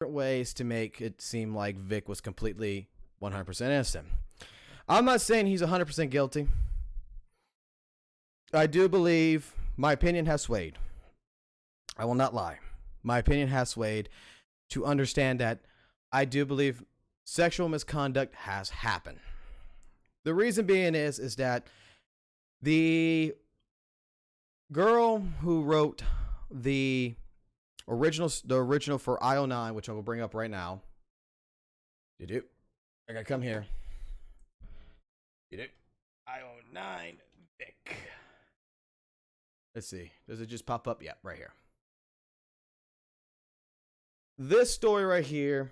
Ways to make it seem like Vic was completely 100% innocent. I'm not saying he's 100% guilty. I do believe my opinion has swayed. I will not lie. My opinion has swayed to understand that I do believe sexual misconduct has happened. The reason being is that the girl who wrote the original for IO9, which I will bring up right now. I gotta come here. IO9 Vic. Let's see. Does it just pop up? Yeah, right here. This story right here,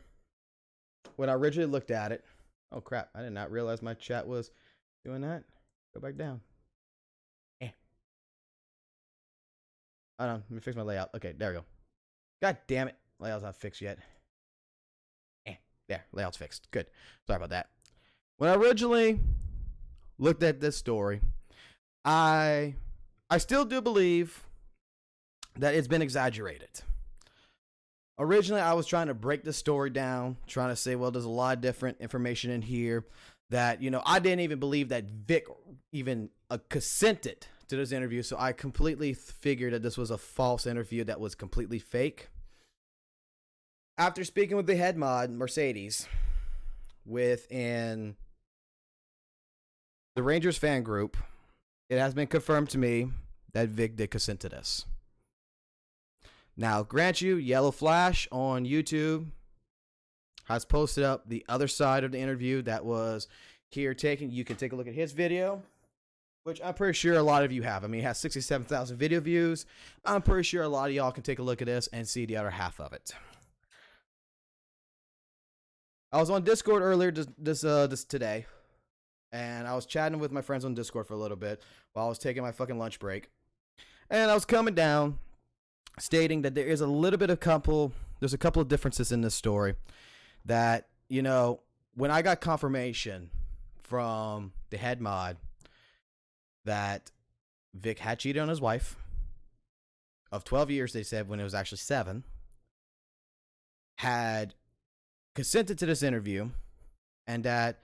when I originally looked at it, oh crap, I did not realize my chat was doing that. Go back down. Hold on, let me fix my layout. Okay, there we go. God damn it. Layout's not fixed yet. There, layout's fixed. Good. Sorry about that. When I originally looked at this story, I still do believe that it's been exaggerated. Originally, I was trying to break the story down, trying to say, well, there's a lot of different information in here that, I didn't even believe that Vic even consented to this interview, so I completely figured that this was a false interview that was completely fake. After speaking with the head mod, Mercedes, within the Rangers fan group, it has been confirmed to me that Vic did consent to this. Now, grant you, Yellow Flash on YouTube has posted up the other side of the interview that was here taken. You can take a look at his video, which I'm pretty sure a lot of you have. I mean, it has 67,000 video views. I'm pretty sure a lot of y'all can take a look at this and see the other half of it. I was on Discord earlier this today, and I was chatting with my friends on Discord for a little bit while I was taking my fucking lunch break. And I was coming down, stating that there's a couple of differences in this story that, when I got confirmation from the head mod that Vic had cheated on his wife of 12 years, they said, when it was actually 7, had consented to this interview, and that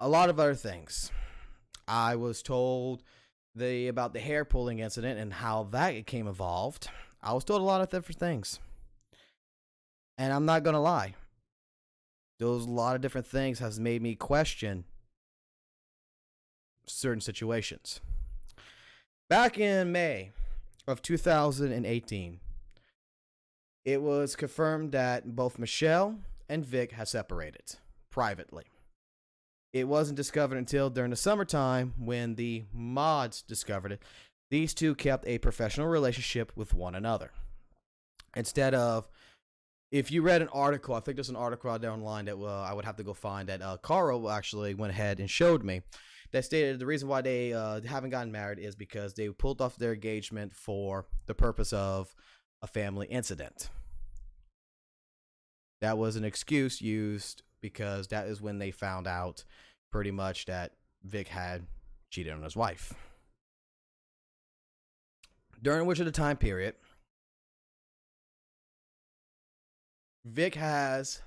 a lot of other things. I was told about the hair pulling incident and how that came involved. I was told a lot of different things. And I'm not going to lie. Those lot of different things has made me question certain situations. Back in May of 2018, it was confirmed that both Michele and Vic had separated privately. It wasn't discovered until during the summertime when the mods discovered it. These two kept a professional relationship with one another. Instead of, if you read an article, I think there's an article out there online that I would have to go find, that Caro actually went ahead and showed me, that stated the reason why they haven't gotten married is because they pulled off their engagement for the purpose of a family incident. That was an excuse used because that is when they found out pretty much that Vic had cheated on his wife. During which of the time period, Vic has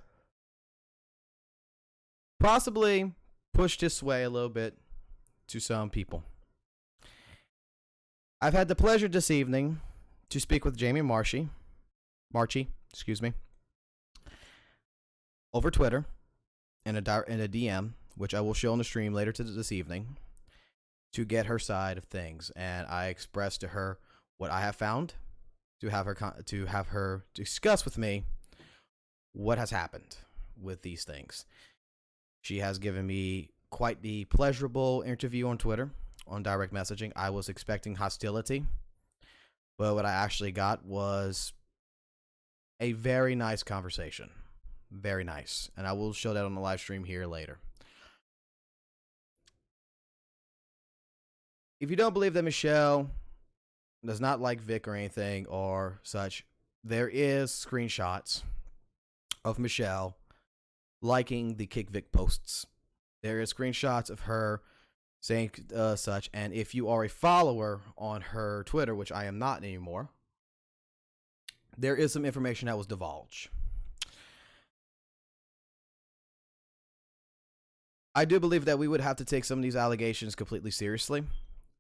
possibly pushed his sway a little bit to some people. I've had the pleasure this evening to speak with Jamie Marchi, over Twitter in a DM, which I will show on the stream later this evening, to get her side of things. And I expressed to her what I have found, to have her discuss with me what has happened with these things. She has given me quite the pleasurable interview on Twitter, on direct messaging. I was expecting hostility, but what I actually got was a very nice conversation. Very nice. And I will show that on the live stream here later. If you don't believe that Michele does not like Vic or anything or such, there is screenshots of Michele liking the Kick Vic posts. There is screenshots of her saying such, and if you are a follower on her Twitter, which I am not anymore, there is some information that was divulged. I do believe that we would have to take some of these allegations completely seriously.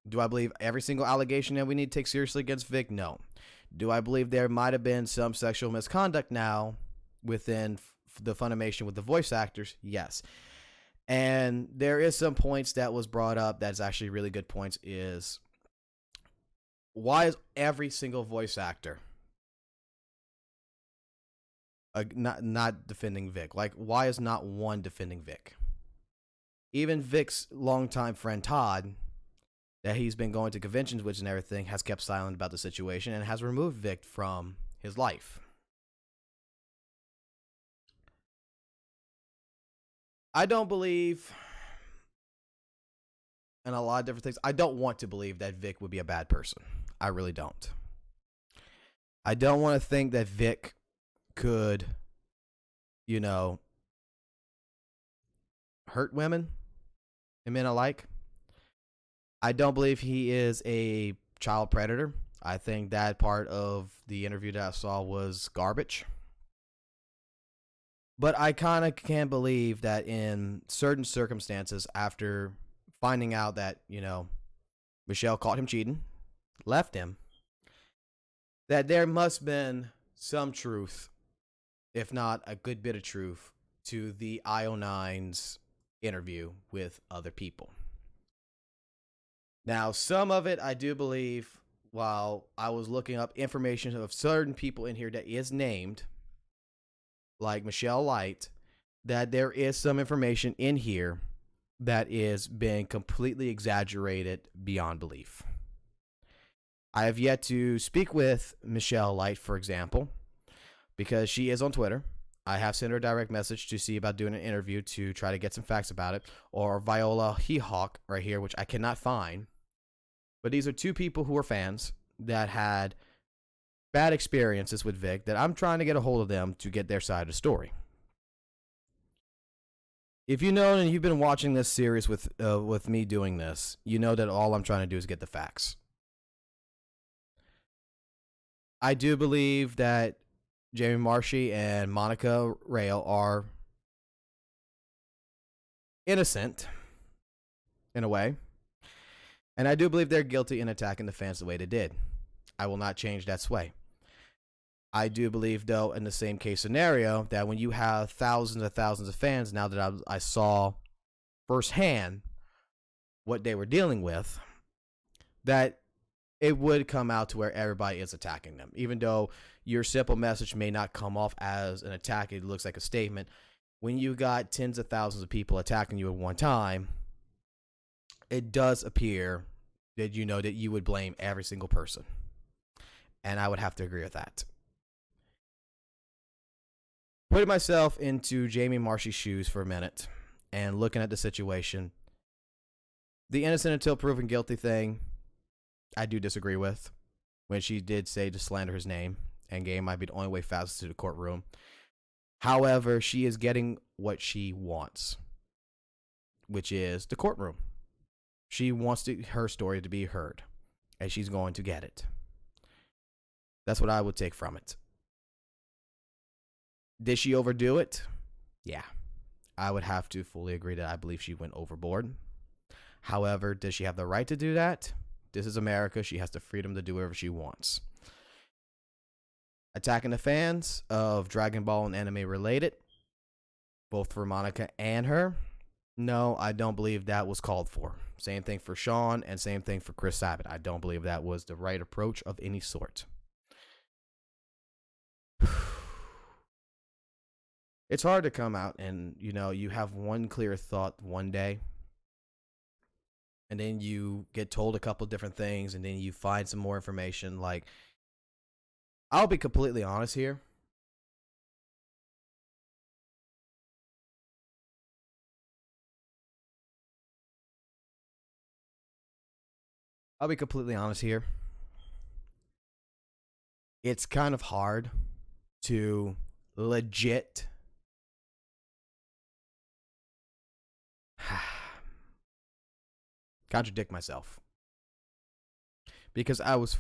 Do I believe every single allegation that we need to take seriously against Vic? No. Do I believe there might have been some sexual misconduct now within the Funimation with the voice actors? Yes. And there is some points that was brought up that's actually really good points, is why is every single voice actor not defending Vic? Like, why is not one defending Vic? Even Vic's longtime friend Todd, that he's been going to conventions with and everything, has kept silent about the situation and has removed Vic from his life. I don't believe in a lot of different things. I don't want to believe that Vic would be a bad person. I really don't. I don't want to think that Vic could, hurt women and men alike. I don't believe he is a child predator. I think that part of the interview that I saw was garbage. But I kind of can believe that in certain circumstances, after finding out that, Michele caught him cheating, left him, that there must have been some truth, if not a good bit of truth, to the IO9's interview with other people. Now, some of it I do believe, while I was looking up information of certain people in here that is named, like Michele Light, that there is some information in here that is being completely exaggerated beyond belief. I have yet to speak with Michele Light, for example, because she is on Twitter. I have sent her a direct message to see about doing an interview to try to get some facts about it. Or Viola Hehawk right here, which I cannot find. But these are two people who are fans that had bad experiences with Vic, that I'm trying to get a hold of them to get their side of the story. If you know and you've been watching this series with me doing this, you know that all I'm trying to do is get the facts. I do believe that Jamie Marchi and Monica Rail are innocent in a way. And I do believe they're guilty in attacking the fans the way they did. I will not change that sway. I do believe, though, in the same case scenario, that when you have thousands and thousands of fans, now that I saw firsthand what they were dealing with, that it would come out to where everybody is attacking them. Even though your simple message may not come off as an attack, it looks like a statement. When you got tens of thousands of people attacking you at one time, it does appear that that you would blame every single person. And I would have to agree with that. Putting myself into Jamie Marchi's shoes for a minute and looking at the situation, the innocent until proven guilty thing, I do disagree with. When she did say to slander his name, and game might be the only way fastest to the courtroom. However, she is getting what she wants, which is the courtroom. She wants her story to be heard, and she's going to get it. That's what I would take from it. Did she overdo it? Yeah. I would have to fully agree that I believe she went overboard. However, does she have the right to do that? This is America. She has the freedom to do whatever she wants. Attacking the fans of Dragon Ball and anime related, both for Monica and her. No, I don't believe that was called for. Same thing for Sean and same thing for Chris Sabat. I don't believe that was the right approach of any sort. It's hard to come out and, you have one clear thought one day, and then you get told a couple different things, and then you find some more information. Like, I'll be completely honest here. It's kind of hard to legit contradict myself, because I was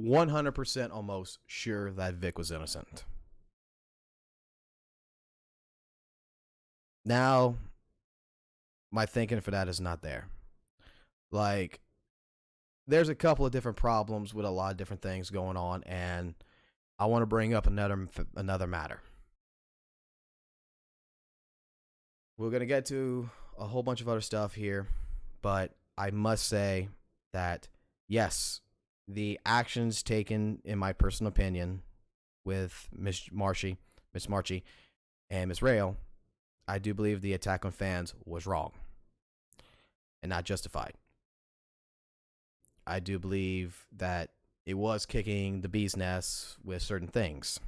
100% almost sure that Vic was innocent. Now, my thinking for that is not there. Like, there's a couple of different problems with a lot of different things going on, and I want to bring up another matter. We're going to get to a whole bunch of other stuff here, but I must say that, yes, the actions taken, in my personal opinion, with Miss Marchi and Miss Rail, I do believe the attack on fans was wrong and not justified. I do believe that it was kicking the bee's nest with certain things.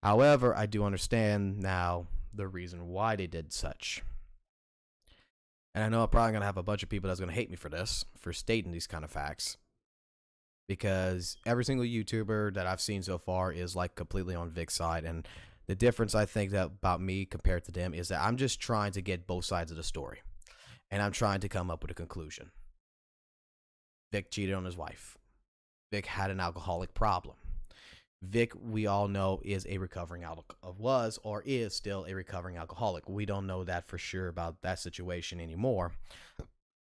However, I do understand now the reason why they did such. And I know I'm probably going to have a bunch of people that's going to hate me for this, for stating these kind of facts. Because every single YouTuber that I've seen so far is like completely on Vic's side. And the difference I think that about me compared to them is that I'm just trying to get both sides of the story. And I'm trying to come up with a conclusion. Vic cheated on his wife. Vic had an alcoholic problem. Vic, we all know, is a recovering was or is still a recovering alcoholic. We don't know that for sure about that situation anymore.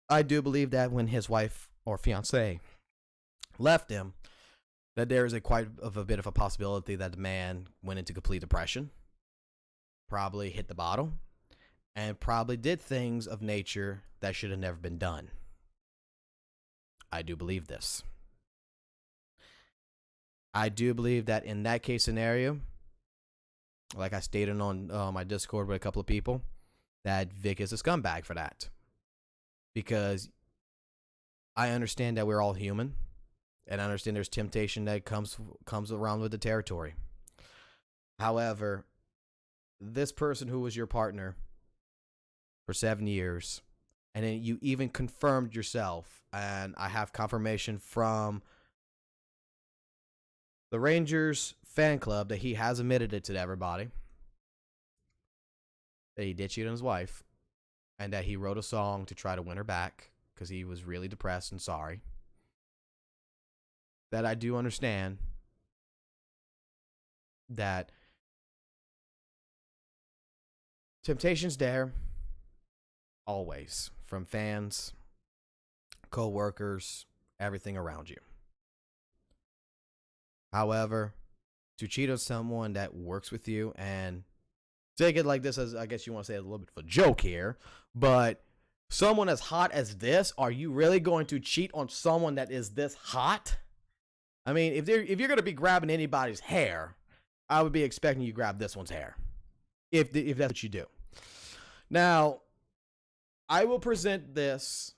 I do believe that when his wife or fiance left him, that there is a bit of a possibility that the man went into complete depression, probably hit the bottom, and probably did things of nature that should have never been done. I do believe this. I do believe that in that case scenario, like I stated on my Discord with a couple of people, that Vic is a scumbag for that. Because I understand that we're all human, and I understand there's temptation that comes around with the territory. However, this person who was your partner for 7 years, and then you even confirmed yourself, and I have confirmation from the Rangers fan club that he has admitted it to everybody, that he did cheat on his wife, and that he wrote a song to try to win her back because he was really depressed and sorry. That I do understand that temptation's there always, from fans, co-workers, everything around you. However, to cheat on someone that works with you and take it like this as, I guess you want to say, a little bit of a joke here, but someone as hot as this, are you really going to cheat on someone that is this hot? I mean, if you're going to be grabbing anybody's hair, I would be expecting you to grab this one's hair, if that's what you do. Now, I will present this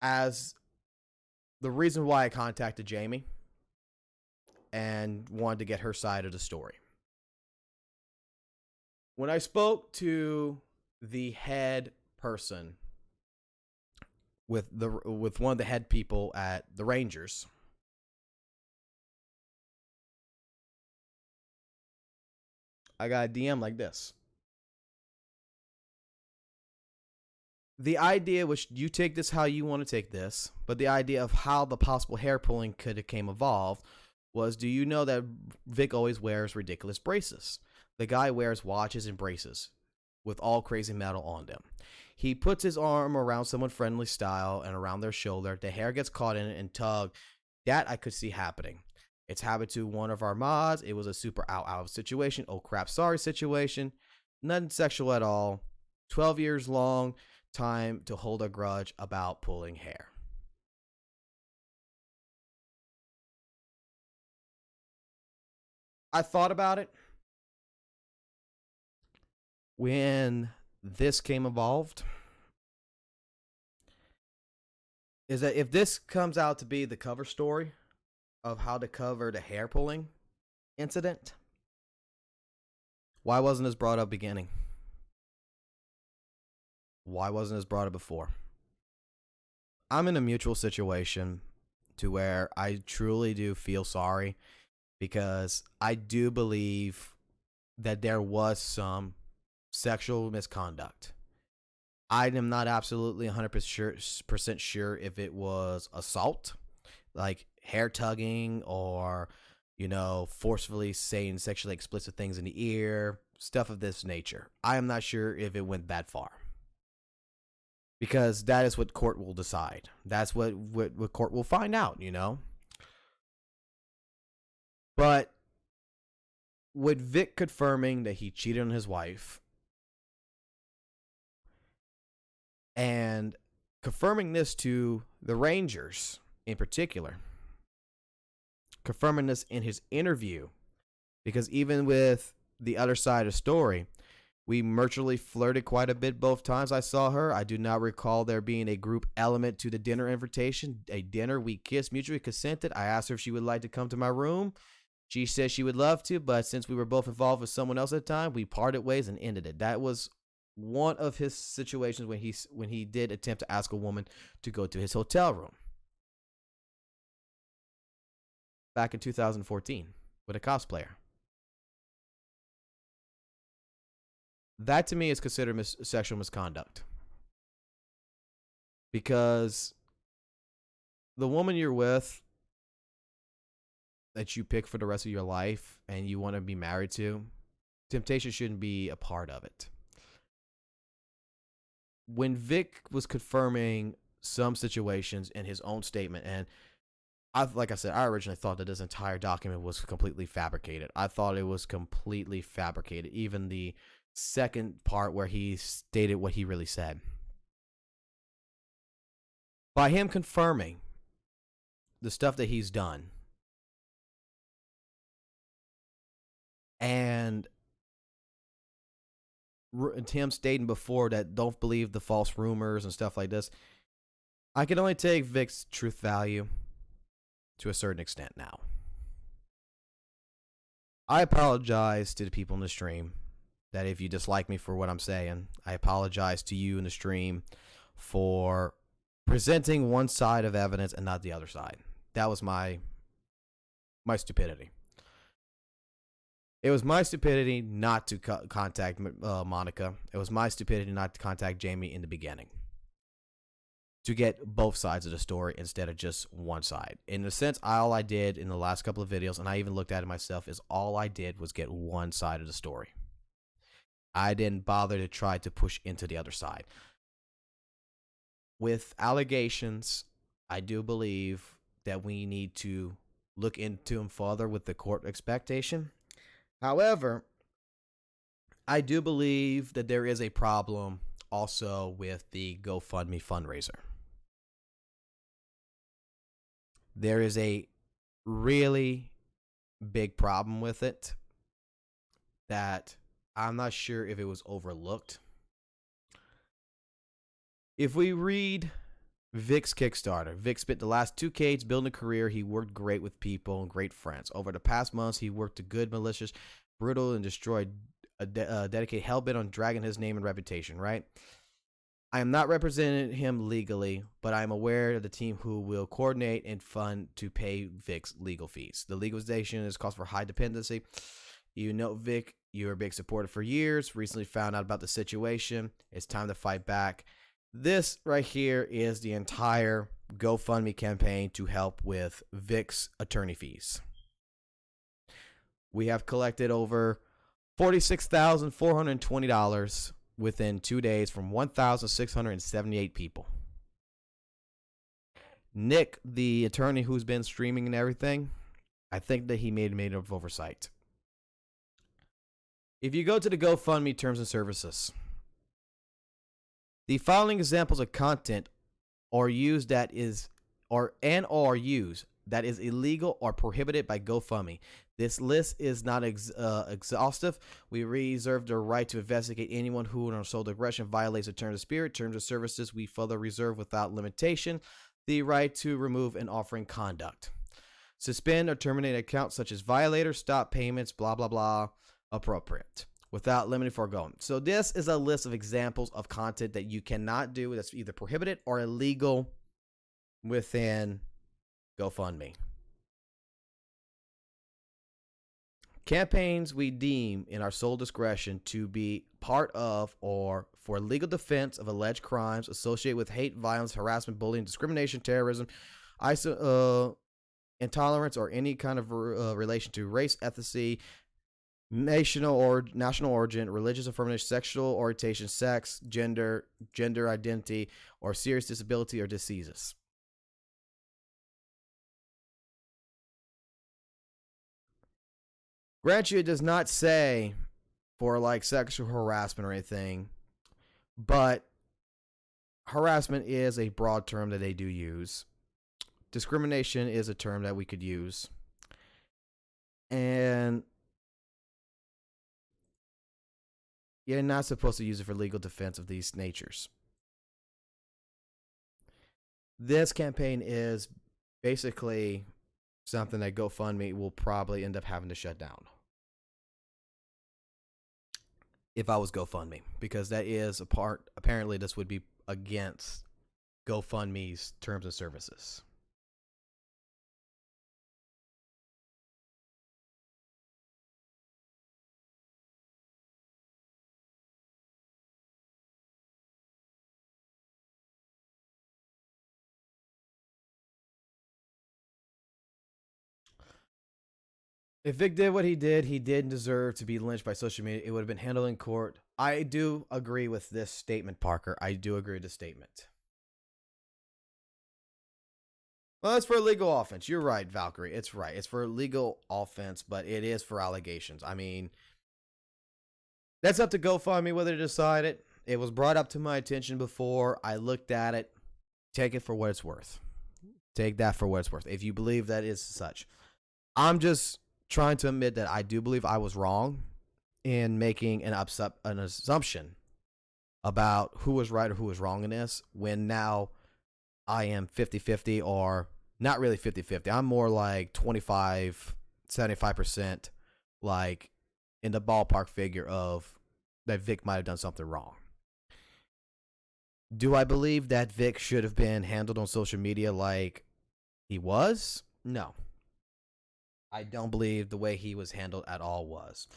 as the reason why I contacted Jamie and wanted to get her side of the story. When I spoke to the head person with one of the head people at the Rangers, I got a DM like this. The idea, which you take this how you want to take this, but the idea of how the possible hair pulling could have came evolved was, do you know that Vic always wears ridiculous braces? The guy wears watches and braces with all crazy metal on them. He puts his arm around someone friendly style and around their shoulder. The hair gets caught in it and tugged. That I could see happening. It's happened to one of our mods. It was a super out situation. Oh crap, sorry situation. Nothing sexual at all. 12 years long time to hold a grudge about pulling hair. I thought about it when this came evolved, is that if this comes out to be the cover story of how to cover the hair pulling incident, why wasn't this brought up beginning? Why wasn't this brought up before? I'm in a mutual situation to where I truly do feel sorry, because I do believe that there was some sexual misconduct. I am not absolutely 100% sure if it was assault, like hair tugging, or, forcefully saying sexually explicit things in the ear, stuff of this nature. I am not sure if it went that far, because that is what court will decide. That's what court will find out, But with Vic confirming that he cheated on his wife and confirming this to the Rangers in particular, confirming this in his interview, because even with the other side of the story, we mutually flirted quite a bit both times I saw her. I do not recall there being a group element to the dinner invitation. A dinner, we kissed, mutually consented. I asked her if she would like to come to my room. She said she would love to, but since we were both involved with someone else at the time, we parted ways and ended it. That was one of his situations when he did attempt to ask a woman to go to his hotel room back in 2014 with a cosplayer. That to me is considered sexual misconduct, because the woman you're with, that you pick for the rest of your life and you want to be married to, temptation shouldn't be a part of it. When Vic was confirming some situations in his own statement, and like I said, I originally thought that this entire document was completely fabricated. I thought it was completely fabricated. Even the second part where he stated what he really said. By him confirming the stuff that he's done, and Tim stating before that don't believe the false rumors and stuff like this, I can only take Vic's truth value to a certain extent now. I apologize to the people in the stream that if you dislike me for what I'm saying. I apologize to you in the stream for presenting one side of evidence and not the other side. That was my stupidity. It was my stupidity not to contact Monica. It was my stupidity not to contact Jamie in the beginning, to get both sides of the story instead of just one side. In a sense, all I did in the last couple of videos, and I even looked at it myself, is all I did was get one side of the story. I didn't bother to try to push into the other side. With allegations, I do believe that we need to look into them further with the court expectation. However, I do believe that there is a problem also with the GoFundMe fundraiser. There is a really big problem with it that I'm not sure if it was overlooked. If we read Vic's Kickstarter, Vic spent the last 2 decades building a career. He worked great with people and great friends. Over the past months, he worked a good, malicious, brutal, and destroyed a dedicated hellbent on dragging his name and reputation, right? I am not representing him legally, but I am aware of the team who will coordinate and fund to pay Vic's legal fees. The legalization is cause for high dependency. You know, Vic, you were a big supporter for years. Recently found out about the situation. It's time to fight back. This right here is the entire GoFundMe campaign to help with Vic's attorney fees. We have collected over $46,420 within 2 days from 1,678 people. Nick, the attorney who's been streaming and everything, I think that he made of oversight. If you go to the GoFundMe terms and services, the following examples of content are used that is that is illegal or prohibited by GoFundMe. This list is not exhaustive. We reserve the right to investigate anyone who in our sole aggression violates the terms of spirit, terms of services. We further reserve without limitation the right to remove an offering conduct. Suspend or terminate accounts such as violator, stop payments, blah, blah, blah, appropriate. Without limiting foregoing. So this is a list of examples of content that you cannot do that's either prohibited or illegal within GoFundMe. Campaigns we deem in our sole discretion to be part of or for legal defense of alleged crimes associated with hate, violence, harassment, bullying, discrimination, terrorism, intolerance, or any kind of relation to race, ethnicity, national origin, religious affirmation, sexual orientation, sex, gender identity, or serious disability or diseases. Grant you, it does not say for like sexual harassment or anything, but harassment is a broad term that they do use. Discrimination is a term that we could use. And you're not supposed to use it for legal defense of these natures. This campaign is basically something that GoFundMe will probably end up having to shut down. If I was GoFundMe, because that is a part, apparently this would be against GoFundMe's terms and services. If Vic did what he did deserve to be lynched by social media. It would have been handled in court. I do agree with this statement, Parker. I do agree with this statement. Well, it's for a legal offense. You're right, Valkyrie. It's right. It's for a legal offense, but it is for allegations. I mean, that's up to GoFundMe whether to decide it. It was brought up to my attention before. I looked at it. Take it for what it's worth. Take that for what it's worth. If you believe that is such. I'm just trying to admit that I do believe I was wrong in making an assumption about who was right or who was wrong in this, when now I am 50-50, or not really 50-50. I'm more like 75% like in the ballpark figure of that Vic might have done something wrong. Do I believe that Vic should have been handled on social media like he was? No. I don't believe the way he was handled at all was.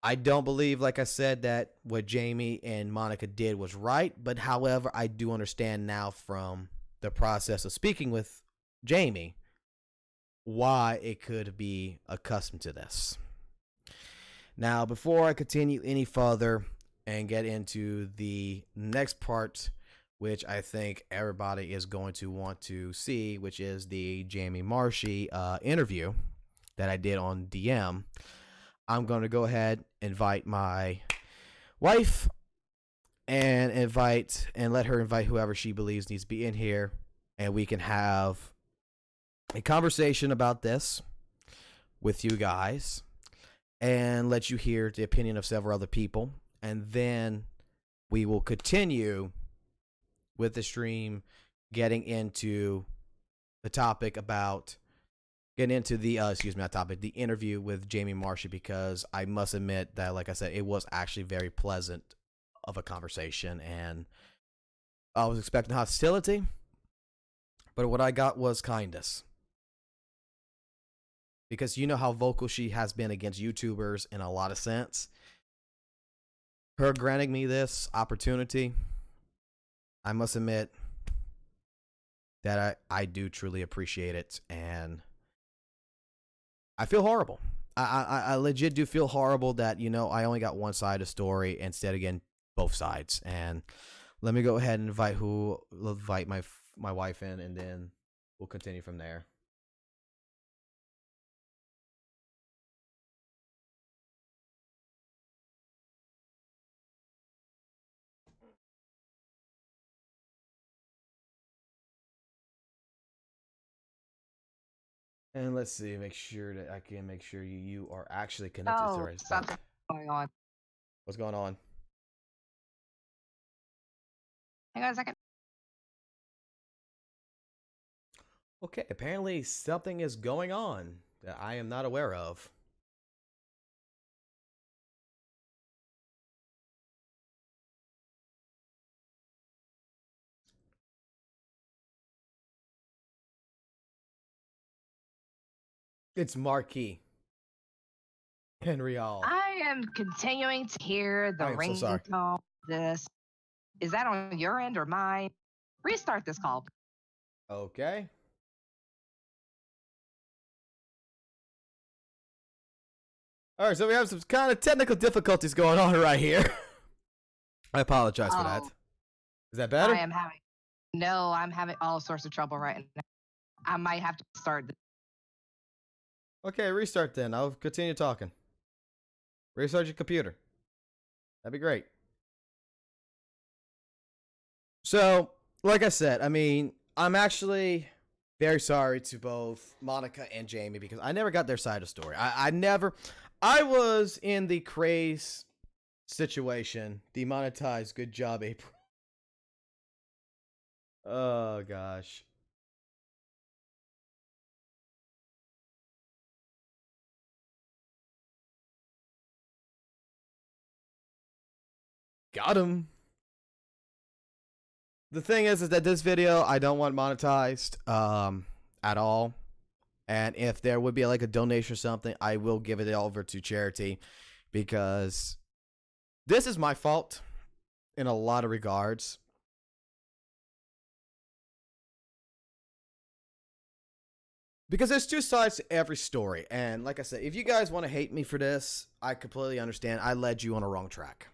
I don't believe, like I said, that what Jamie and Monica did was right. But however, I do understand now from the process of speaking with Jamie why it could be accustomed to this. Now, before I continue any further and get into the next part, which I think everybody is going to want to see, which is the Jamie Marchi interview that I did on DM. I'm going to go ahead, invite my wife, and let her invite whoever she believes needs to be in here, and we can have a conversation about this with you guys and let you hear the opinion of several other people, and then we will continue with the stream, getting into the topic about getting into the the interview with Jamie Marchi, because I must admit that, like I said, it was actually very pleasant of a conversation, and I was expecting hostility, but what I got was kindness. Because you know how vocal she has been against YouTubers in a lot of sense. Her granting me this opportunity, I must admit that I do truly appreciate it, and I feel horrible. I legit do feel horrible that, you know, I only got one side of the story instead of getting both sides. And let me go ahead and invite my wife in, and then we'll continue from there. And let's see, make sure that I can make sure you are actually connected to right. Something going on. What's going on? Hang on a second. Okay, apparently something is going on that I am not aware of. It's Marquis. Henry All. I am continuing to hear the ringtone. This is that on your end or mine? Restart this call. Okay. All right, so we have some kind of technical difficulties going on right here. I apologize for that. Is that better? I'm having all sorts of trouble right now. I might have to start. Okay, restart then. I'll continue talking. Restart your computer. That'd be great. So, like I said, I mean, I'm actually very sorry to both Monica and Jamie, because I never got their side of the story. I was in the craze situation. Demonetized. Good job, April. Oh, gosh. Got him. The thing is that this video, I don't want monetized at all. And if there would be like a donation or something, I will give it over to charity, because this is my fault in a lot of regards. Because there's two sides to every story. And like I said, if you guys want to hate me for this, I completely understand. I led you on a wrong track.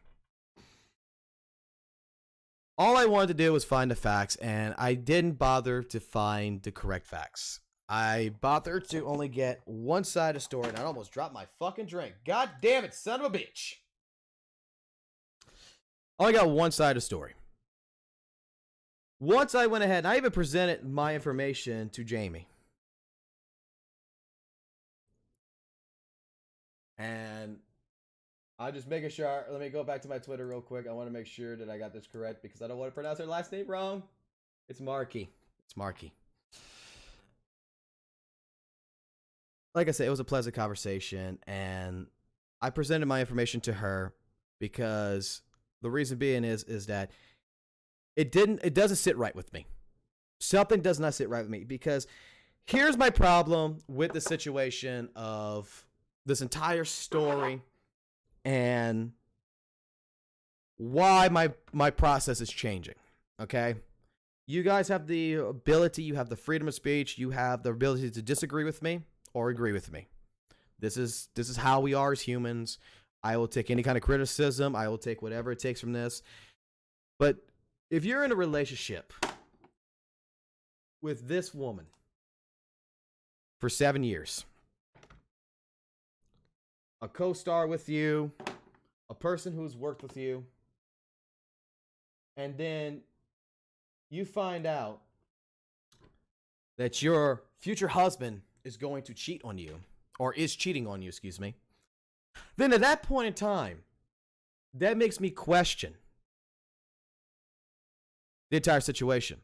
All I wanted to do was find the facts, and I didn't bother to find the correct facts. I bothered to only get one side of the story, and I almost dropped my fucking drink. God damn it, son of a bitch. I only got one side of the story. Once I went ahead, and I even presented my information to Jamie. And I'm just making sure. Let me go back to my Twitter real quick. I want to make sure that I got this correct, because I don't want to pronounce her last name wrong. It's Marchi. It's Marchi. Like I said, it was a pleasant conversation, and I presented my information to her because the reason being is that it doesn't sit right with me. Something does not sit right with me, because here's my problem with the situation of this entire story and why my process is changing. Okay? You guys have the ability, you have the freedom of speech, you have the ability to disagree with me or agree with me. This is how we are as humans. I will take any kind of criticism. I will take whatever it takes from this. But if you're in a relationship with this woman for 7 years, a co-star with you, a person who's worked with you, and then you find out that your future husband is going to cheat on you, or is cheating on you, excuse me, then at that point in time, that makes me question the entire situation.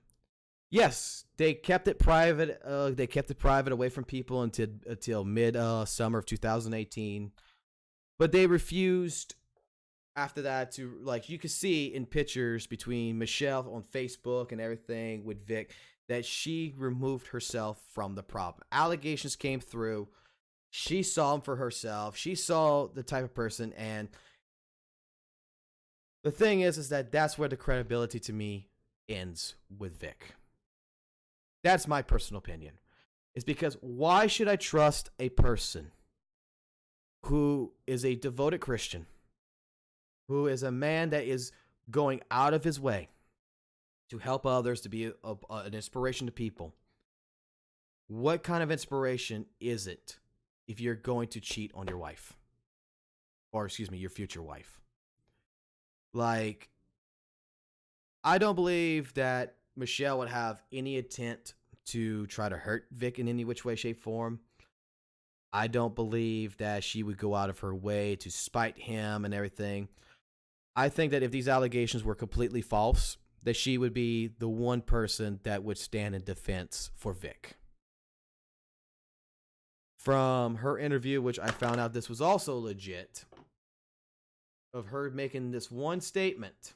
Yes, they kept it private. They kept it private away from people until mid summer of 2018, but they refused after that to, like, you could see in pictures between Michele on Facebook and everything with Vic that she removed herself from the problem. Allegations came through. She saw him for herself. She saw the type of person, and the thing is that that's where the credibility to me ends with Vic. That's my personal opinion. It's because why should I trust a person who is a devoted Christian, who is a man that is going out of his way to help others, to be an inspiration to people? What kind of inspiration is it if you're going to cheat on your wife? Or, excuse me, your future wife? Like, I don't believe that Michele would have any intent to try to hurt Vic in any which way, shape, form. I don't believe that she would go out of her way to spite him and everything. I think that if these allegations were completely false, that she would be the one person that would stand in defense for Vic. From her interview, which I found out this was also legit, of her making this one statement,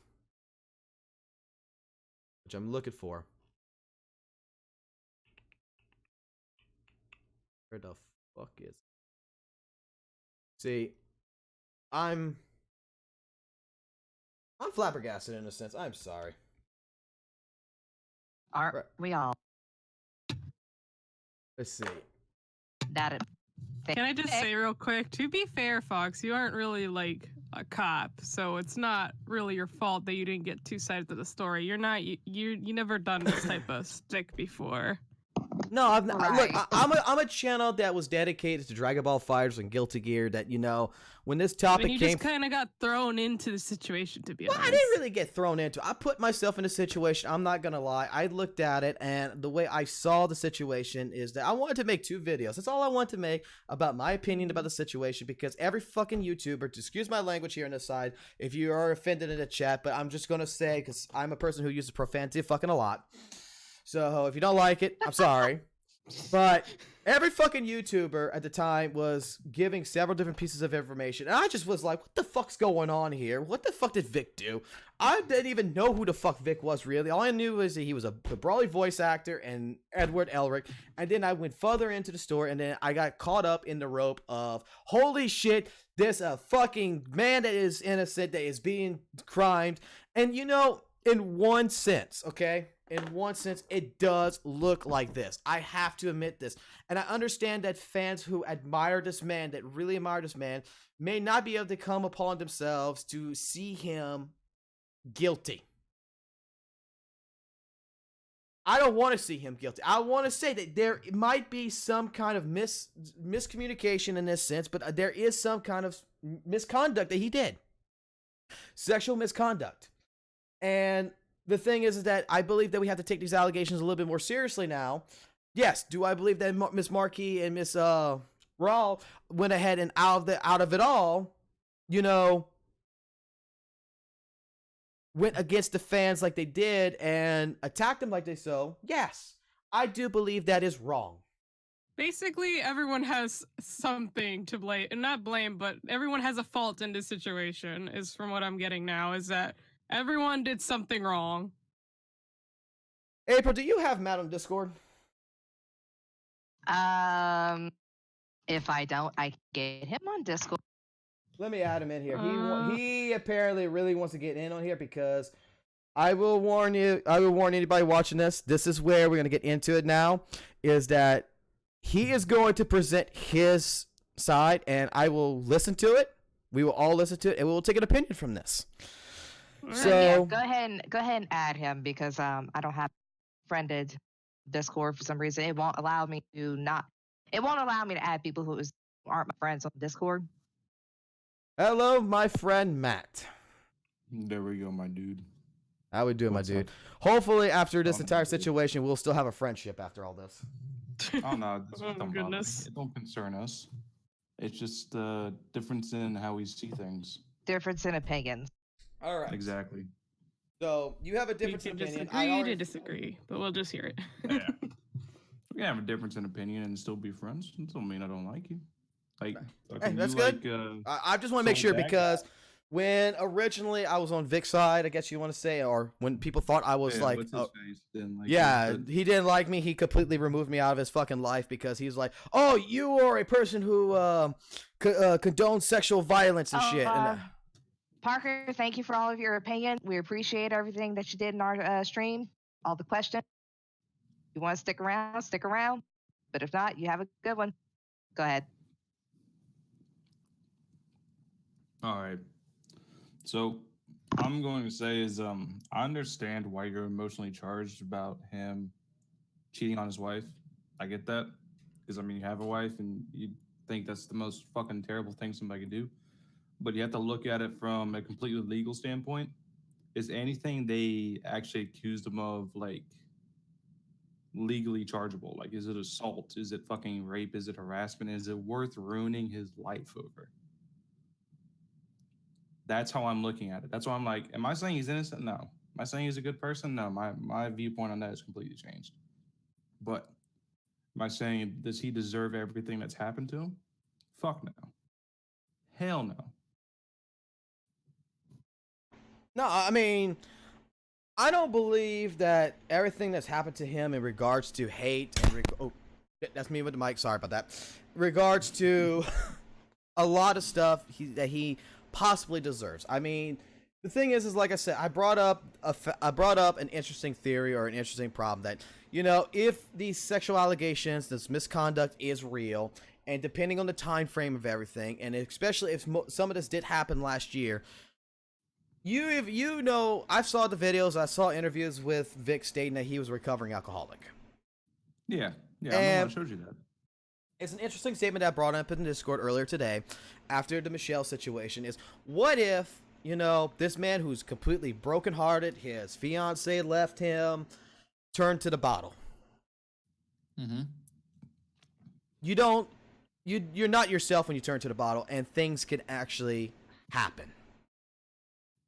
which I'm looking for. Where the fuck is it? See, I'm flabbergasted in a sense. I'm sorry. Aren't we all? Let's see. Can I just say real quick, to be fair, Fox, you aren't really like a cop, so it's not really your fault that you didn't get two sides of the story. You're not, you never done this type of stick before. No, I've not. Right. Look, I'm a channel that was dedicated to Dragon Ball FighterZ and Guilty Gear. That, you know, when this topic you just kind of got thrown into the situation, to be honest. I didn't really get thrown into it. I put myself in a situation. I'm not gonna lie. I looked at it, and the way I saw the situation is that I wanted to make 2 videos. That's all I want to make about my opinion about the situation, because every fucking YouTuber, excuse my language here on this side, if you are offended in the chat, but I'm just gonna say, because I'm a person who uses profanity fucking a lot. So if you don't like it, I'm sorry. But every fucking YouTuber at the time was giving several different pieces of information. And I just was like, what the fuck's going on here? What the fuck did Vic do? I didn't even know who the fuck Vic was, really. All I knew was that he was a Brawly voice actor and Edward Elric. And then I went further into the story, and then I got caught up in the rope of, holy shit, this a fucking man that is innocent, that is being crimed. And, you know, in one sense, okay? In one sense, it does look like this. I have to admit this. And I understand that fans who admire this man, that really admire this man, may not be able to come upon themselves to see him guilty. I don't want to see him guilty. I want to say that there might be some kind of miscommunication in this sense, but there is some kind of misconduct that he did. Sexual misconduct. And the thing is that I believe that we have to take these allegations a little bit more seriously now. Yes, do I believe that Miss Marchi and Miss Raw went ahead and out of it all, you know, went against the fans like they did and attacked them like they so? Yes, I do believe that is wrong. Basically, everyone has something to blame, and not blame, but everyone has a fault in this situation, is from what I'm getting now, is that everyone did something wrong. April, do you have Matt on Discord? If I don't, I get him on Discord. Let me add him in here. He apparently really wants to get in on here, because I will warn you. I will warn anybody watching this. This is where we're going to get into it now, is that he is going to present his side, and I will listen to it. We will all listen to it, and we will take an opinion from this. So yeah, go ahead and add him, because I don't have friended Discord for some reason. It won't allow me to add people who aren't my friends on Discord. Hello, my friend Matt. There we go, my dude. How we doing, my What's dude? up? Hopefully, after this Oh, entire dude. situation, we'll still have a friendship after all this. Oh no, this Oh, don't bother me. goodness. It don't concern us. It's just a difference in how we see things. Difference in opinions. All right. Exactly. So you have a We difference can in just opinion. agree to disagree, but we'll just hear it. Yeah. We can have a difference in opinion and still be friends. It don't mean I don't like you. Like, Hey, that's you good. like, I just want to make some sure bad because when originally I was on Vic's side, I guess you want to say, or when people thought I was yeah, like, what's his face? Didn't like yeah, you, but- he didn't like me. He completely removed me out of his fucking life because he's like, oh, you are a person who condones sexual violence and shit. And, Parker, thank you for all of your opinion. We appreciate everything that you did in our stream, all the questions. If you want to stick around, stick around. But if not, you have a good one. Go ahead. All right. So I'm going to say is I understand why you're emotionally charged about him cheating on his wife. I get that. Because I mean you have a wife and you think that's the most fucking terrible thing somebody could do. But you have to look at it from a completely legal standpoint. Is anything they actually accused him of like legally chargeable? Like is it assault? Is it fucking rape? Is it harassment? Is it worth ruining his life over? That's how I'm looking at it. That's why I'm like, am I saying he's innocent? No. Am I saying he's a good person? No. My viewpoint on that has completely changed. But am I saying does he deserve everything that's happened to him? Fuck no. Hell no. no, I mean, I don't believe that everything that's happened to him in regards to hate and oh, shit, that's me with the mic. Sorry about that. Regards to a lot of stuff that he possibly deserves. I mean, the thing is like I said, I brought up an interesting theory or an interesting problem that, you know, if these sexual allegations, this misconduct is real, and depending on the time frame of everything, and especially if some of this did happen last year, if you know, I saw the videos, I saw interviews with Vic stating that he was a recovering alcoholic. Yeah. Yeah. And I showed you that. it's an interesting statement that I brought up in the Discord earlier today after the Michele situation is, what if, you know, this man who's completely brokenhearted, his fiance left him, turned to the bottle. Mm-hmm. You're not yourself when you turn to the bottle, and things can actually happen.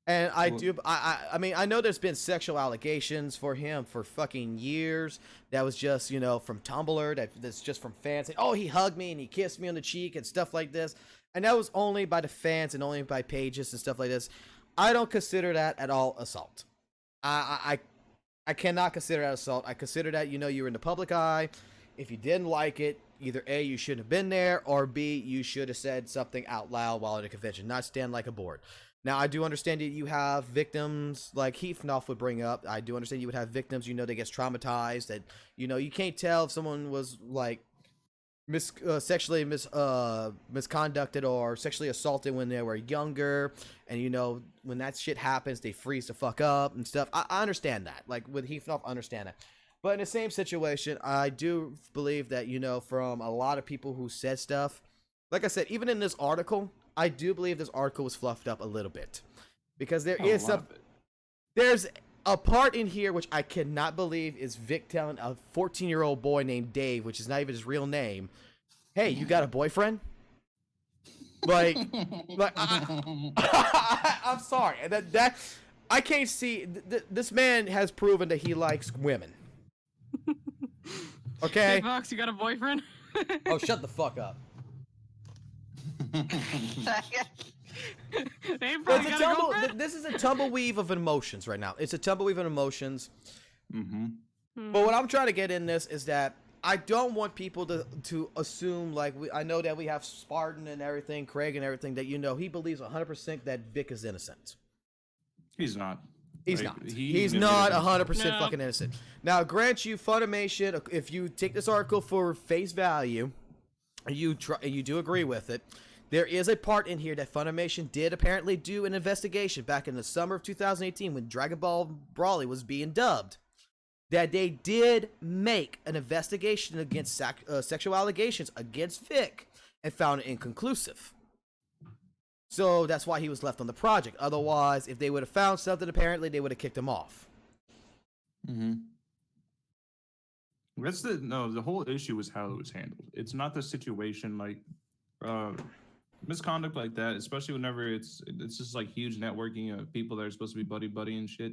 And I mean, I know there's been sexual allegations for him for fucking years. That was just, you know, from Tumblr. That's just from fans saying, oh, he hugged me and he kissed me on the cheek and stuff like this. And that was only by the fans and only by pages and stuff like this. I don't consider that at all assault. I cannot consider that assault. I consider that, you know, you were in the public eye. If you didn't like it, either A, you shouldn't have been there, or B, you should have said something out loud while at a convention, not stand like a board. Now, I do understand that you have victims like Heathnoff would bring up. I do understand you would have victims, you know, that gets traumatized, that, you know, you can't tell if someone was like sexually misconducted or sexually assaulted when they were younger. And, you know, when that shit happens, they freeze the fuck up and stuff. I understand that. Like with Heathnoff, I understand that. But in the same situation, I do believe that, you know, from a lot of people who said stuff, like I said, even in this article, I do believe this article was fluffed up a little bit, because there's a part in here which I cannot believe is Vic telling a 14-year-old boy named Dave, which is not even his real name, hey, you got a boyfriend? Like I'm sorry, that I can't see. This man has proven that he likes women. Okay. Hey, Fox, you got a boyfriend? Oh, shut the fuck up. Hey, bro, This is a tumbleweave of emotions right now. It's a tumbleweave of emotions. Mm-hmm. But what I'm trying to get in this is that I don't want people to assume, like, I know that we have Spartan and everything, Craig and everything, that, you know, he believes 100% that Vic is innocent. He's not. He's Like, not. He's not 100% No. fucking innocent. Now, grant you, Funimation, if you take this article for face value, and you do agree with it, there is a part in here that Funimation did apparently do an investigation back in the summer of 2018 when Dragon Ball Brawly was being dubbed. That they did make an investigation against sexual allegations against Vic and found it inconclusive. So that's why he was left on the project. Otherwise, if they would have found something, apparently they would have kicked him off. Mm-hmm. The whole issue was how it was handled. It's not the situation like misconduct like that, especially whenever it's just like huge networking of people that are supposed to be buddy and shit.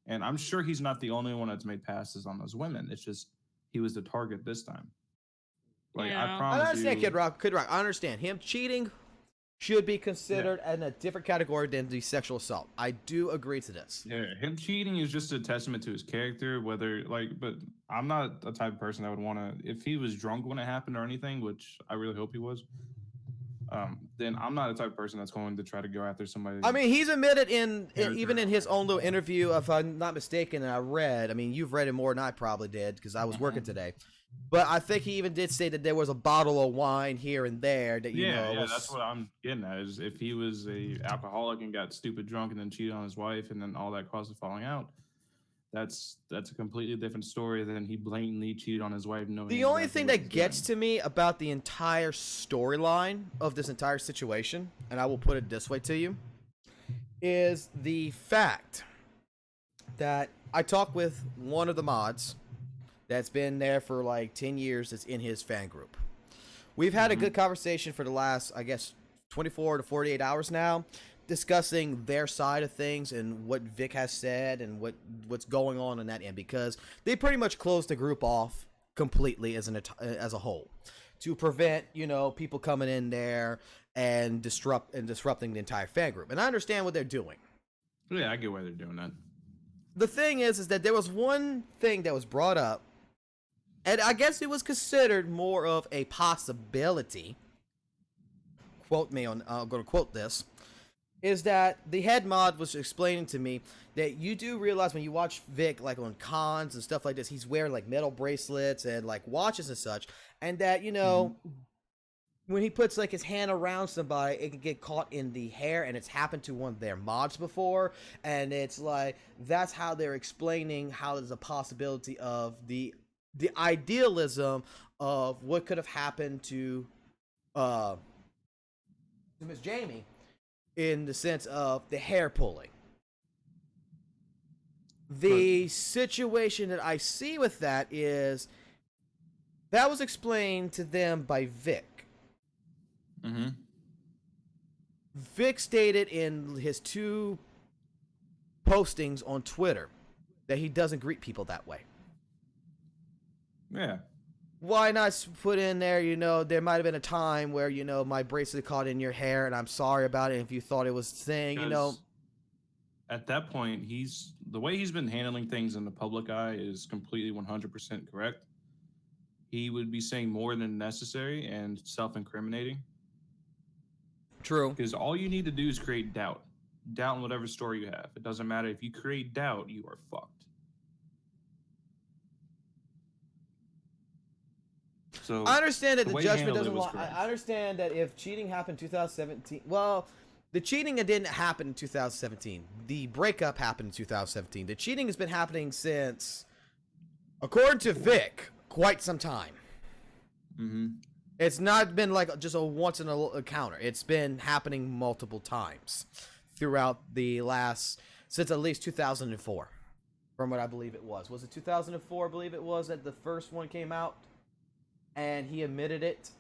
And I'm sure he's not the only one that's made passes on those women. It's just he was the target this time. Like Yeah. I promise I understand, you, Kid Rock. I understand him cheating should be considered in a different category than the sexual assault. I do agree to this. Yeah, him cheating is just a testament to his character. But I'm not the type of person that would want to. If he was drunk when it happened or anything, which I really hope he was, then I'm not the type of person that's going to try to go after somebody. I mean, he's admitted even in his own little interview, if I'm not mistaken, and I read. I mean, you've read it more than I probably did because I was working today. But I think he even did say that there was a bottle of wine here and there that you know. Was... That's what I'm getting at. Is if he was a alcoholic and got stupid drunk and then cheated on his wife and then all that caused a falling out, that's a completely different story than he blatantly cheated on his wife. The only thing that gets to me about the entire storyline of this entire situation, and I will put it this way to you, is the fact that I talked with one of the mods that's been there for like 10 years that's in his fan group. We've had a good conversation for the last, I guess, 24 to 48 hours now, discussing their side of things and what Vic has said and what's going on that end, because they pretty much closed the group off completely as a whole to prevent, you know, people coming in there and disrupting the entire fan group. And I understand what they're doing. Yeah, I get why they're doing that. The thing is that there was one thing that was brought up, and I guess it was considered more of a possibility. Quote me on, I'm going to quote this, is that the head mod was explaining to me that you do realize when you watch Vic, like on cons and stuff like this, he's wearing like metal bracelets and like watches and such, and that, you know, when he puts like his hand around somebody, it can get caught in the hair, and it's happened to one of their mods before, and it's like, that's how they're explaining how there's a possibility of the idealism of what could have happened to Miss Jamie in the sense of the hair pulling. The situation that I see with that is that was explained to them by Vic. Vic stated in his 2 postings on Twitter that he doesn't greet people that way. Yeah. Why not put in there, you know, there might have been a time where, you know, my bracelet caught in your hair and I'm sorry about it if you thought it was saying, you know. At that point, the way he's been handling things in the public eye is completely 100% correct. He would be saying more than necessary and self-incriminating. True. Because all you need to do is create doubt. Doubt in whatever story you have. It doesn't matter. If you create doubt, you are fucked. So I understand that the judgment doesn't lie. I understand that if cheating happened in 2017, well, the cheating didn't happen in 2017. The breakup happened in 2017. The cheating has been happening since, according to Vic, quite some time. It's not been like just a once in a encounter. It's been happening multiple times throughout the last, since at least 2004, from what I believe it was. Was it 2004, I believe it was, that the first one came out? And he admitted it,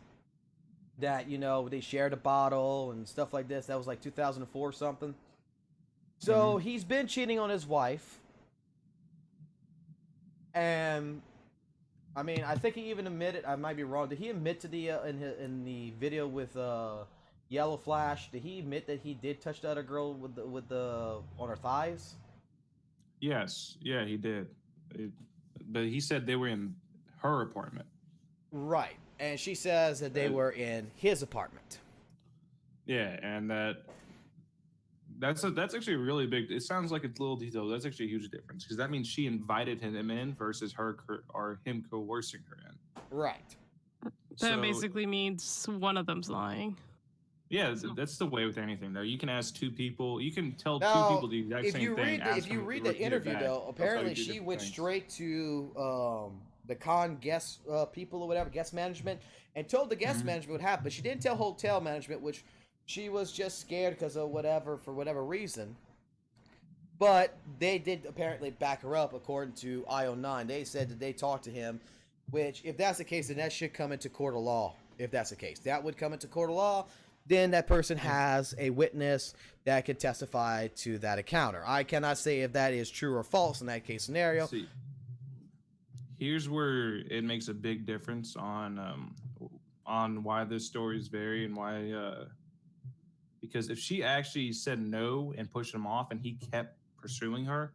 that, you know, they shared a bottle and stuff like this. That was like 2004 or something. So he's been cheating on his wife. And, I mean, I think he even admitted, I might be wrong, did he admit to the, in the video with Yellow Flash, did he admit that he did touch the other girl with the on her thighs? Yes. Yeah, he did. But he said they were in her apartment. Right, and she says that they were in his apartment. Yeah, and that's actually a really big. It sounds like a little detail. That's actually a huge difference because that means she invited him in versus him coercing her in. Right. That basically means one of them's lying. Yeah, that's the way with anything though. You can ask 2 people. You can tell 2 people the exact same thing. If you read the interview though, apparently she went straight to the con guest people or whatever, guest management, and told the guest management what happened, but she didn't tell hotel management, which she was just scared because of for whatever reason. But they did apparently back her up, according to IO9. They said that they talked to him, which, if that's the case, then that should come into court of law. If that's the case, that would come into court of law. Then that person has a witness that can testify to that encounter. I cannot say if that is true or false in that case scenario. See, here's where it makes a big difference on why those stories vary and why. Because if she actually said no and pushed him off, and he kept pursuing her,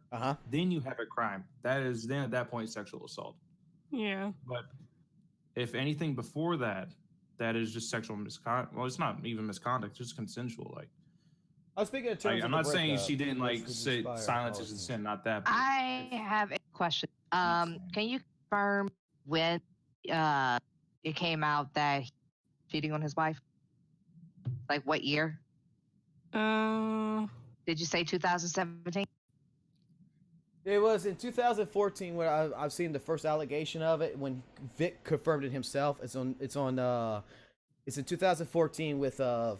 then you have a crime. That is then at that point sexual assault. Yeah. But if anything before that, that is just sexual misconduct. Well, it's not even misconduct; just consensual. Like, I was speaking in terms of I'm not saying she didn't like say silence is sin, not that. I have a question. Can you confirm when it came out that he was cheating on his wife? Like what year? Did you say 2017? It was in 2014 when I've seen the first allegation of it. When Vic confirmed it himself, it's in 2014 with Yellow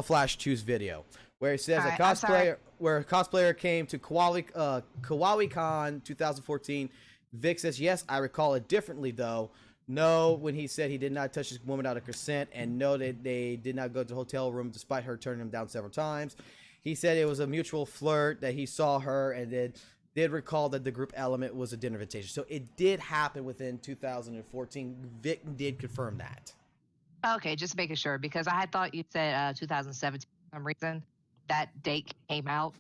Flash 2's video, where it says a cosplayer came to KawaiiCon 2014. Vic says, yes, I recall it differently though. No, when he said he did not touch this woman out of consent, and no, that they did not go to the hotel room despite her turning him down several times. He said it was a mutual flirt, that he saw her, and then did recall that the group element was a dinner invitation. So it did happen within 2014. Vic did confirm that. Okay, just making sure, because I had thought you said 2017 for some reason. That date came out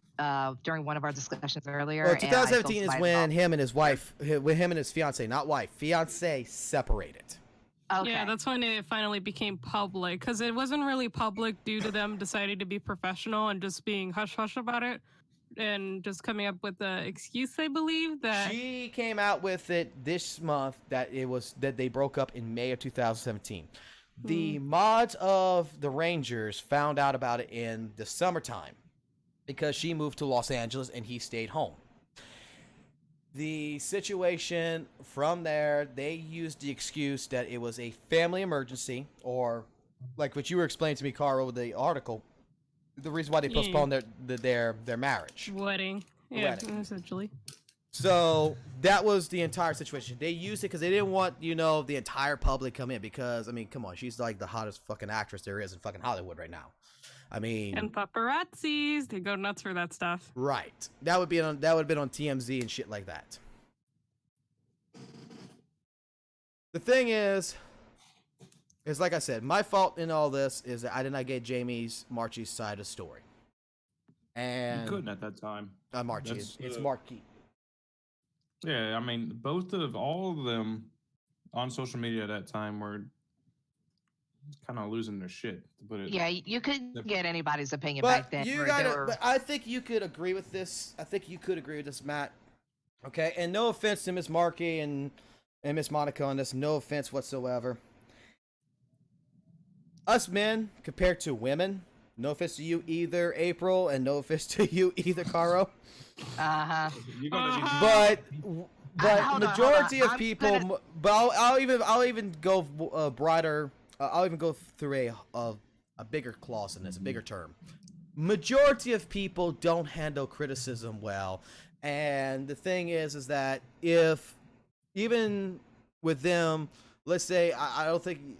during one of our discussions earlier. Well, 2017 is when him and his wife, with him and his fiance, not wife, fiance separated. Okay. Yeah, that's when it finally became public, because it wasn't really public due to them deciding to be professional and just being hush-hush about it and just coming up with the excuse, I believe, that... She came out with it this month that they broke up in May of 2017. The mods of the Rangers found out about it in the summertime because she moved to Los Angeles and he stayed home. The situation from there, they used the excuse that it was a family emergency, or like what you were explaining to me, Carl, with the article, the reason why they postponed their marriage. Wedding. Yeah, essentially. So that was the entire situation. They used it because they didn't want, the entire public come in, because, I mean, come on, she's like the hottest fucking actress there is in fucking Hollywood right now. I mean, and paparazzis, they go nuts for that stuff. Right. That would have been on TMZ and shit like that. The thing is like I said, my fault in all this is that I did not get Jamie Marchi's side of the story. And you couldn't at that time. Marchi. It's Marchi. Yeah, I mean, all of them on social media at that time were kind of losing their shit, to put it. Yeah, you couldn't get anybody's opinion But back then. but I think you could agree with this. Matt. Okay, and no offense to Miss Marchi and Miss Monica on this. No offense whatsoever. Us men compared to women. No offense to you either, April, and no offense to you either, Caro. But majority of people. But I'll even go broader. I'll even go through a bigger clause in this, a bigger term. Majority of people don't handle criticism well, and the thing is that if even with them, let's say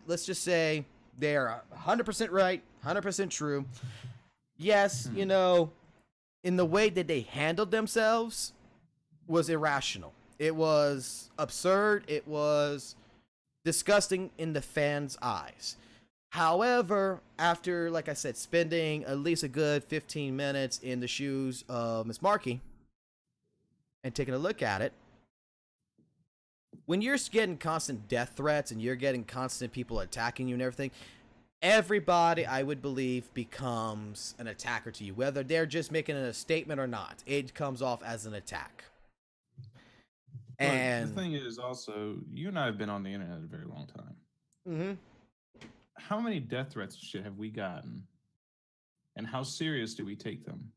let's just say they're 100% right, 100% true. Yes, in the way that they handled themselves was irrational. It was absurd. It was disgusting in the fans' eyes. However, after, like I said, spending at least a good 15 minutes in the shoes of Miss Marchi and taking a look at it, when you're getting constant death threats and you're getting constant people attacking you and everything, everybody, I would believe, becomes an attacker to you. Whether they're just making a statement or not, it comes off as an attack. And the thing is also, you and I have been on the internet a very long time. Mm-hmm. How many death threats and shit have we gotten? And how serious do we take them?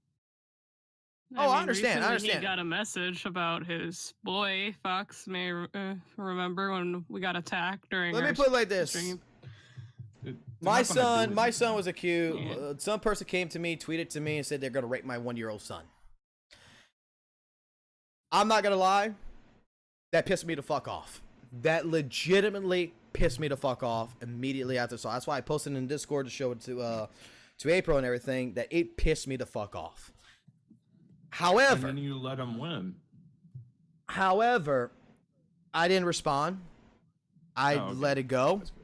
I understand. He got a message about his boy. Fox may remember when we got attacked during. Let me put it like this. Stream. My not gonna do son anything. was accused. Yeah. Some person came to me, tweeted to me, and said they're gonna rape my 1-year-old son. I'm not gonna lie, that pissed me the fuck off. That legitimately pissed me the fuck off immediately after. So that's why I posted in Discord to show it to April and everything. That it pissed me the fuck off. However, And then you let him win. However, I didn't respond. I Oh, okay. let it go That's good.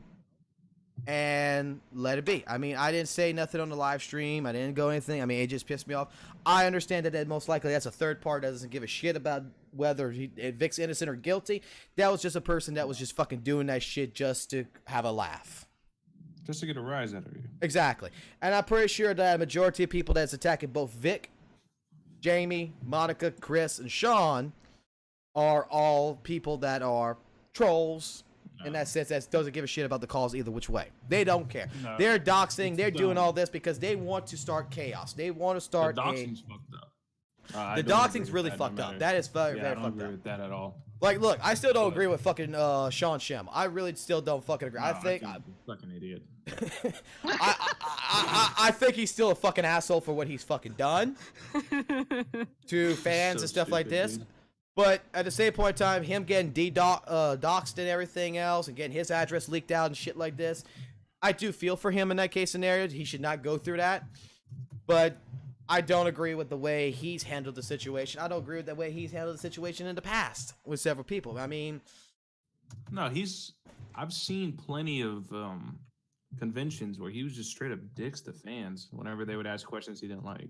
and let it be. I mean, I didn't say nothing on the live stream. I didn't go anything. I mean, it just pissed me off. I understand that most likely that's a third party that doesn't give a shit about whether Vic's innocent or guilty. That was just a person that was just fucking doing that shit just to have a laugh. Just to get a rise out of you. Exactly. And I'm pretty sure that a majority of people that's attacking both Vic, Jamie, Monica, Chris, and Sean are all people that are trolls in that sense that doesn't give a shit about the cause either which way. They don't care. No. They're doxing. It's They're doing dumb. all this because they want to start chaos. They want to start The doxing's fucked up. I the don't agree doxing's with really that, fucked no up. matter- That is very, Yeah, I very don't fucked agree up. with that at all. Like, look, I still don't But- agree with fucking Sean Shem. I really still don't fucking agree. I No, think he's a fucking idiot. I think he's still a fucking asshole for what he's fucking done to fans So and stuff like stupid, this. dude. But at the same point in time, him getting doxed and everything else and getting his address leaked out and shit like this, I do feel for him in that case scenario. He should not go through that. But I don't agree with the way he's handled the situation. I don't agree with the way he's handled the situation in the past with several people. I mean, No, I've seen plenty of conventions where he was just straight up dicks to fans whenever they would ask questions he didn't like.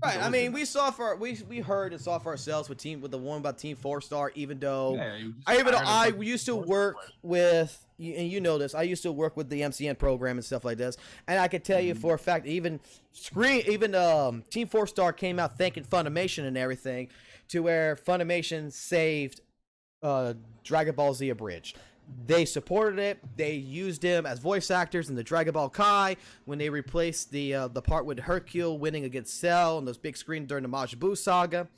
right. I always mean, been we saw for we heard and saw for ourselves with the one about Team 4-Star, even though Yeah, he was just I tired of used to fucking work sports with, and you know this, I used to work with the MCN program and stuff like this, and I can tell you for a fact, even Team 4-Star came out thanking Funimation and everything, to where Funimation saved Dragon Ball Z Abridged. They supported it. They used him as voice actors in the Dragon Ball Kai when they replaced the part with Hercule winning against Cell on those big screens during the Majin Buu saga.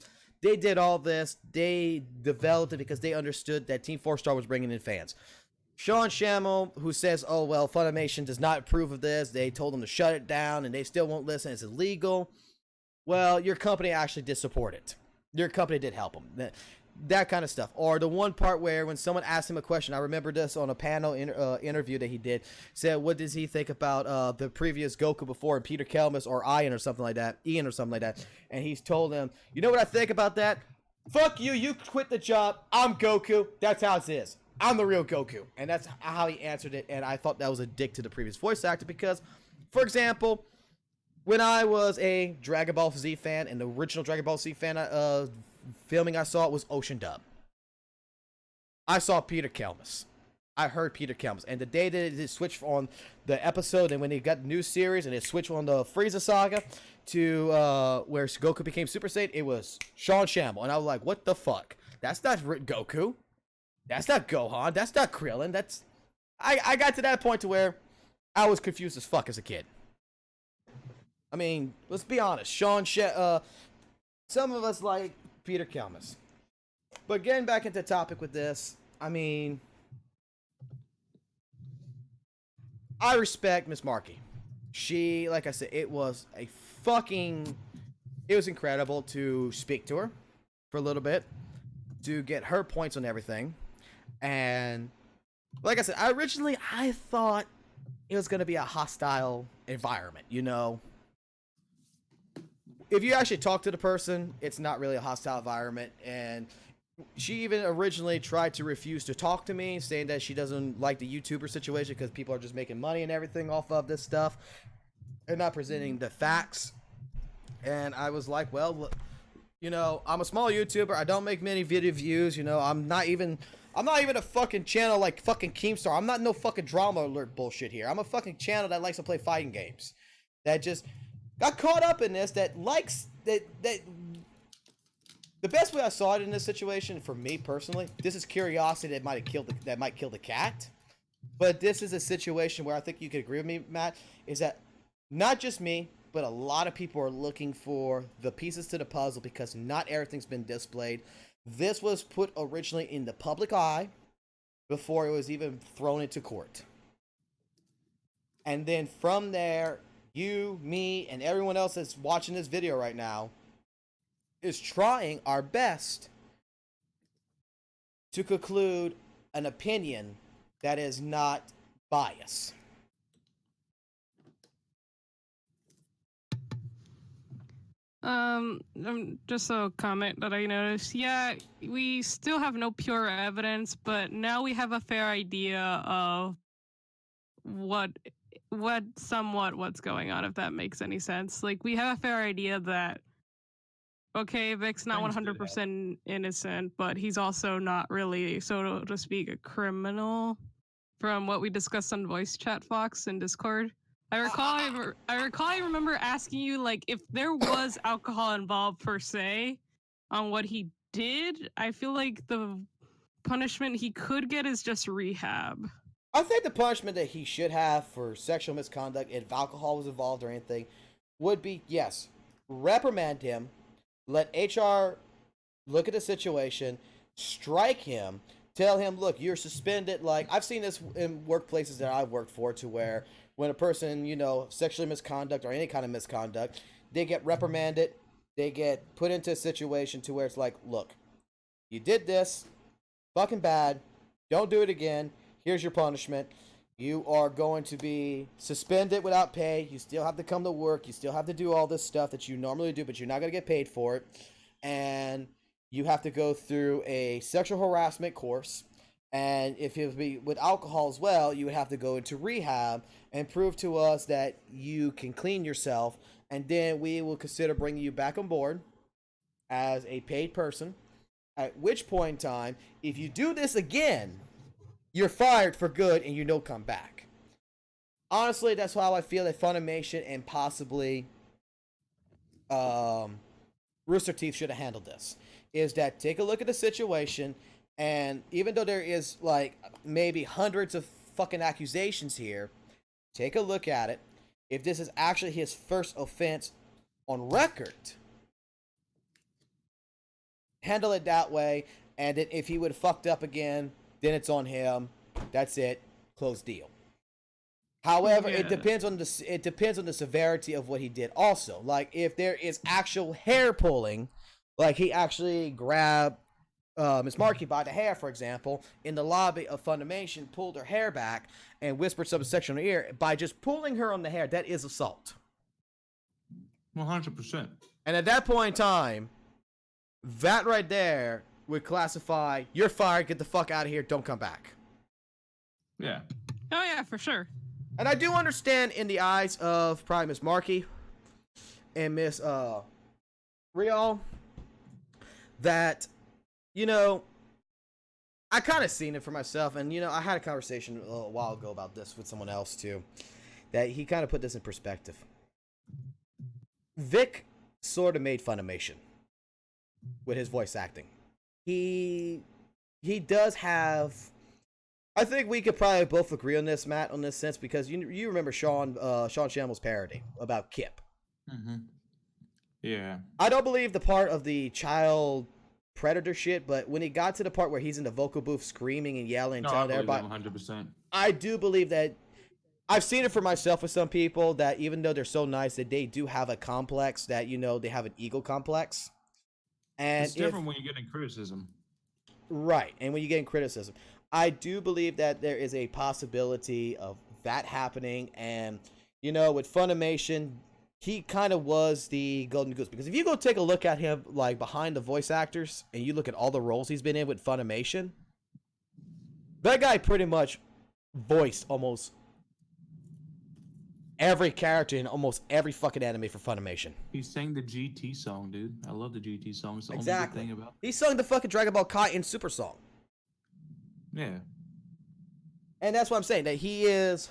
They did all this. They developed it because they understood that Team 4-Star was bringing in fans. Sean Shamel, who says, oh, well, Funimation does not approve of this. They told them to shut it down, and they still won't listen. It's illegal. Well, your company actually did support it. Your company did help them. That kind of stuff. Or the one part where when someone asked him a question, I remember this on a panel interview that he did, said, what does he think about the previous Goku before, Peter Kelmis or Ian or something like that, and he's told him, you know what I think about that? Fuck you, you quit the job, I'm Goku, that's how it is. I'm the real Goku. And that's how he answered it, and I thought that was a dick to the previous voice actor because, for example, when I was a Dragon Ball Z fan, and the original Dragon Ball Z fan filming I saw was Ocean Dub. I saw Peter Kelmis. I heard Peter Kelmis. And the day that it switched on the episode, and when they got the new series, and it switched on the Frieza saga to where Goku became Super Saiyan, it was Sean Shamel. And I was like, what the fuck? That's not Goku. That's not Gohan. That's not Krillin. That's... I got to that point to where I was confused as fuck as a kid. I mean, let's be honest. Some of us like Peter Kelmis. But getting back into the topic with this, I mean, I respect Miss Marchi. She, like I said, it was incredible to speak to her for a little bit, to get her points on everything. And like I said, I thought it was going to be a hostile environment, you know. If you actually talk to the person, it's not really a hostile environment. And she even originally tried to refuse to talk to me, saying that she doesn't like the YouTuber situation because people are just making money and everything off of this stuff and not presenting the facts. And I was like, well, look, you know, I'm a small YouTuber. I don't make many video views. You know, I'm not even a fucking channel like fucking Keemstar. I'm not no fucking drama alert bullshit here. I'm a fucking channel that likes to play fighting games. That just got caught up in this, that likes that the best way I saw it in this situation, for me personally, this is curiosity that might kill the cat. But this is a situation where I think you could agree with me, Matt, is that not just me, but a lot of people are looking for the pieces to the puzzle because not everything's been displayed. This was put originally in the public eye before it was even thrown into court. And then from there, you, me, and everyone else that's watching this video right now is trying our best to conclude an opinion that is not biased. Just a comment that I noticed. Yeah, we still have no pure evidence, but now we have a fair idea of what's going on, if that makes any sense. Like, we have a fair idea that, okay, Vic's not Things did 100% innocent, but he's also not really, so to speak, a criminal. From what we discussed on voice chat, Fox, and Discord, I recall I remember asking you, like, if there was alcohol involved per se on what he did. I feel like the punishment he could get is just rehab. I think the punishment that he should have for sexual misconduct, if alcohol was involved or anything, would be, yes, reprimand him, let HR look at the situation, strike him, tell him, look, you're suspended. Like, I've seen this in workplaces that I've worked for, to where when a person, you know, sexually misconduct or any kind of misconduct, they get reprimanded, they get put into a situation to where it's like, look, you did this, fucking bad, don't do it again, here's your punishment. You are going to be suspended without pay. You still have to come to work. You still have to do all this stuff that you normally do, but you're not going to get paid for it. And you have to go through a sexual harassment course. And if it would be with alcohol as well, you would have to go into rehab and prove to us that you can clean yourself. And then we will consider bringing you back on board as a paid person. At which point in time, if you do this again, you're fired for good and you don't come back. Honestly, that's how I feel that Funimation and possibly Rooster Teeth should have handled this. Is that take a look at the situation, and even though there is like maybe hundreds of fucking accusations here, take a look at it. If this is actually his first offense on record, handle it that way, and then if he would have fucked up again, then it's on him. That's it. Closed deal. However, it depends on the severity of what he did. Also, like if there is actual hair pulling, like he actually grabbed Miss Marchi by the hair, for example, in the lobby of Funimation, pulled her hair back and whispered something sexual in her ear. By just pulling her on the hair, that is assault. 100%. And at that point in time, that right there would classify, you're fired, get the fuck out of here, don't come back. Yeah. Oh yeah, for sure. And I do understand in the eyes of probably Miss Marchi and Miss Real that, you know, I kind of seen it for myself, and you know, I had a conversation a while ago about this with someone else too, that he kind of put this in perspective. Vic sort of made Funimation with his voice acting. He does have, I think we could probably both agree on this, Matt, on this sense, because you remember Sean Shammel's parody about Kip. Mm-hmm. Yeah. I don't believe the part of the child predator shit, but when he got to the part where he's in the vocal booth screaming and yelling, telling everybody, 100%. I do believe that. I've seen it for myself with some people that even though they're so nice, that they do have a complex, that, you know, they have an ego complex. And it's different when you're getting criticism. Right, and when you're getting criticism. I do believe that there is a possibility of that happening, and, you know, with Funimation, he kind of was the golden goose, because if you go take a look at him, like, behind the voice actors, and you look at all the roles he's been in with Funimation, that guy pretty much voiced almost every character in almost every fucking anime for Funimation. He sang the GT song, dude. I love the GT song. It's the Exactly. only good thing about it. He sung the fucking Dragon Ball Kai in Super Song. Yeah. And that's what I'm saying, that he is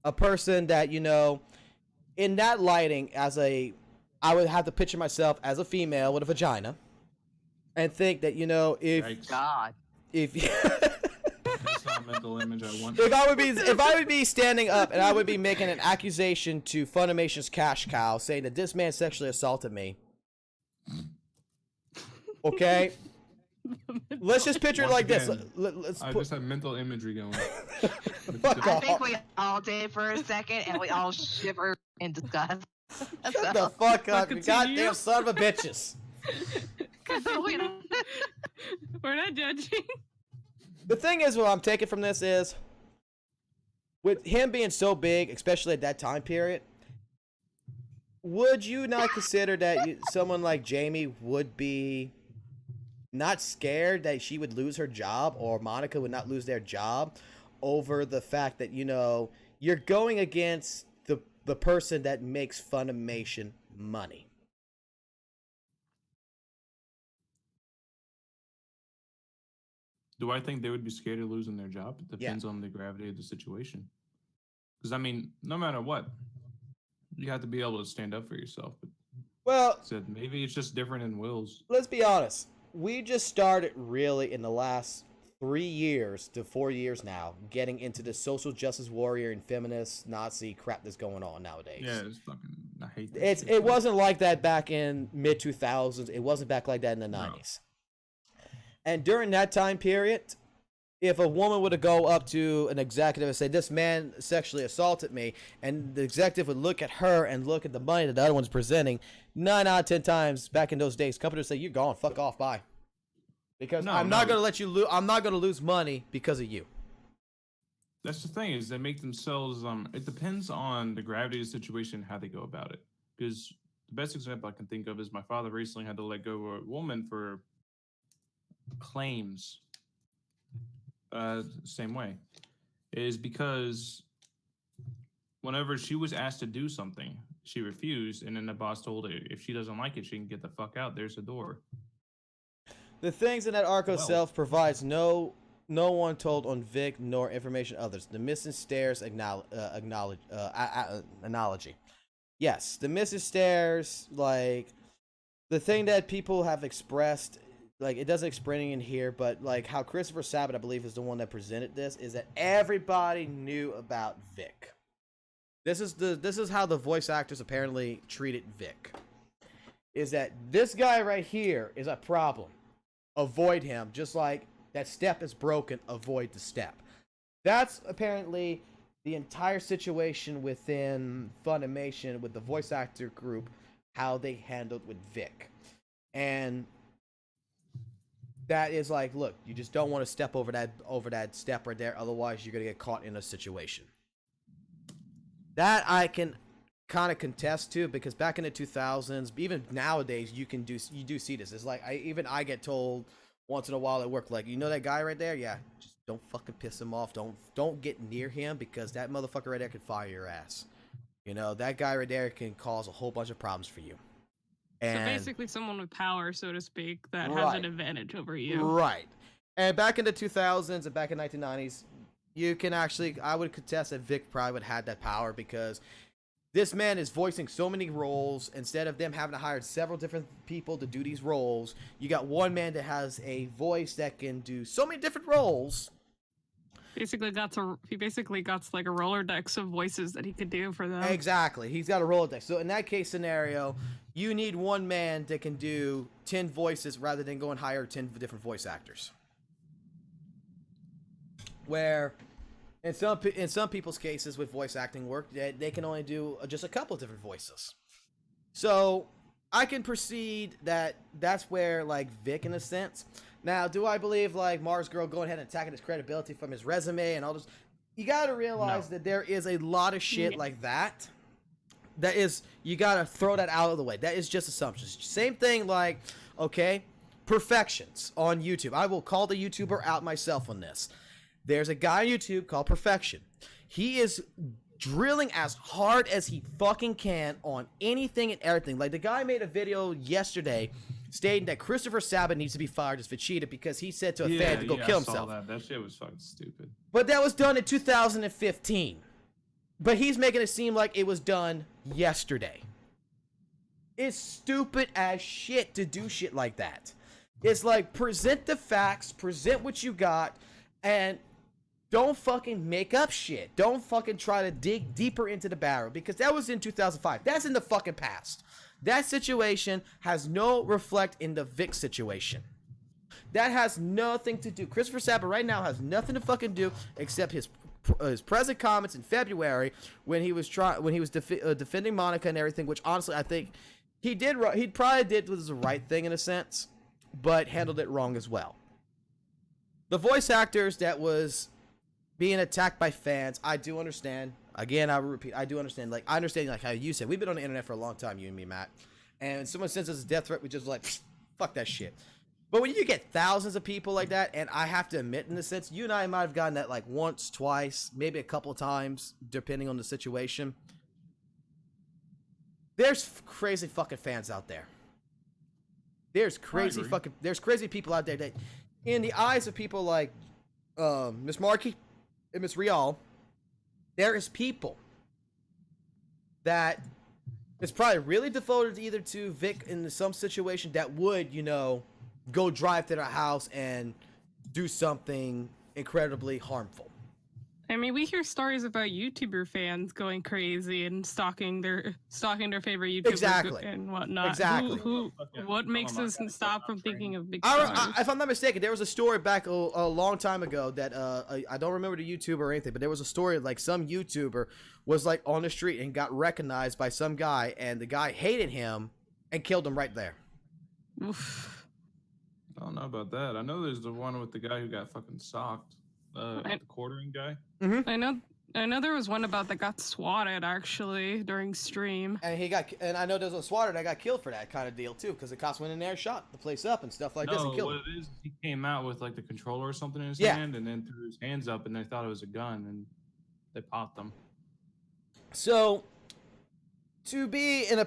a person that, you know, in that lighting, I would have to picture myself as a female with a vagina and think that, you know, if Yikes. God. That's not a mental image I want. if I would be standing up and I would be making an accusation to Funimation's cash cow saying that this man sexually assaulted me. Okay? Let's just picture it like this. Again, Let's I put... just have mental imagery going. Fuck I off. think we all did for a second, and we all shivered in disgust. Shut the fuck up, you continue. goddamn son of a bitches. We're not judging. The thing is, what I'm taking from this is, with him being so big, especially at that time period, would you not consider that someone like Jamie would be not scared that she would lose her job, or Monica would not lose their job, over the fact that, you know, you're going against the person that makes Funimation money? Do I think they would be scared of losing their job? It depends on the gravity of the situation. Because, I mean, no matter what, you have to be able to stand up for yourself. But Well, said maybe it's just different in wills. let's be honest. We just started really in the last 3 years to 4 years now getting into the social justice warrior and feminist Nazi crap that's going on nowadays. Yeah, it's fucking. I hate that. It wasn't like that back in mid 2000s. It wasn't back like that in the 90s. And during that time period, if a woman were to go up to an executive and say, "This man sexually assaulted me," and the executive would look at her and look at the money that the other one's presenting, 9 out of 10 times back in those days, companies would say, "You're gone, fuck off, bye." Because I'm not gonna let you lose. I'm not gonna lose money because of you. That's the thing, is they make themselves. It depends on the gravity of the situation, how they go about it. Because the best example I can think of is my father recently had to let go of a woman for claims. Same way, is because whenever she was asked to do something, she refused, and then the boss told her if she doesn't like it, she can get the fuck out. There's the door. The things in that arc itself provides no one told on Vic nor information others. The missing stairs analogy. Yes, the missing stairs, like the thing that people have expressed, like it doesn't explain in here, but like how Christopher Sabat, I believe, is the one that presented this, is that everybody knew about Vic. This is how the voice actors apparently treated Vic. Is that this guy right here is a problem. Avoid him, just like that step is broken, avoid the step. That's apparently the entire situation within Funimation with the voice actor group, how they handled with Vic. And that is like, look, you just don't want to step over that step right there, otherwise you're going to get caught in a situation. That I can kind of contest to, because back in the 2000s, even nowadays, you do see this. It's like I get told once in a while at work, like, you know that guy right there? Yeah, just don't fucking piss him off. Don't get near him, because that motherfucker right there can fire your ass. You know, that guy right there can cause a whole bunch of problems for you. And so basically someone with power, so to speak, that has an advantage over you. Right. And back in the 2000s and back in 1990s, you can actually, I would contest that Vic probably would have had that power, because this man is voicing so many roles. Instead of them having to hire several different people to do these roles, you got one man that has a voice that can do so many different roles. He basically got like a Rolodex of voices that he could do for them. Exactly. He's got a Rolodex. So in that case scenario, you need one man that can do 10 voices rather than go and hire 10 different voice actors. Where in some people's cases with voice acting work, they can only do just a couple of different voices. So I can proceed that that's where, like, Vic, in a sense. Now, do I believe, like, Mars Girl going ahead and attacking his credibility from his resume and all this? You got to realize that there is a lot of shit like that. That is, you got to throw that out of the way. That is just assumptions. Same thing, like, okay, Perfections on YouTube. I will call the YouTuber out myself on this. There's a guy on YouTube called Perfection. He is drilling as hard as he fucking can on anything and everything. Like, the guy made a video yesterday stating that Christopher Sabat needs to be fired as Vegeta because he said to a fan to go kill himself. That shit was fucking stupid. But that was done in 2015. But he's making it seem like it was done yesterday. It's stupid as shit to do shit like that. It's like, present the facts, present what you got, and don't fucking make up shit. Don't fucking try to dig deeper into the barrel, because that was in 2005. That's in the fucking past. That situation has no reflect in the Vic situation. That has nothing to do. Christopher Sabat right now has nothing to fucking do except his present comments in February when he was defending Monica and everything. Which honestly, I think he probably did was the right thing in a sense, but handled it wrong as well. The voice actors that was being attacked by fans, I do understand. Again, I repeat, I do understand. Like, I understand, like how you said, we've been on the internet for a long time, you and me, Matt. And someone sends us a death threat, we just like, fuck that shit. But when you get thousands of people like that, and I have to admit, in a sense, you and I might have gotten that like once, twice, maybe a couple of times, depending on the situation. There's crazy fucking fans out there. There's crazy people out there that, in the eyes of people like Miss Marchi and Miss Rial, there is people that is probably really devoted either to Vic in some situation that would, you know, go drive to their house and do something incredibly harmful. I mean, we hear stories about YouTuber fans going crazy and stalking their favorite YouTubers Exactly. and whatnot. Exactly. What makes us stop from thinking of big If stars? I'm not mistaken, there was a story back a long time ago that I don't remember the YouTuber or anything, but there was a story like some YouTuber was like on the street and got recognized by some guy, and the guy hated him and killed him right there. Oof. I don't know about that. I know there's the one with the guy who got fucking socked. The quartering guy. Mm-hmm. I know there was one about that got swatted actually during stream. And I know there's a swatter that got killed for that kind of deal too, because the cops went in there, shot the place up and stuff like this, and killed him. What it is, he came out with like the controller or something in his hand, and then threw his hands up, and they thought it was a gun, and they popped them. So, to be in a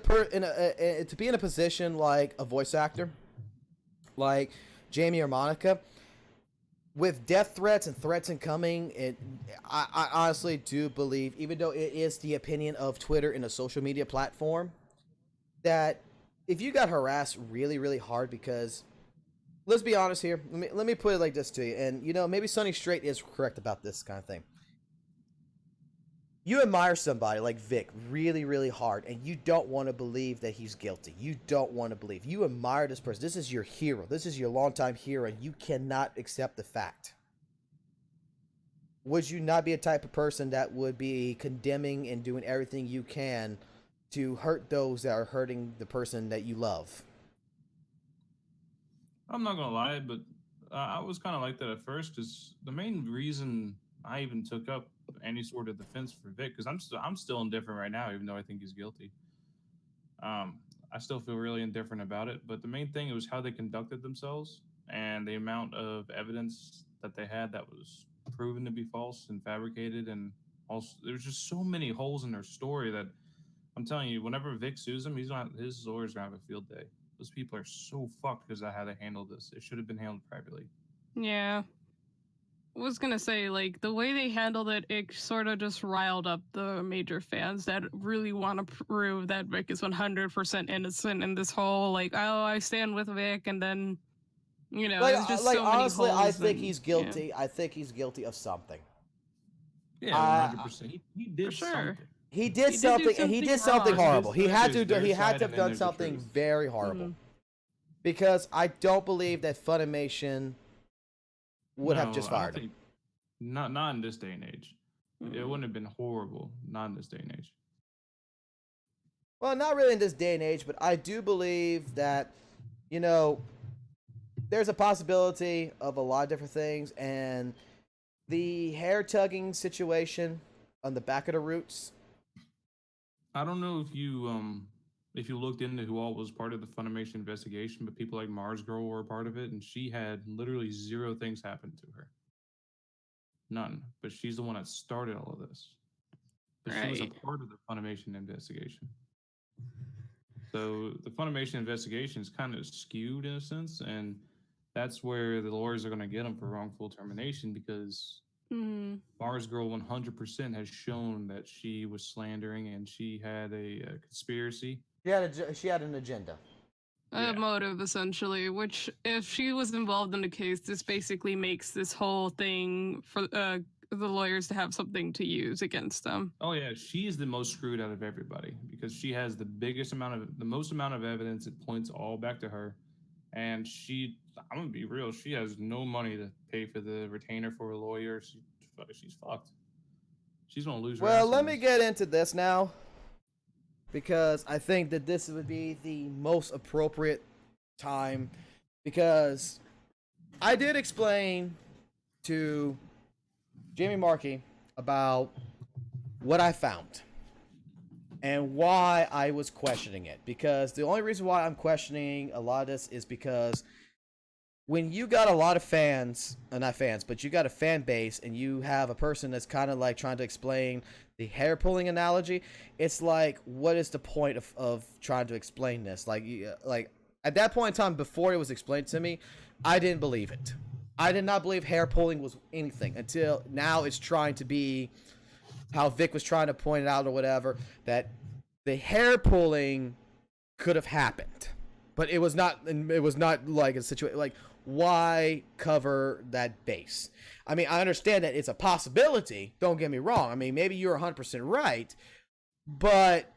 position like a voice actor, like Jamie or Monica, with death threats and threats incoming, I honestly do believe, even though it is the opinion of Twitter and a social media platform, that if you got harassed really, really hard, because let's be honest here, let me put it like this to you, and you know, maybe Sonny Strait is correct about this kind of thing. You admire somebody like Vic really, really hard, and you don't want to believe that he's guilty. You don't want to believe. You admire this person. This is your hero. This is your longtime hero, and you cannot accept the fact. Would you not be a type of person that would be condemning and doing everything you can to hurt those that are hurting the person that you love? I'm not gonna lie, but I was kind of like that at first, because the main reason I even took up any sort of defense for Vic, because I'm still indifferent right now, even though I think he's guilty. I still feel really indifferent about it, but the main thing was how they conducted themselves and the amount of evidence that they had that was proven to be false and fabricated, and also there's just so many holes in their story that I'm telling you, whenever Vic sues him, his lawyer's gonna have a field day. Those people are so fucked because of how they handled this. It should have been handled privately. Yeah. I was gonna say, like, the way they handled it, it sort of just riled up the major fans that really want to prove that Vic is 100% innocent in this whole, like, oh, I stand with Vic, and then, you know, there's just so honestly, many I holes think and- he's guilty. yeah. I think he's guilty of something. Yeah, 100%. He did For sure. something. He did do something, and he did something wrong. horrible. He had to There's have done the something truth. very horrible. Mhm. Because I don't believe that Funimation would have No, just I don't fired him. think- Not in this day and age. It Mhm. wouldn't have been horrible. Not in this day and age. Well, not really in this day and age, but I do believe that, you know, there's a possibility of a lot of different things, and the hair tugging situation on the back of the roots. I don't know if you looked into who all was part of the Funimation investigation, but people like Mars Girl were a part of it, and she had literally 0 things happen to her. None. But she's the one that started all of this. But she was a Right. part of the Funimation investigation. So the Funimation investigation is kind of skewed in a sense, and that's where the lawyers are going to get them for wrongful termination, because Mhm. Mars Girl 100% has shown that she was slandering and she had a conspiracy. She had an agenda. A Yeah. motive, essentially, which, if she was involved in the case, this basically makes this whole thing for the lawyers to have something to use against them. Oh yeah, she's the most screwed out of everybody because she has the most amount of evidence. It points all back to her, And I'm gonna be real, she has no money to pay for the retainer for a lawyer. She's fucked. She's gonna lose her ass. Well, on let me this. get into this now, because I think that this would be the most appropriate time, because I did explain to Jamie Marchi about what I found and why I was questioning it. Because the only reason why I'm questioning a lot of this is because when you got a lot of fans, not fans, but you got a fan base, and you have a person that's kind of like trying to explain the hair pulling analogy, it's like, what is the point of trying to explain this? Like at that point in time, before it was explained to me, I didn't believe it. I did not believe hair pulling was anything until now. It's trying to be how Vic was trying to point it out or whatever, that the hair pulling could have happened, but it was not. It was not like a situation like, why cover that base? I mean, I understand that it's a possibility. Don't get me wrong. I mean, maybe you're 100% right, but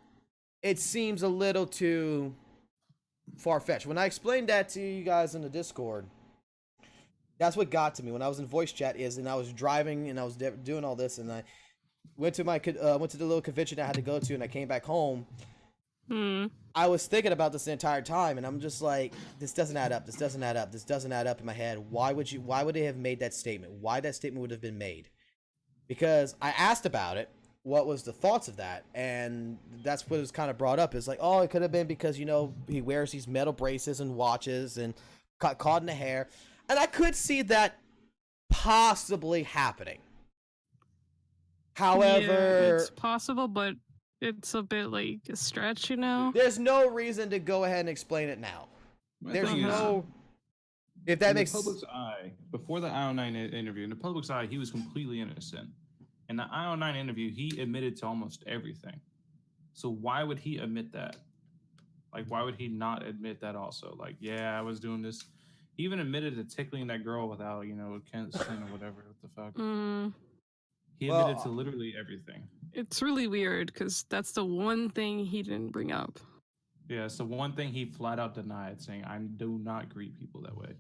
it seems a little too far-fetched. When I explained that to you guys in the Discord, that's what got to me when I was in voice chat. And I was driving and I was doing all this, and I went to the little convention I had to go to, and I came back home. I was thinking about this the entire time, and I'm just like, this doesn't add up. This doesn't add up. This doesn't add up in my head. Why would they have made that statement? Why that statement would have been made? Because I asked about it. What was the thoughts of that? And that's what was kind of brought up. Is like, oh, it could have been because, he wears these metal braces and watches and caught in the hair. And I could see that possibly happening. However, yeah, it's possible, but it's a bit like a stretch, there's no reason to go ahead and explain it now. There's no. If that makes sense. In the public's eye, before the IO9 interview, in the public's eye, he was completely innocent. In the IO9 interview, he admitted to almost everything. So why would he admit that? Like, why would he not admit that also? Like, yeah, I was doing this. He even admitted to tickling that girl without, consent or whatever. What the fuck? He admitted to literally everything. It's really weird because that's the one thing he didn't bring up. Yeah, it's the one thing he flat out denied, saying, I do not greet people that way.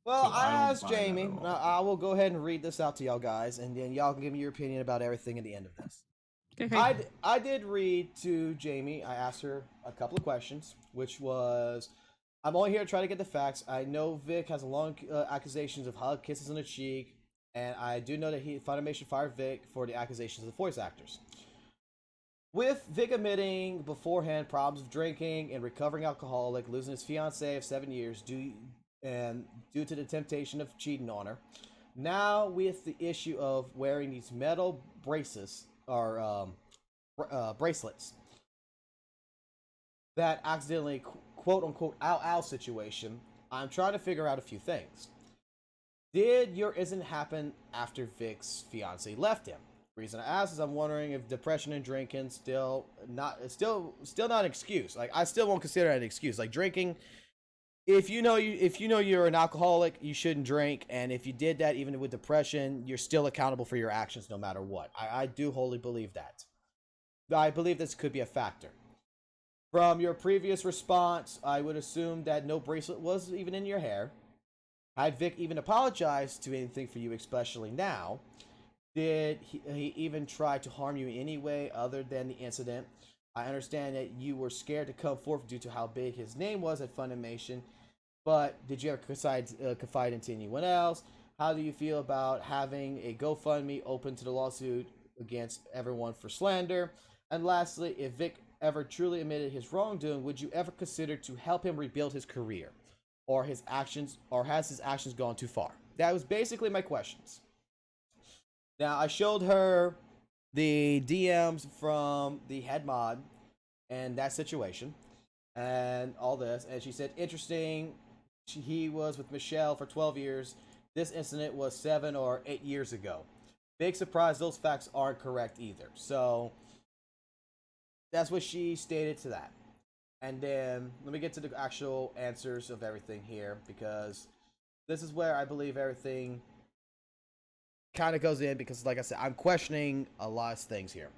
Well, so I asked Jamie. I will go ahead and read this out to y'all guys, and then y'all can give me your opinion about everything at the end of this. Okay. I did read to Jamie. I asked her a couple of questions, which was, I'm only here to try to get the facts. I know Vic has a long accusations of hug, kisses on the cheek, and I do know that Funimation fired Vic for the accusations of the voice actors. With Vic admitting beforehand problems of drinking and recovering alcoholic, losing his fiancée of 7 years due to the temptation of cheating on her. Now with the issue of wearing these metal braces or bracelets that accidentally quote unquote ow situation, I'm trying to figure out a few things. Did your incident happen after Vic's fiance left him? The reason I ask is I'm wondering if depression and drinking still not an excuse. Like, I still won't consider it an excuse. Like, drinking, if you know you're an alcoholic, you shouldn't drink, and if you did that even with depression, you're still accountable for your actions no matter what. I do wholly believe that. I believe this could be a factor. From your previous response, I would assume that no bracelet was even in your hair. Had Vic even apologized to anything for you, especially now? Did he even try to harm you in any way other than the incident? I understand that you were scared to come forth due to how big his name was at Funimation, but did you ever confide into anyone else? How do you feel about having a GoFundMe open to the lawsuit against everyone for slander? And lastly, if Vic ever truly admitted his wrongdoing, would you ever consider to help him rebuild his career? Or has his actions gone too far? That was basically my questions. Now, I showed her the DMs from the head mod and that situation and all this, and she said, interesting, he was with Michele for 12 years. This incident was 7 or 8 years ago. Big surprise, those facts aren't correct either. So, that's what she stated to that. And then, let me get to the actual answers of everything here, because this is where I believe everything kind of goes in, because like I said, I'm questioning a lot of things here.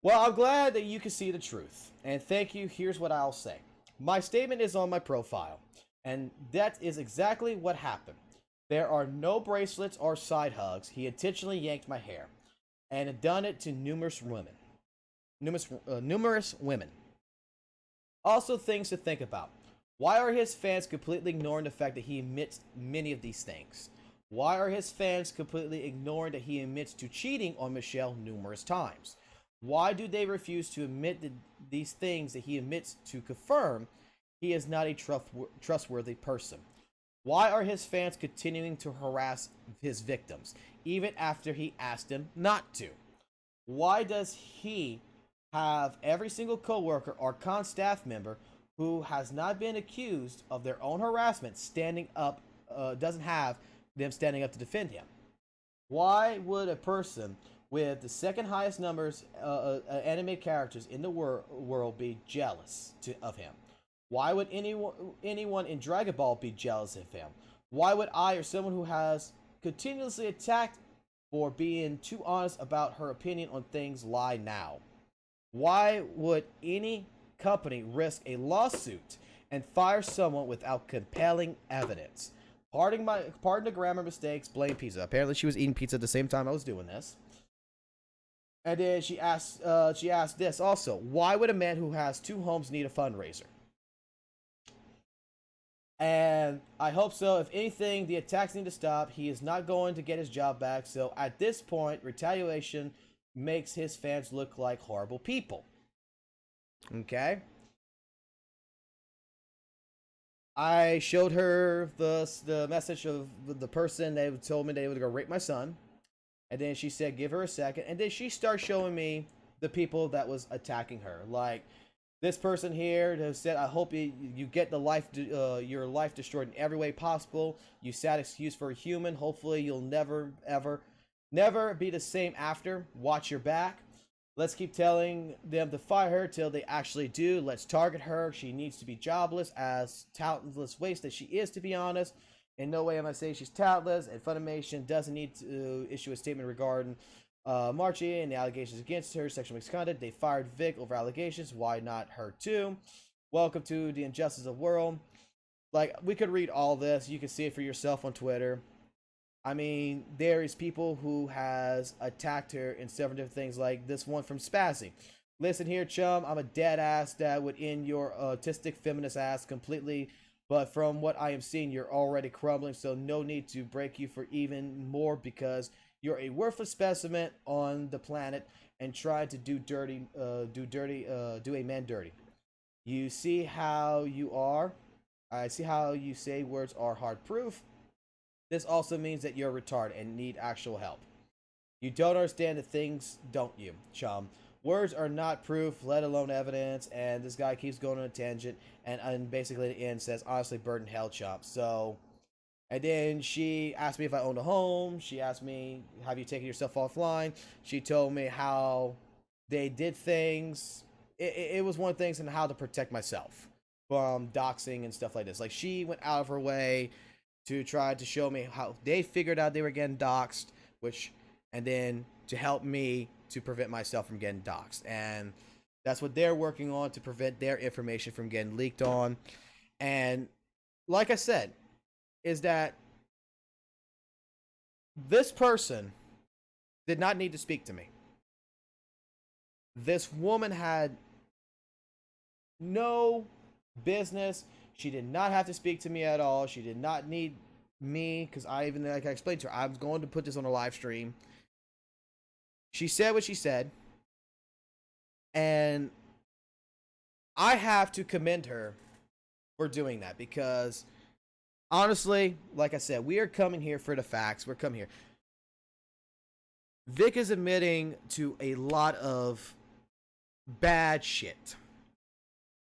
Well, I'm glad that you can see the truth. And thank you. Here's what I'll say. My statement is on my profile, and that is exactly what happened. There are no bracelets or side hugs. He intentionally yanked my hair, and had done it to numerous women. Numerous women. Also, things to think about. Why are his fans completely ignoring the fact that he admits many of these things? Why are his fans completely ignoring that he admits to cheating on Michele numerous times? Why do they refuse to admit these things that he admits to confirm he is not a trustworthy person? Why are his fans continuing to harass his victims, even after he asked them not to? Why does he have every single coworker or staff member who has not been accused of their own harassment standing up, doesn't have them standing up to defend him? Why would a person with the second highest numbers animated characters in the world be jealous of him? Why would anyone in Dragon Ball be jealous of him? Why would I, or someone who has continuously attacked for being too honest about her opinion on things, lie now? Why would any company risk a lawsuit and fire someone without compelling evidence? Pardon the grammar mistakes, blame pizza. Apparently she was eating pizza at the same time I was doing this. And then she asked this also. Why would a man who has 2 homes need a fundraiser? And I hope so. If anything, the attacks need to stop. He is not going to get his job back. So at this point, retaliation makes his fans look like horrible people. Okay? I showed her the message of the person that told me they would go rape my son. And then she said, give her a second. And then she started showing me the people that was attacking her. Like, this person here who said, I hope you get your life destroyed in every way possible. You sad excuse for a human. Hopefully you'll never be the same after. Watch your back. Let's keep telling them to fire her till they actually do. Let's target her. She needs to be jobless, as talentless waste that she is, to be honest. In no way am I saying she's talentless, and Funimation doesn't need to issue a statement regarding Marchi and the allegations against her, sexual misconduct. They fired Vic over allegations. Why not her too? Welcome to the injustice of the world. Like, we could read all this. You can see it for yourself on Twitter. I mean, there is people who has attacked her in several different things, like this one from Spazzy. Listen here, chum, I'm a dead ass that would end your autistic feminist ass completely, but from what I am seeing, you're already crumbling, so no need to break you for even more, because you're a worthless specimen on the planet and try to do a man dirty. You see how you are? I see how you say words are hard proof. This also means that you're retarded and need actual help. You don't understand the things, don't you, chum? Words are not proof, let alone evidence, and this guy keeps going on a tangent, and basically at the end says, honestly, bird in hell, chump. So, and then she asked me if I owned a home. She asked me, have you taken yourself offline? She told me how they did things. It was one of the things, and how to protect myself from doxing and stuff like this. Like, she went out of her way to try to show me how they figured out they were getting doxxed, and then to help me to prevent myself from getting doxxed. And that's what they're working on, to prevent their information from getting leaked on. And like I said, is that this person did not need to speak to me. This woman had no business. She did not have to speak to me at all. She did not need me, because like I explained to her, I was going to put this on a live stream. She said what she said, and I have to commend her for doing that, because honestly, like I said, we are coming here for the facts. We're coming here. Vic is admitting to a lot of bad shit.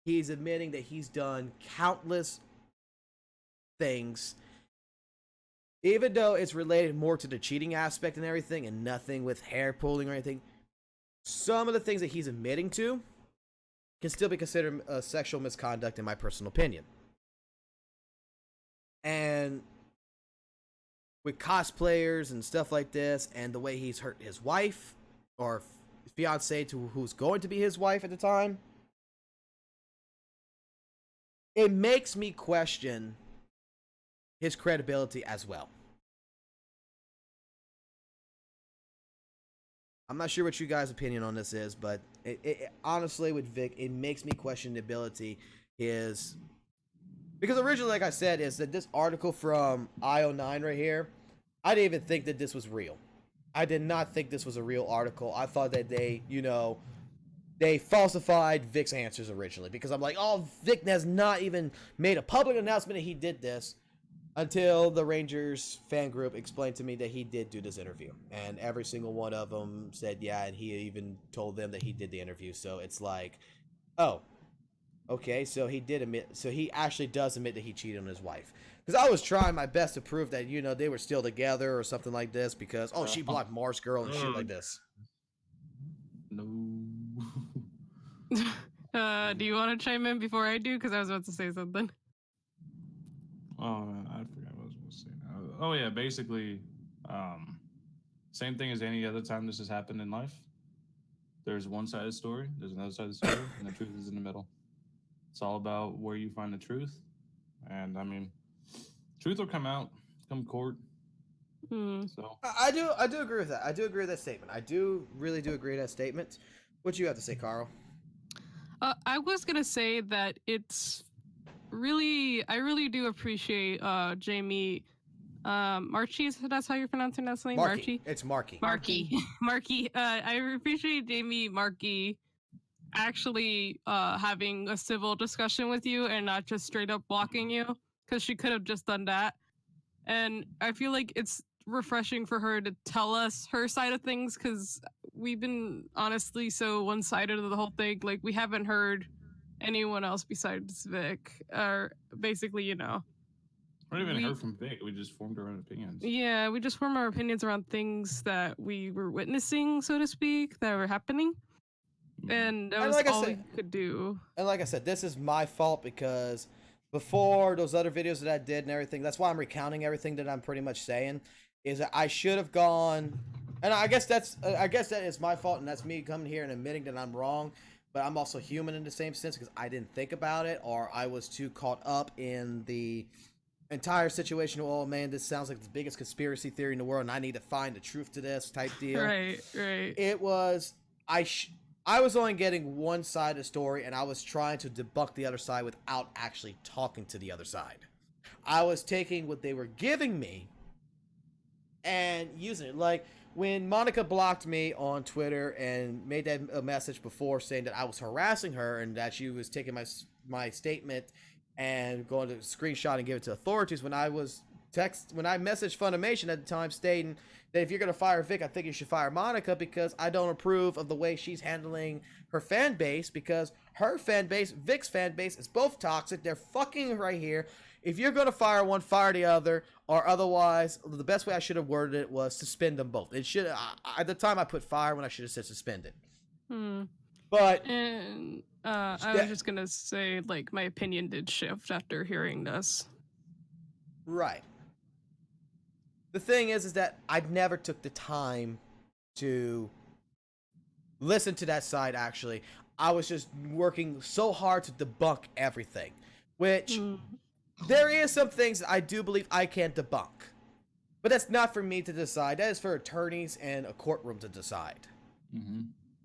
He's admitting that he's done countless things, even though it's related more to the cheating aspect and everything, and nothing with hair pulling or anything. Some of the things that he's admitting to can still be considered sexual misconduct, in my personal opinion. And with cosplayers and stuff like this, and the way he's hurt his wife, or fiance, to who's going to be his wife at the time, it makes me question his credibility as well. I'm not sure what you guys' opinion on this is, but it honestly, with Vic, it makes me question the ability because originally, like I said, is that this article from IO9 right here, I didn't even think that this was real. I did not think this was a real article. I thought that they falsified Vic's answers originally because I'm like, oh, Vic has not even made a public announcement that he did this until the Rangers fan group explained to me that he did do this interview. And every single one of them said, yeah, and he even told them that he did the interview. So it's like, oh, okay, so he did admit, so he actually does admit that he cheated on his wife. Because I was trying my best to prove that, they were still together or something like this because, oh, she blocked Mars Girl and shit like this. No. Do you want to chime in before I do? Because I was about to say something. Oh, man, I forgot what I was going to say now. Oh, yeah, basically, same thing as any other time this has happened in life. There's one side of the story, there's another side of the story, and the truth is in the middle. It's all about where you find the truth. And, I mean, truth will come out, come court. So I do agree with that. I do agree with that statement. I really do agree with that statement. What you have to say, Carl? I was going to say that I really do appreciate Jamie Marchi. That's how you're pronouncing that name? Marchi. It's Marchi. Marchi. I appreciate Jamie Marchi actually having a civil discussion with you and not just straight up blocking you, because she could have just done that. And I feel like it's refreshing for her to tell us her side of things, because we've been honestly so one-sided of the whole thing. Like, we haven't heard anyone else besides Vic, or basically, we haven't even heard from Vic. We just formed our own opinions. Yeah, we just formed our opinions around things that we were witnessing, so to speak, that were happening. And that was all we could do. And like I said, this is my fault because before those other videos that I did and everything, that's why I'm recounting everything that I'm pretty much saying, is that I should have gone, and I guess that is my fault, and that's me coming here and admitting that I'm wrong, but I'm also human in the same sense because I didn't think about it, or I was too caught up in the entire situation. Oh man, this sounds like the biggest conspiracy theory in the world, and I need to find the truth to this type deal. Right. It was, I was only getting one side of the story, and I was trying to debunk the other side without actually talking to the other side. I was taking what they were giving me and using it. Like, when Monica blocked me on Twitter and made that message before saying that I was harassing her and that she was taking my statement and going to screenshot and give it to authorities, when I messaged Funimation at the time stating that if you're going to fire Vic, I think you should fire Monica because I don't approve of the way she's handling her fan base, because her fan base, Vic's fan base, is both toxic. They're fucking right here. If you're going to fire one, fire the other, or otherwise, the best way I should have worded it was suspend them both. It should, at the time I put fire when I should have said suspended. But and I was just going to say, like, my opinion did shift after hearing this. Right. The thing is that I never took the time to listen to that side, actually. I was just working so hard to debunk everything, which there is some things I do believe I can debunk. But that's not for me to decide. That is for attorneys and a courtroom to decide. Mm-hmm.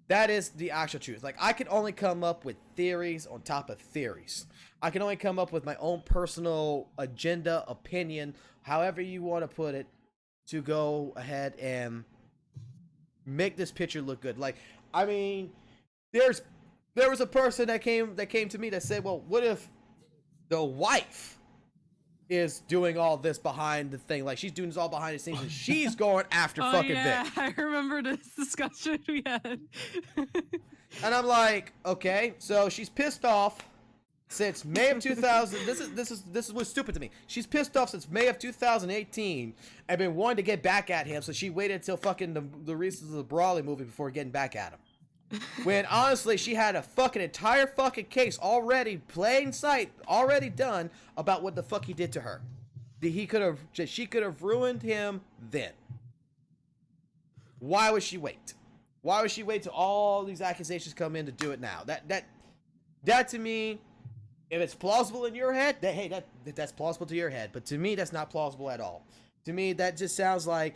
That is the actual truth. Like, I can only come up with theories on top of theories. I can only come up with my own personal agenda, opinion, however you want to put it, to go ahead and make this picture look good. Like, I mean, there was a person that came to me that said, well, what if the wife is doing all this behind the thing? Like, she's doing this all behind the scenes and she's going after fucking Vic. I remember this discussion we had. And I'm like, okay, so she's pissed off since May of 2000. This is what's stupid to me. She's pissed off since May of 2018 and been wanting to get back at him, so she waited until fucking the release of the Brawley movie before getting back at him. When honestly, she had a fucking entire fucking case already, plain sight, already done about what the fuck he did to her. She could have ruined him then. Why would she wait? Why would she wait till all these accusations come in to do it now? That to me If it's plausible in your head, that's plausible to your head. But to me, that's not plausible at all. To me, that just sounds like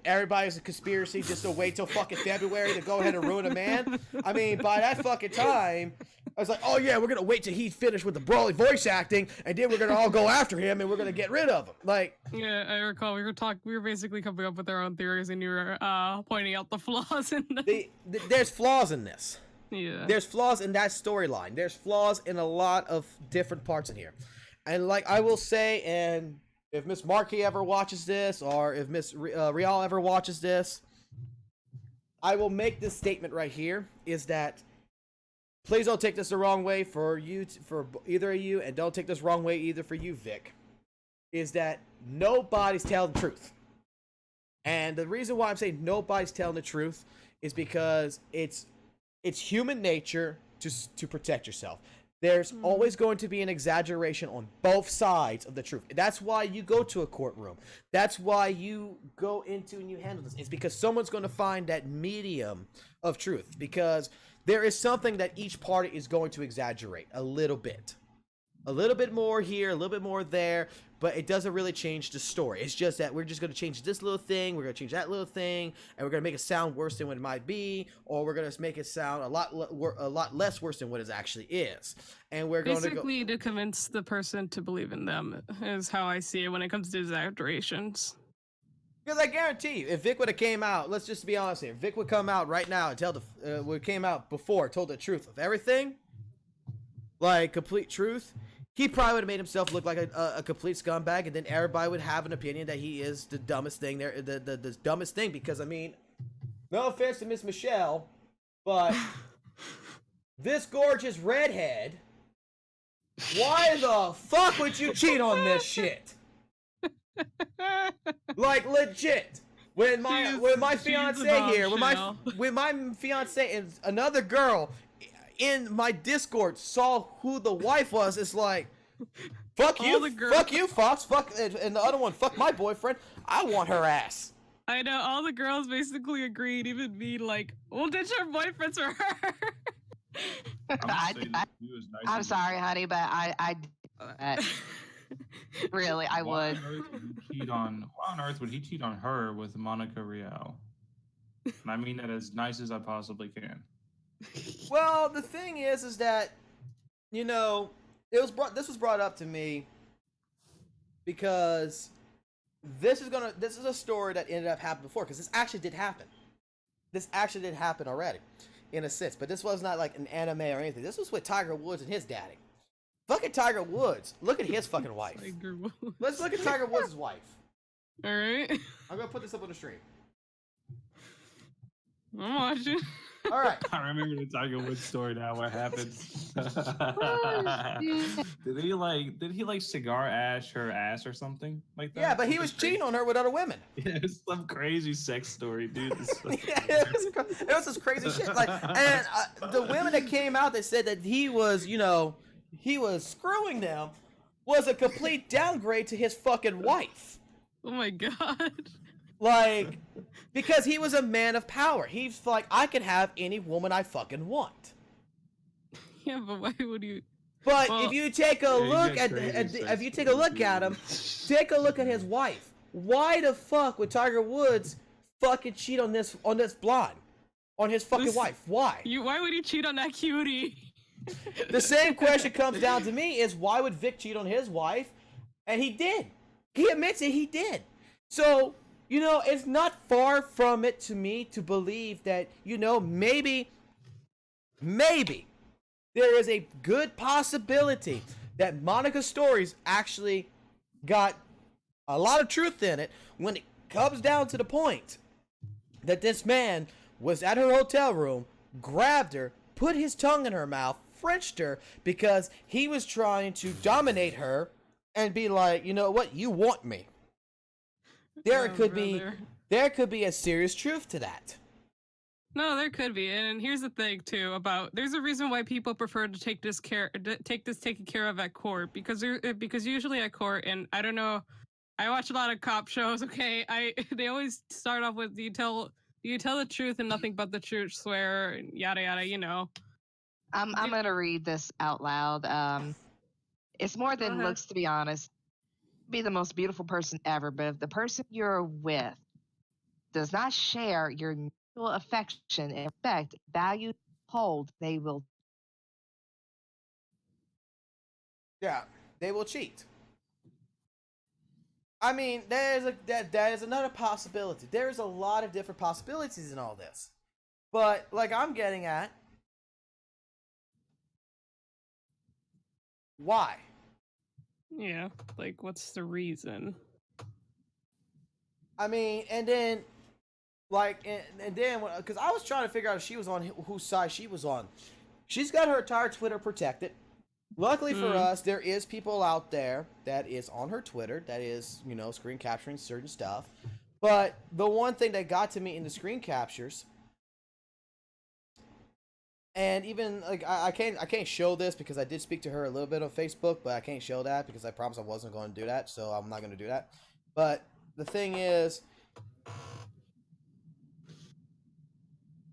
everybody's a conspiracy just to wait till fucking February to go ahead and ruin a man. I mean, by that fucking time, I was like, oh yeah, we're gonna wait till he's finished with the brawly voice acting, and then we're gonna all go after him and we're gonna get rid of him. Like, yeah, I recall we were basically coming up with our own theories, and you were pointing out the flaws in them. There's flaws in this. Yeah. There's flaws in that storyline. There's flaws in a lot of different parts in here. And like I will say, and if Miss Marchi ever watches this, or if Miss Real ever watches this, I will make this statement right here, is that please don't take this the wrong way for either of you, and don't take this wrong way either for you, Vic, is that nobody's telling the truth. And the reason why I'm saying nobody's telling the truth is because it's human nature to protect yourself. There's always going to be an exaggeration on both sides of the truth. That's why you go to a courtroom. That's why you go into and you handle this. It's because someone's going to find that medium of truth, because there is something that each party is going to exaggerate a little bit more here, a little bit more there, but it doesn't really change the story. It's just that we're just going to change this little thing, we're going to change that little thing, and we're going to make it sound worse than what it might be, or we're going to make it sound a lot less worse than what it actually is. And we're going basically to convince the person to believe in them is how I see it when it comes to exaggerations. Because I guarantee you, if Vic would have came out, let's just be honest here, Vic would come out right now and tell what came out before, told the truth of everything, like complete truth, he probably would have made himself look like a complete scumbag, and then everybody would have an opinion that he is the dumbest thing there, the dumbest thing. Because I mean, no offense to Miss Michele, but this gorgeous redhead, why the fuck would you cheat on this shit? Like legit. When my fiance here, when my fiance and another girl in my Discord saw who the wife was, it's like, fuck you, Fox, fuck, and the other one, fuck my boyfriend, I want her ass. I know, all the girls basically agreed, even me, like, we'll ditch our boyfriends for her. I'm sorry, honey, but I really, I would. Why on earth would he cheat on her with Monica Real? And I mean that as nice as I possibly can. Well, the thing is that, you know, this was brought up to me because this is a story that ended up happening before, because this actually did happen. This actually did happen already, in a sense, but this was not like an anime or anything. This was with Tiger Woods and his daddy. Fucking Tiger Woods. Look at his fucking wife. Let's look at Tiger Woods' wife. All right. I'm gonna put this up on the stream. I'm watching. All right. I remember the Tiger Woods story now. What happened? Did he like cigar ash her ass or something like that? Yeah, but he was cheating on her with other women. Yeah, it's some crazy sex story, dude. Yeah, it was this crazy shit. Like, and the women that came out that said that he was, you know, he was screwing them, was a complete downgrade to his fucking wife. Oh my god. Like, because he was a man of power. He's like, I can have any woman I fucking want. Yeah, but why would you? But if you take a look at if you take a look at him, take a look at his wife. Why the fuck would Tiger Woods fucking cheat on this blonde, on his fucking wife? Why? Why would he cheat on that cutie? The same question comes down to me is, why would Vic cheat on his wife? And he did. He admits it, he did. So, you know, it's not far from it to me to believe that, you know, maybe there is a good possibility that Monica's stories actually got a lot of truth in it when it comes down to the point that this man was at her hotel room, grabbed her, put his tongue in her mouth, Frenched her, because he was trying to dominate her and be like, you know what, you want me. There could be a serious truth to that. No, there could be, and here's the thing too about there's a reason why people prefer to take this taken care of at court, because usually at court, and I don't know, I watch a lot of cop shows. Okay, they always start off with, do you tell the truth and nothing but the truth, swear, and yada yada, you know. I'm gonna read this out loud. It's more Go than ahead. looks, to be honest. Be the most beautiful person ever, but if the person you're with does not share your mutual affection and respect, value, hold, they will. Yeah, they will cheat. I mean, that is another possibility. There's a lot of different possibilities in all this. But like I'm getting at, why? Yeah, like what's the reason? I mean, and then like and then because I was trying to figure out if she was on whose side she was on. She's got her entire Twitter protected. Luckily for us, there is people out there that is on her Twitter that is, you know, screen capturing certain stuff. But the one thing that got to me in the screen captures, and even like I can't show this because I did speak to her a little bit on Facebook, but I can't show that because I promised I wasn't going to do that, so I'm not going to do that. But the thing is,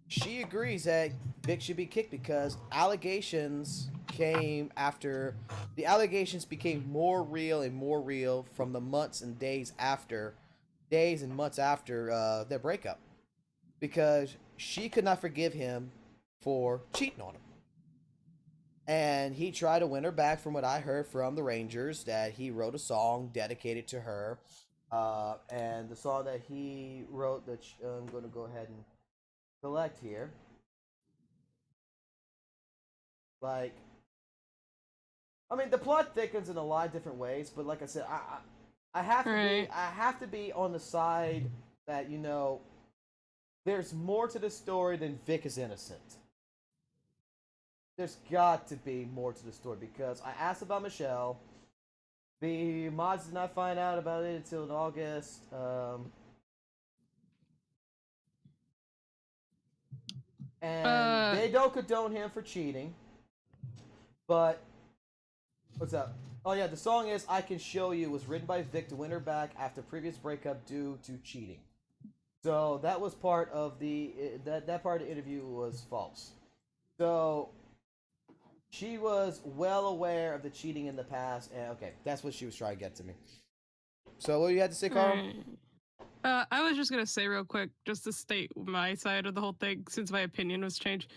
she agrees that Vic should be kicked because allegations came after the allegations became more real from the months and days and months after their breakup, because she could not forgive him for cheating on him, and he tried to win her back. From what I heard from the Rangers, that he wrote a song dedicated to her, and the song that he wrote that I'm going to go ahead and select here. Like, I mean, the plot thickens in a lot of different ways, but like I said, I have to Right. I have to be on the side that, you know, there's more to the story than Vic is innocent. There's got to be more to the story because I asked about Michele. The mods did not find out about it until in August. And they don't condone him for cheating. But what's up? Oh yeah, the song is "I Can Show You" was written by Vic to win her back after previous breakup due to cheating. So that was part of the that part of the interview was false. So she was well aware of the cheating in the past, and okay, that's what she was trying to get to me. So what do you have to say, Carl? I was just gonna say real quick, just to state my side of the whole thing, since my opinion was changed.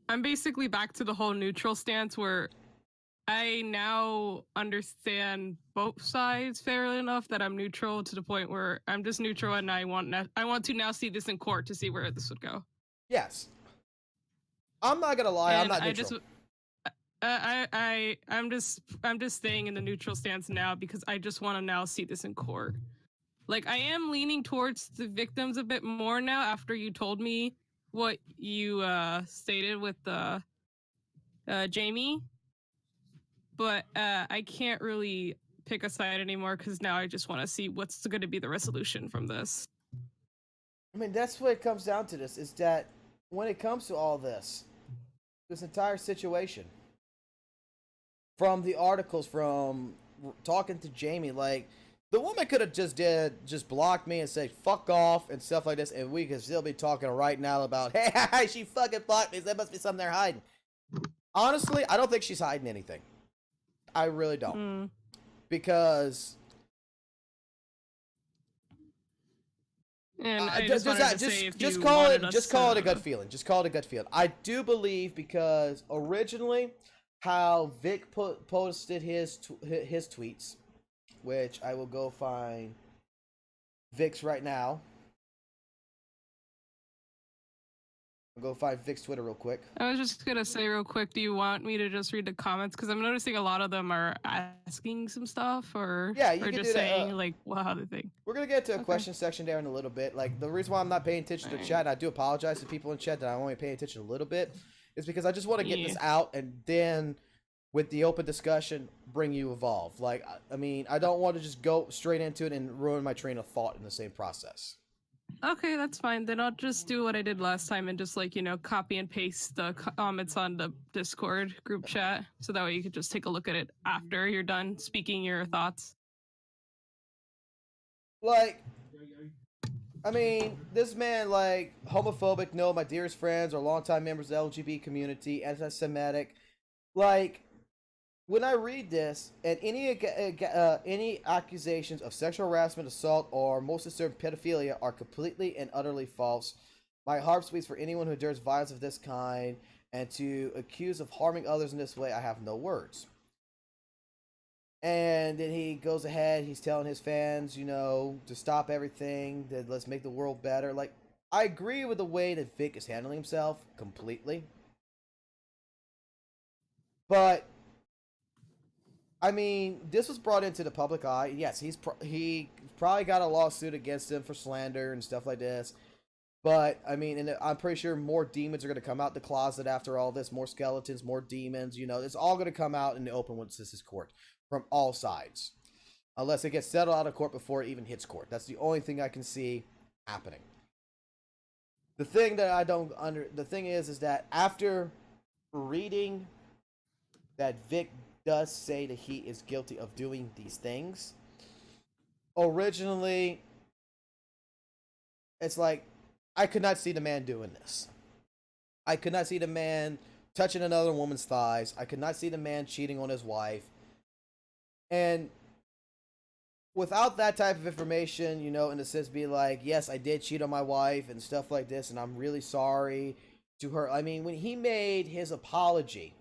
I'm basically back to the whole neutral stance where I now understand both sides fairly enough that I'm neutral to the point where I'm just neutral, and I want to now see this in court to see where this would go. Yes. I'm not gonna lie, I'm And not I neutral. just I'm just staying in the neutral stance now because I just want to now see this in court. Like, I am leaning towards the victims a bit more now after you told me what you stated with Jamie, but I can't really pick a side anymore because now I just want to see what's going to be the resolution from this. I mean, that's what it comes down to. This is that when it comes to all this entire situation, from the articles, from talking to Jamie, like, the woman could have just blocked me and said fuck off and stuff like this, and we could still be talking right now about, hey, she fucking blocked me, so there must be something they're hiding. Honestly, I don't think she's hiding anything. I really don't. Because and I just wanted to say, if you call wanted it us just call it a to- gut feeling. Just call it a gut feeling. I do believe, because originally how Vic posted his tweets, which I will go find Vic's right now. I'll go find Vic's Twitter real quick. I was just gonna say real quick, do you want me to just read the comments? Because I'm noticing a lot of them are asking some stuff, or Yeah, you or can just do that, saying like, well, how they think. We're gonna get to a Okay. question section there in a little bit. Like, the reason why I'm not paying attention to the chat, and I do apologize to people in chat that I'm only paying attention a little bit, is because I just want to get this out, and then with the open discussion, bring you involved. Like, I mean, I don't want to just go straight into it and ruin my train of thought in the same process. Okay, that's fine. Then I'll just do what I did last time and just, like, copy and paste the comments on the Discord group chat, so that way you could just take a look at it after you're done speaking your thoughts. Like, I mean, this man, like, homophobic, no, my dearest friends are longtime members of the LGBT community, anti-Semitic. Like, when I read this, and any accusations of sexual harassment, assault, or most disturbing pedophilia are completely and utterly false. My heart bleeds for anyone who endures violence of this kind, and to accuse of harming others in this way, I have no words. And then he goes ahead, he's telling his fans, you know, to stop everything, that let's make the world better. Like, I agree with the way that Vic is handling himself completely. But, I mean, this was brought into the public eye. Yes, he probably got a lawsuit against him for slander and stuff like this. But, I mean, and I'm pretty sure more demons are going to come out the closet after all this. More skeletons, more demons, you know. It's all going to come out in the open once this is court. From all sides. Unless it gets settled out of court before it even hits court. That's the only thing I can see happening. The thing that I don't the thing is that after reading that Vic does say that he is guilty of doing these things, originally it's like I could not see the man doing this. I could not see the man touching another woman's thighs. I could not see the man cheating on his wife. And without that type of information, you know, in a sense, be like, yes, I did cheat on my wife and stuff like this, and I'm really sorry to her. I mean, when he made his apology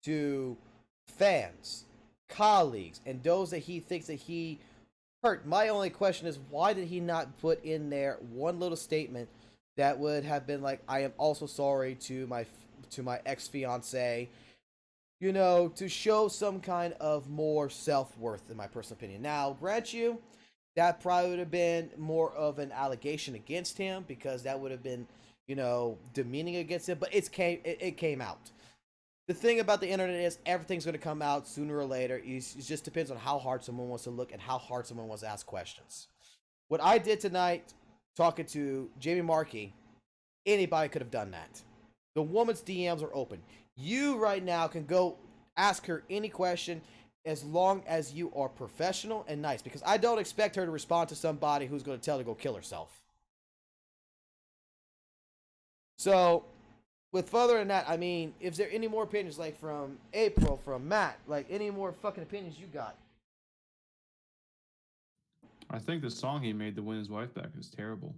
to fans, colleagues, and those that he thinks that he hurt, my only question is, why did he not put in there one little statement that would have been like, I am also sorry to my ex-fiance, you know, to show some kind of more self-worth, in my personal opinion. Now, grant you, that probably would have been more of an allegation against him, because that would have been, you know, demeaning against him, but it came out. The thing about the internet is everything's going to come out sooner or later. It just depends on how hard someone wants to look and how hard someone wants to ask questions. What I did tonight, talking to Jamie Marchi, anybody could have done that. The woman's DMs are open. You right now can go ask her any question as long as you are professional and nice, because I don't expect her to respond to somebody who's going to tell her to go kill herself. So, with further than that, I mean, is there any more opinions, like from April, from Matt, like any more fucking opinions you got? I think the song he made to win his wife back is terrible.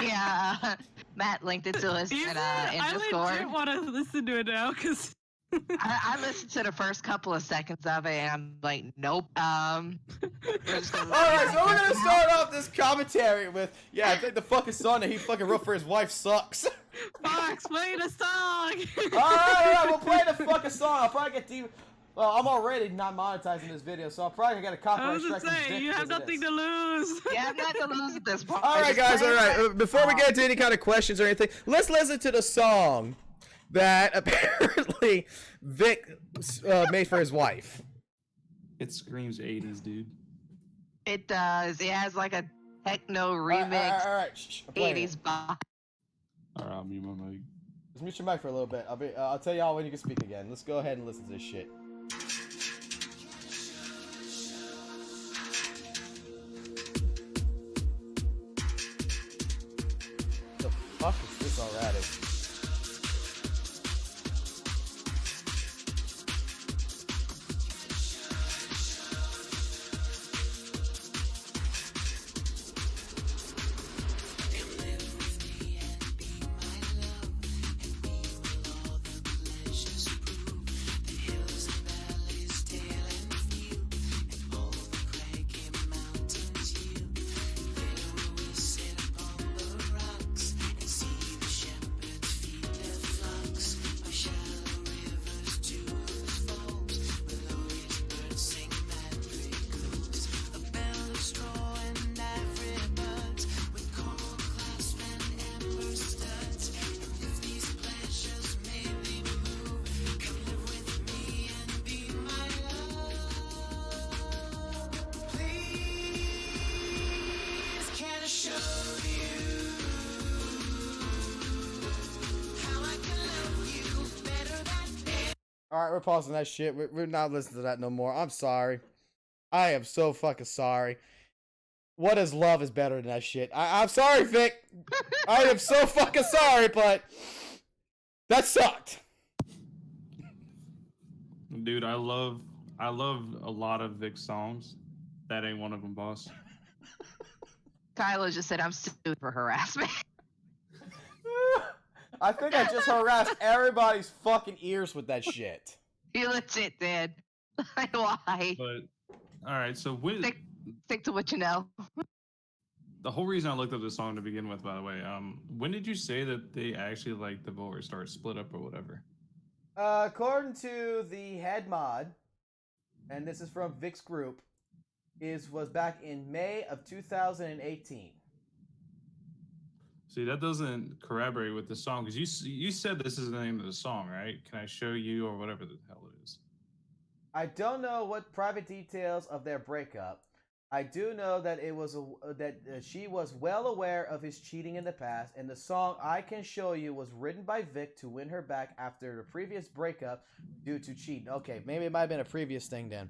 Yeah, Matt linked it to us in Discord. I legit want to listen to it now because I listened to the first couple of seconds of it and I'm like, nope. All right, so we're gonna start off this commentary with, yeah, I think the fucking song that he fucking wrote for his wife sucks. Fox, play the song. all right, we'll play the fucking song. I'll probably get well, I'm already not monetizing this video, so I'll probably get a copyright strike from Vic. You have nothing to lose. You have nothing to lose at this point. All right, guys, all right. Before we get into any kind of questions or anything, let's listen to the song that apparently Vic made for his wife. It screams 80s, dude. It does. It has like a techno remix. All right. Shh, 80s vibe. All right, I'll mute my mic. Just mute your mic for a little bit. I'll tell y'all when you can speak again. Let's go ahead and listen to this shit. The fuck is this already? All right, we're pausing that shit. We're not listening to that no more. I'm sorry. I am so fucking sorry. What is love is better than that shit. I'm sorry, Vic. I am so fucking sorry, but that sucked. Dude, I love a lot of Vic's songs. That ain't one of them, boss. Kyla just said I'm sued for harassment. I think I just harassed everybody's fucking ears with that shit. You legit did. Why? But all right, so when Stick to what you know. the whole reason I looked up this song to begin with, by the way, when did you say that they actually like the vote or start split up or whatever? According to the head mod, and this is from Vic's group, was back in May of 2018. See, that doesn't corroborate with the song because you said this is the name of the song, right? Can I show you or whatever the hell it is? I don't know what private details of their breakup. I do know that it was she was well aware of his cheating in the past, and the song I can show you was written by Vic to win her back after the previous breakup due to cheating. Okay, maybe it might have been a previous thing then.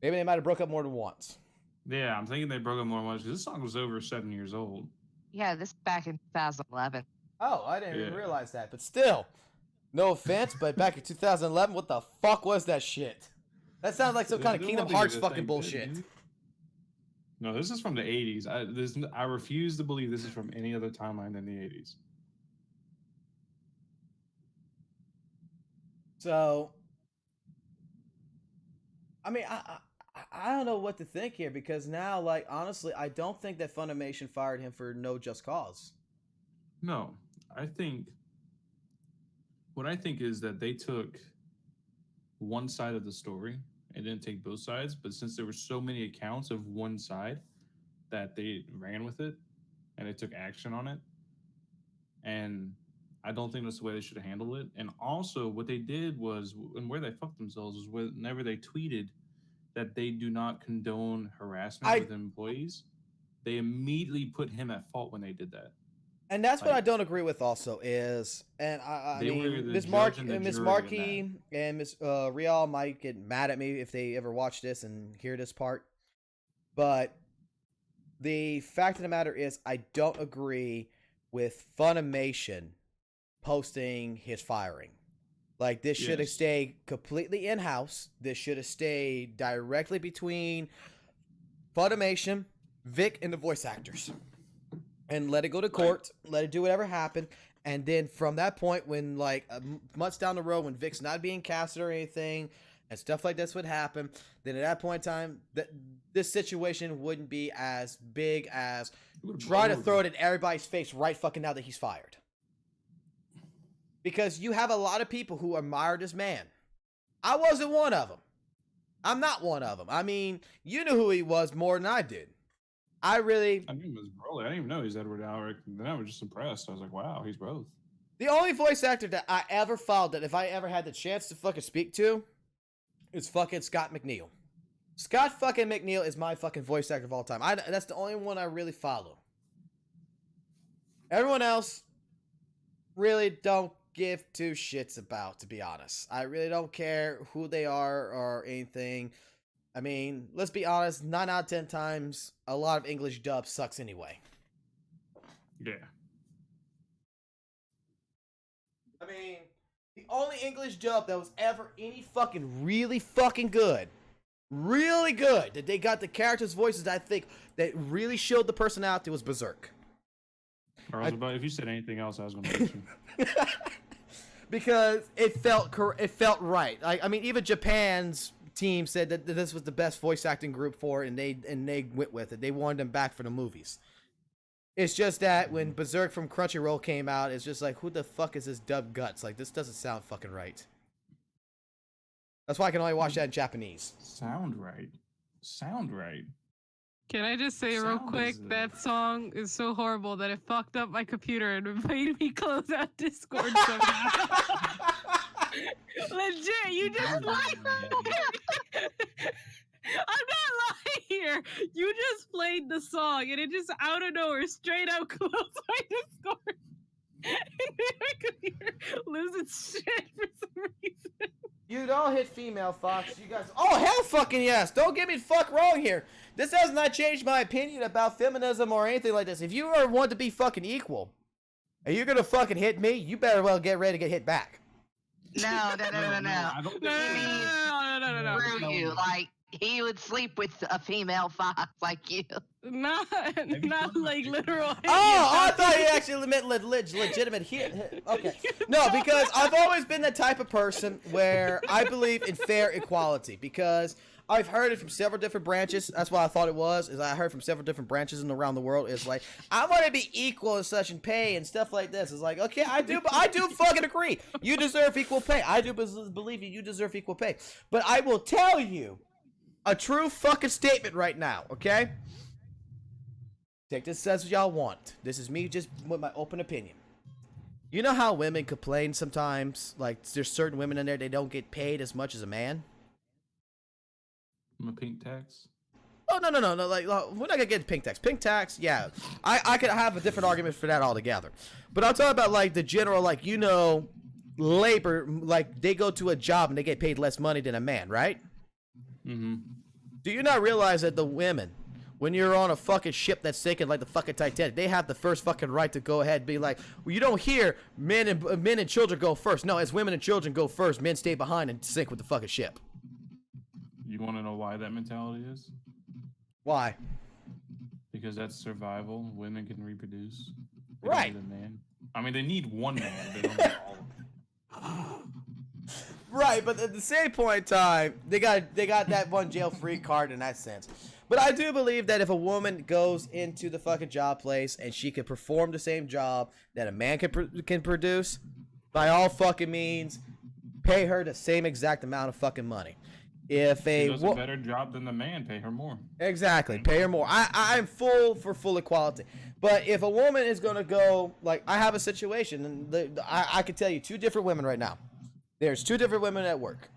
Maybe they might have broke up more than once. Yeah, I'm thinking they broke up more than once because this song was over 7 years old. Yeah, this is back in 2011. Oh, I didn't even realize that. But still, no offense, but back in 2011, what the fuck was that shit? That sounds like some kind of Kingdom Hearts fucking bullshit. No, this is from the 80s. I refuse to believe this is from any other timeline than the 80s. So, I mean, I don't know what to think here because now, like, honestly, I don't think that Funimation fired him for no just cause. No, what I think is that they took one side of the story and didn't take both sides, but since there were so many accounts of one side that they ran with it and they took action on it. And I don't think that's the way they should have handled it. And also what they did was, and where they fucked themselves was whenever they tweeted that they do not condone harassment with employees, they immediately put him at fault when they did that. And that's what I don't agree with also is, and I mean, Miss Marchi and Miss Real might get mad at me if they ever watch this and hear this part. But the fact of the matter is I don't agree with Funimation posting his firing. Like, this should have stayed completely in-house. This should have stayed directly between Funimation, Vic, and the voice actors. And let it go to court, let it do whatever happened, and then from that point, when like months down the road, when Vic's not being casted or anything, and stuff like this would happen, then at that point in time, this situation wouldn't be as big as trying to throw it in everybody's face right fucking now that he's fired. Because you have a lot of people who admire this man. I wasn't one of them. I'm not one of them. I mean, you knew who he was more than I did. I knew he was Broly. I didn't even know he's Edward Elric. Then I was just impressed. I was like, wow, he's both. The only voice actor that I ever followed that if I ever had the chance to fucking speak to is fucking Scott McNeil. Scott fucking McNeil is my fucking voice actor of all time. That's the only one I really follow. Everyone else really don't give two shits about, to be honest. I really don't care who they are or anything. I mean, let's be honest, 9 out of 10 times, a lot of English dub sucks anyway. Yeah. I mean, the only English dub that was ever any fucking really fucking good, that they got the characters' voices that I think that really showed the personality was Berserk. If you said anything else, I was going to hit you. Because it felt right. I mean, even Japan's team said that this was the best voice acting group for it, and they went with it. They wanted them back for the movies. It's just that when Berserk from Crunchyroll came out, it's just like, who the fuck is this dub guts? Like, this doesn't sound fucking right. That's why I can only watch that in Japanese. Sound right. Can I just say real quick, that song is so horrible that it fucked up my computer and made me close out Discord somehow. Legit, you just lied. I'm not lying here. You just played the song and it just out of nowhere, straight out closed my Discord. And my computer loses shit for some reason. You don't hit female, Fox. You guys. Oh, hell fucking yes. Don't get me fuck wrong here. This has not changed my opinion about feminism or anything like this. If you are want to be fucking equal, and you're gonna fucking hit me, you better well get ready to get hit back. No. I don't No. Screw you. Like, he would sleep with a female fox like you. Not like literal. Oh, I thought you actually meant legitimate hit. Okay. No, because I've always been the type of person where I believe in fair equality, because I've heard it from several different branches. That's what I thought it was, is I heard from several different branches and around the world. It's like, I want to be equal and such in pay and stuff like this. It's like, okay, I do fucking agree. You deserve equal pay. I do believe you deserve equal pay. But I will tell you a true fucking statement right now, okay? Take this as y'all want. This is me just with my open opinion. You know how women complain sometimes? Like, there's certain women in there, they don't get paid as much as a man? I'm a pink tax. Oh, no. Like, we're not gonna get pink tax. Pink tax, yeah. I could have a different argument for that altogether. But I'm talking about, like, the general, like, you know, labor, like, they go to a job and they get paid less money than a man, right? Mm-hmm. Do you not realize that the women, when you're on a fucking ship that's sinking like the fucking Titanic, they have the first fucking right to go ahead and be like, well, you don't hear men and children go first. No, as women and children go first, men stay behind and sink with the fucking ship. You want to know why that mentality is? Why? Because that's survival. Women can reproduce. They Right. don't need a man. I mean, they need one man. They don't need all of them. Right, but at the same point in time, they got that one jail-free card in that sense. But I do believe that if a woman goes into the fucking job place and she can perform the same job that a man can produce, by all fucking means, pay her the same exact amount of fucking money. If She does a better job than the man, pay her more. Exactly, pay her more. I'm for full equality. But if a woman is gonna go, like, I have a situation, and I can tell you 2 different women right now. There's 2 different women at work.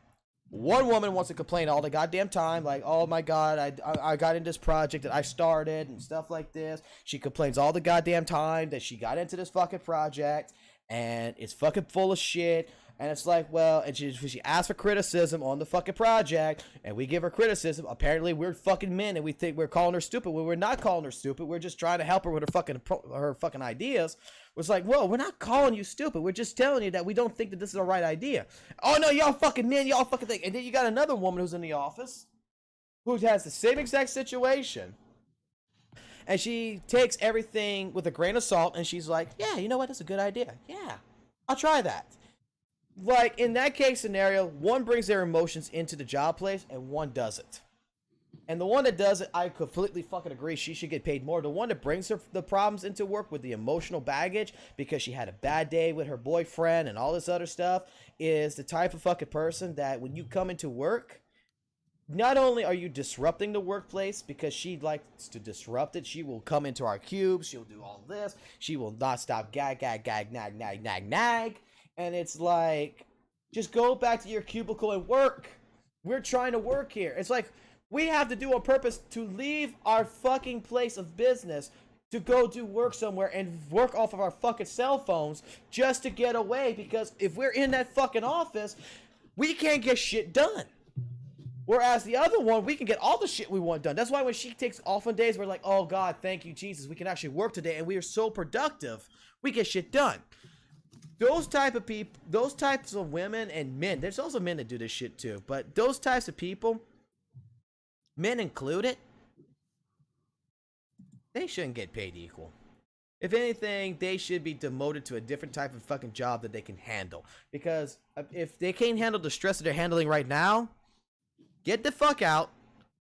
One woman wants to complain all the goddamn time, like, oh my god, I got in this project that I started and stuff like this. She complains all the goddamn time that she got into this fucking project and it's fucking full of shit. And it's like, well, and she asks for criticism on the fucking project, and we give her criticism. Apparently, we're fucking men, and we think we're calling her stupid. Well, we're not calling her stupid. We're just trying to help her with her fucking ideas. It's like, well, we're not calling you stupid. We're just telling you that we don't think that this is the right idea. Oh no, y'all fucking men, y'all fucking think. And then you got another woman who's in the office who has the same exact situation, and she takes everything with a grain of salt, and she's like, yeah, you know what? That's a good idea. Yeah, I'll try that. Like, in that case scenario, one brings their emotions into the job place and one doesn't. And the one that does it, I completely fucking agree, she should get paid more. The one that brings her the problems into work with the emotional baggage because she had a bad day with her boyfriend and all this other stuff is the type of fucking person that when you come into work, not only are you disrupting the workplace because she likes to disrupt it, she will come into our cubes, she'll do all this, she will not stop gag, nag. And it's like, just go back to your cubicle and work. We're trying to work here. It's like, we have to do on purpose to leave our fucking place of business to go do work somewhere and work off of our fucking cell phones just to get away, because if we're in that fucking office, we can't get shit done. Whereas the other one, we can get all the shit we want done. That's why when she takes off on days, we're like, oh God, thank you, Jesus. We can actually work today, and we are so productive. We get shit done. Those type of people, those types of women and men, there's also men that do this shit too, but those types of people, men included, they shouldn't get paid equal. If anything, they should be demoted to a different type of fucking job that they can handle. Because if they can't handle the stress that they're handling right now, get the fuck out.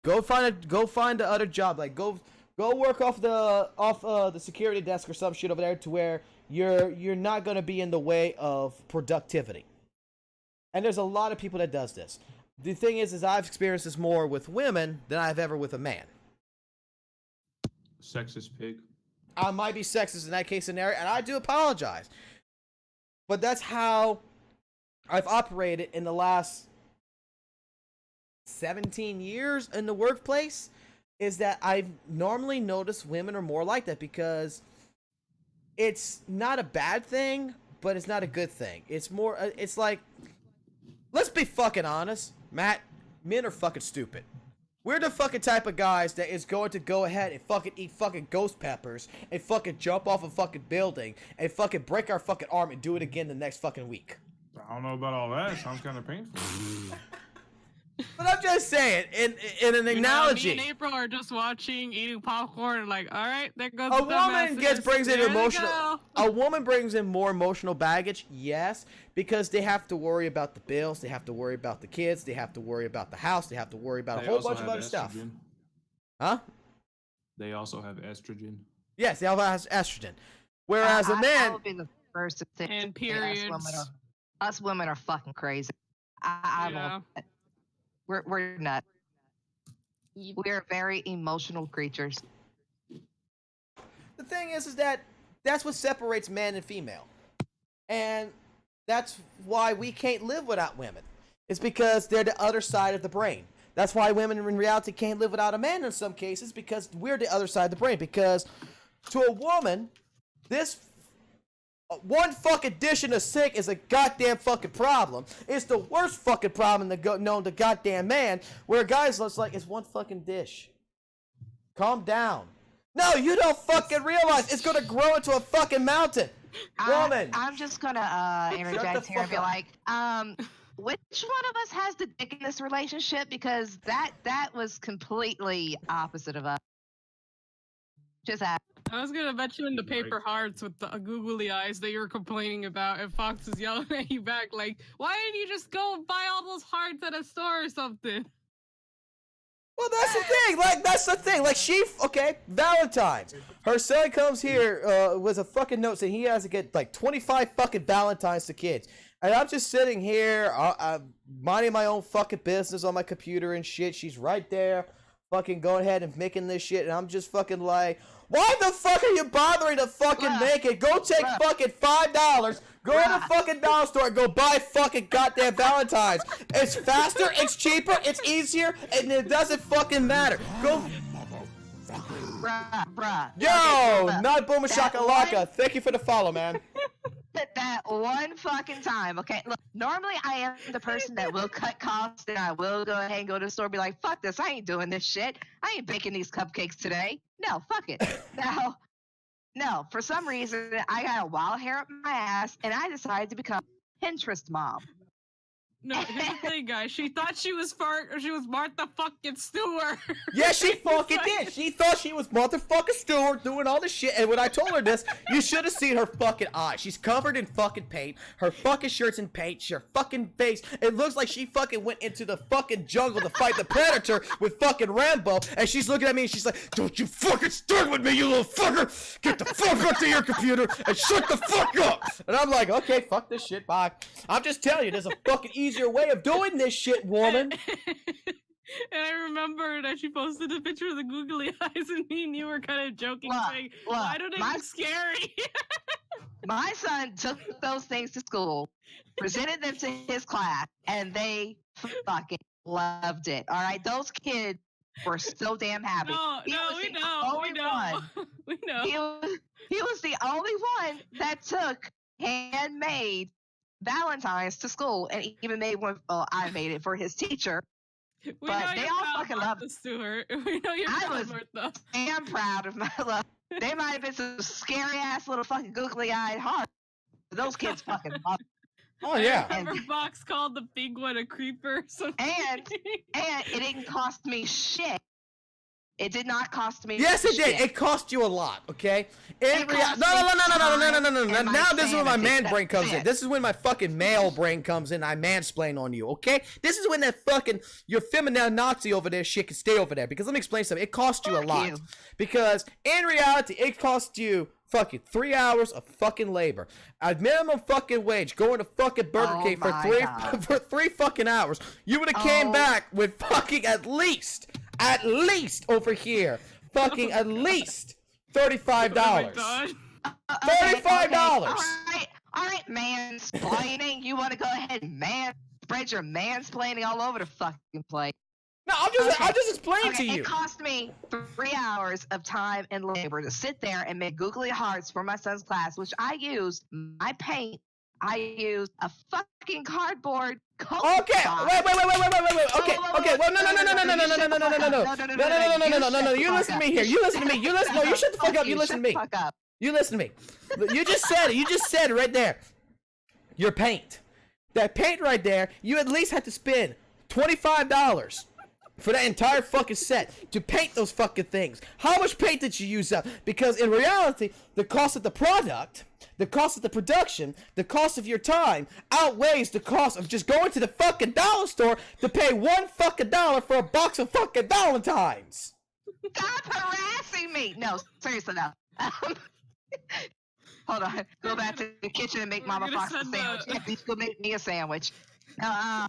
Go find the other job. Like go work off the security desk or some shit over there to where you're not gonna be in the way of productivity. And there's a lot of people that does this. The thing is I've experienced this more with women than I've ever with a man. Sexist pig. I might be sexist in that case scenario, and I do apologize. But that's how I've operated in the last 17 years in the workplace, is that I've normally noticed women are more like that, because it's not a bad thing, but it's not a good thing. It's more, it's like, let's be fucking honest, Matt. Men are fucking stupid. We're the fucking type of guys that is going to go ahead and fucking eat fucking ghost peppers and fucking jump off a fucking building and fucking break our fucking arm and do it again the next fucking week. I don't know about all that. Sounds kind of painful. But I'm just saying, in an analogy. Me and April are just watching, eating popcorn, and like, all right, there goes A the woman dumbasses. brings in There they emotional. go. A woman brings in more emotional baggage, yes, because they have to worry about the bills, they have to worry about the kids, they have to worry about the house, they have to worry about a whole bunch of other stuff. Huh? They also have estrogen. Yes, they all have estrogen. Whereas a I man, would be the first to say And us periods. women are fucking crazy. Yeah. We're nuts. We're very emotional creatures. the thing is that that's what separates man and female, and that's why we can't live without women. It's because they're the other side of the brain. That's why women in reality can't live without a man in some cases, because we're the other side of the brain. Because to a woman, this one fucking dish in the sink is a goddamn fucking problem. It's the worst fucking problem known to goddamn man, where guys looks like it's one fucking dish. Calm down. No, you don't fucking realize it's gonna grow into a fucking mountain. Woman. I'm just gonna interject here and be fuck like, which one of us has the dick in this relationship? Because that was completely opposite of us. Just ask. I was gonna bet you in the paper hearts with the googly eyes that you were complaining about, and Fox is yelling at you back like, "Why didn't you just go and buy all those hearts at a store or something?" Well, that's the thing. That's the thing. Okay, Valentine's. Her son comes here with a fucking note saying he has to get like 25 fucking Valentines to kids. And I'm just sitting here, minding my own fucking business on my computer and shit. She's right there, fucking going ahead and making this shit. And I'm just fucking like, why the fuck are you bothering to fucking make it? Go take fucking $5, go to the fucking dollar store and go buy fucking goddamn Valentines. It's faster, it's cheaper, it's easier, and it doesn't fucking matter. Go. Bruh. Yo, Okay, not Boom Shakalaka. Thank you for the follow, man. that one fucking time, okay? Look, normally I am the person that will cut costs and I will go ahead and go to the store and be like, fuck this, I ain't doing this shit. I ain't baking these cupcakes today. No, fuck it. No, for some reason, I got a wild hair up my ass and I decided to become Pinterest mom. No, here's the thing, guys. She thought she was Martha fucking Stewart. Yeah, she fucking did. She thought she was motherfucking Stewart doing all this shit. And when I told her this, you should have seen her fucking eyes. She's covered in fucking paint. Her fucking shirt's in paint. Her fucking face. It looks like she fucking went into the fucking jungle to fight the Predator with fucking Rambo. And she's looking at me and she's like, "Don't you fucking start with me, you little fucker. Get the fuck up to your computer and shut the fuck up." And I'm like, okay, fuck this shit, bye. I'm just telling you, there's a fucking easier way of doing this shit, woman. And I remember that she posted a picture of the googly eyes, and me and you were kind of joking, saying, "Why do they look scary?" My son took those things to school, presented them to his class, and they fucking loved it. All right, those kids were so damn happy. We know. He was the only one that took handmade Valentine's to school and even made one. Well, I made it for his teacher. But they all fucking loved it. Stuart. We know you're proud, Martha. I am proud of my love. They might have been some scary ass little fucking googly eyed hearts. Those kids fucking loved it. Oh yeah. I remember Fox called the big one a creeper or something. And it didn't cost me shit. It did not cost me. Yes, it shit. did. It cost you a lot, okay? It cost me time and my Now this is when my sanity. man brain That's comes in. it. This is when my fucking male brain comes in. I mansplain on you, okay? This is when that fucking your feminine Nazi over there shit can stay over there. Because let me explain something. It cost you a Fuck lot. you. Because in reality, it cost you fucking 3 hours of fucking labor. At minimum fucking wage, going to fucking Burger Oh King for my three God. for 3 fucking hours. You would have came Oh. back with fucking at least over here. Fucking at least $35. Oh my God. $35. All right, mansplaining. You want to go ahead and spread your mansplaining all over the fucking place. No, I'm just explaining to you. It cost me 3 hours of time and labor to sit there and make googly hearts for my son's class, which I used my paint. I used a fucking cardboard coat Okay, box. wait. Okay. Well, no. You listen to me here. You listen to me. You listen. No, you shut the fuck up. You listen to me. You listen to me. You just said it. You just said it right there. Your paint. That paint right there, you at least had to spend $25 for that entire fucking set to paint those fucking things. How much paint did you use up? Because in reality, the cost of the product, the cost of the production, the cost of your time outweighs the cost of just going to the fucking dollar store to pay $1 fucking for a box of fucking Valentines. Stop harassing me. No, seriously, no. Hold on. Go back to the kitchen and make Mama Fox a sandwich. Yeah, please go make me a sandwich. I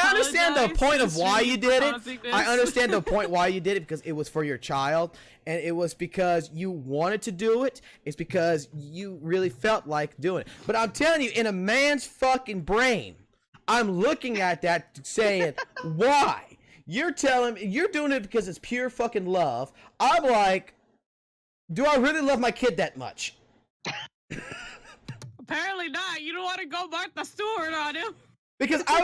understand the point of why you did it. I understand the point why you did it, because it was for your child, and it was because you wanted to do it. It's because you really felt like doing it. But I'm telling you, in a man's fucking brain, I'm looking at that saying, why? You're telling me you're doing it because it's pure fucking love. I'm like, do I really love my kid that much? Apparently not. You don't want to go Martha Stewart on him. Because I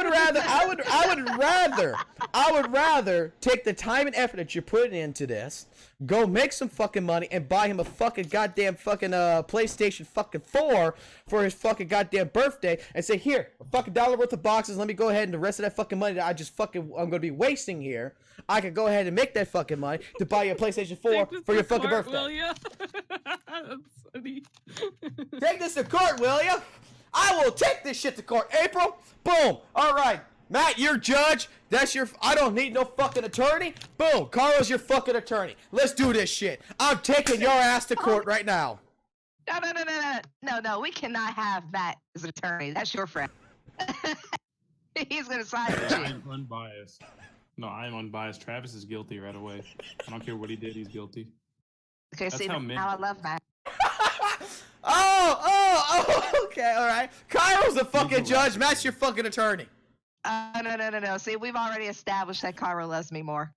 would rather take the time and effort that you're putting into this, go make some fucking money and buy him a fucking goddamn fucking PlayStation fucking 4 for his fucking goddamn birthday, and say, here, a fucking $1 worth of boxes, let me go ahead and the rest of that fucking money that I'm gonna be wasting here, I could go ahead and make that fucking money to buy you a PlayStation 4 for your fucking birthday. Will ya? That's funny. Take this to court, will ya? I will take this shit to court. April, boom. All right, Matt, you're judge. That's your. I don't need no fucking attorney. Boom, Carlos, your fucking attorney. Let's do this shit. I'm taking your ass to court right now. No. We cannot have Matt as an attorney. That's your friend. He's gonna side with you. I'm unbiased. No, I'm unbiased. Travis is guilty right away. I don't care what he did. He's guilty. Okay, That's see how now I love Matt. Okay, all right. Cairo's the fucking judge. Matt's your fucking attorney. No. See, we've already established that Cairo loves me more.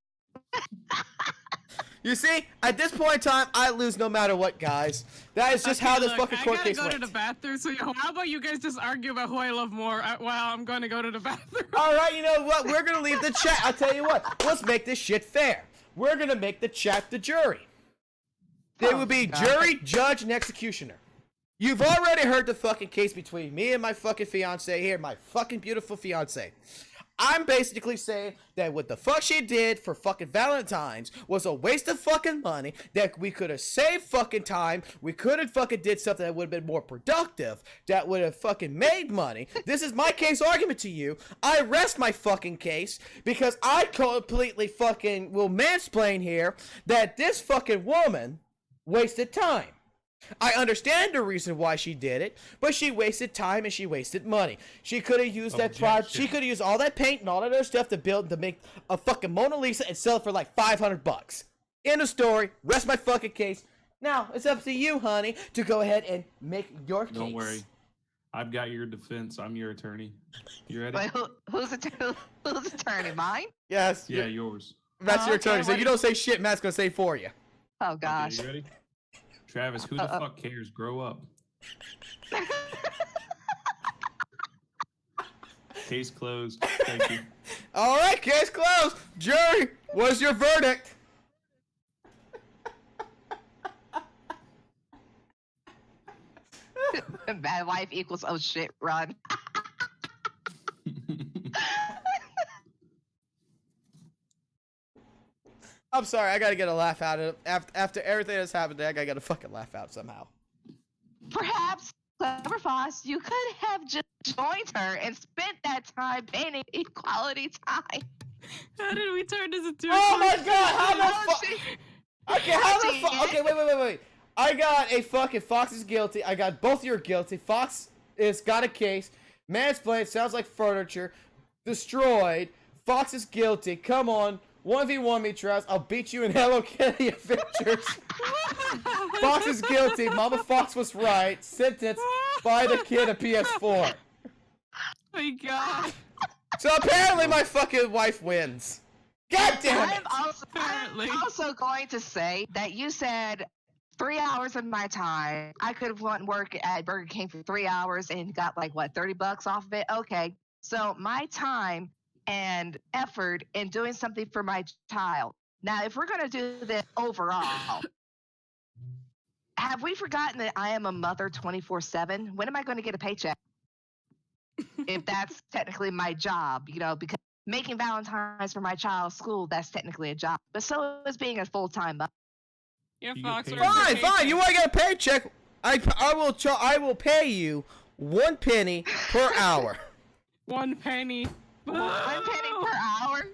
You see, at this point in time, I lose no matter what, guys. That is just how this fucking court case went. I gotta go to the bathroom, so how about you guys just argue about who I love more while I'm going to go to the bathroom? All right, you know what? We're going to leave the chat. I'll tell you what. Let's make this shit fair. We're going to make the chat the jury. They would be jury, judge, and executioner. You've already heard the fucking case between me and my fucking fiance here, my fucking beautiful fiance. I'm basically saying that what the fuck she did for fucking Valentine's was a waste of fucking money, that we could have saved fucking time, we could have fucking did something that would have been more productive, that would have fucking made money. This is my case argument to you. I rest my fucking case because I completely fucking will mansplain here that this fucking woman wasted time. I understand the reason why she did it, but she wasted time and she wasted money. She could have used that product. She could have used all that paint and all that other stuff to make a fucking Mona Lisa and sell it for like $500. End of story. Rest my fucking case. Now it's up to you, honey, to go ahead and make your case. Don't worry, I've got your defense. I'm your attorney. You ready? Wait, who's attorney? Mine? Yes. Yeah, yours. That's your attorney. So you don't say shit. Matt's gonna say for you. Oh gosh. Okay, you ready? Travis, who the fuck cares? Grow up. Case closed. Thank you. All right, case closed. Jury, what's your verdict? Bad wife equals oh shit, run. I'm sorry, I gotta get a laugh out of it. After everything that's happened today, I gotta get a fucking laugh out somehow. Perhaps, Clever Foss, you could have just joined her and spent that time painting equality time. How did we turn this into Oh my god, how the fuck? Okay, how the fuck? Okay, wait. I got a fucking Fox is guilty. I got both of you are guilty. Fox is got a case. Mansplained sounds like furniture. Destroyed. Fox is guilty. Come on. 1v1 me, Travis. I'll beat you in Hello Kitty Adventures. Fox is guilty. Mama Fox was right. Sentence. Buy the kid a PS4. Oh my god. So apparently my fucking wife wins. God damn it. I'm also going to say that you said 3 hours of my time. I could have went and work at Burger King for 3 hours and got like what, $30 off of it. Okay, so my time and effort in doing something for my child. Now, if we're gonna do this overall, have we forgotten that I am a mother 24/7? When am I going to get a paycheck? If that's technically my job, you know, because making Valentine's for my child's school, that's technically a job. But so is being a full-time mother. Yeah, You Fox. get we're paid. on Fine. You vacation. want to get a paycheck? I will pay you 1 penny per hour. 1 penny. 1 penny per hour?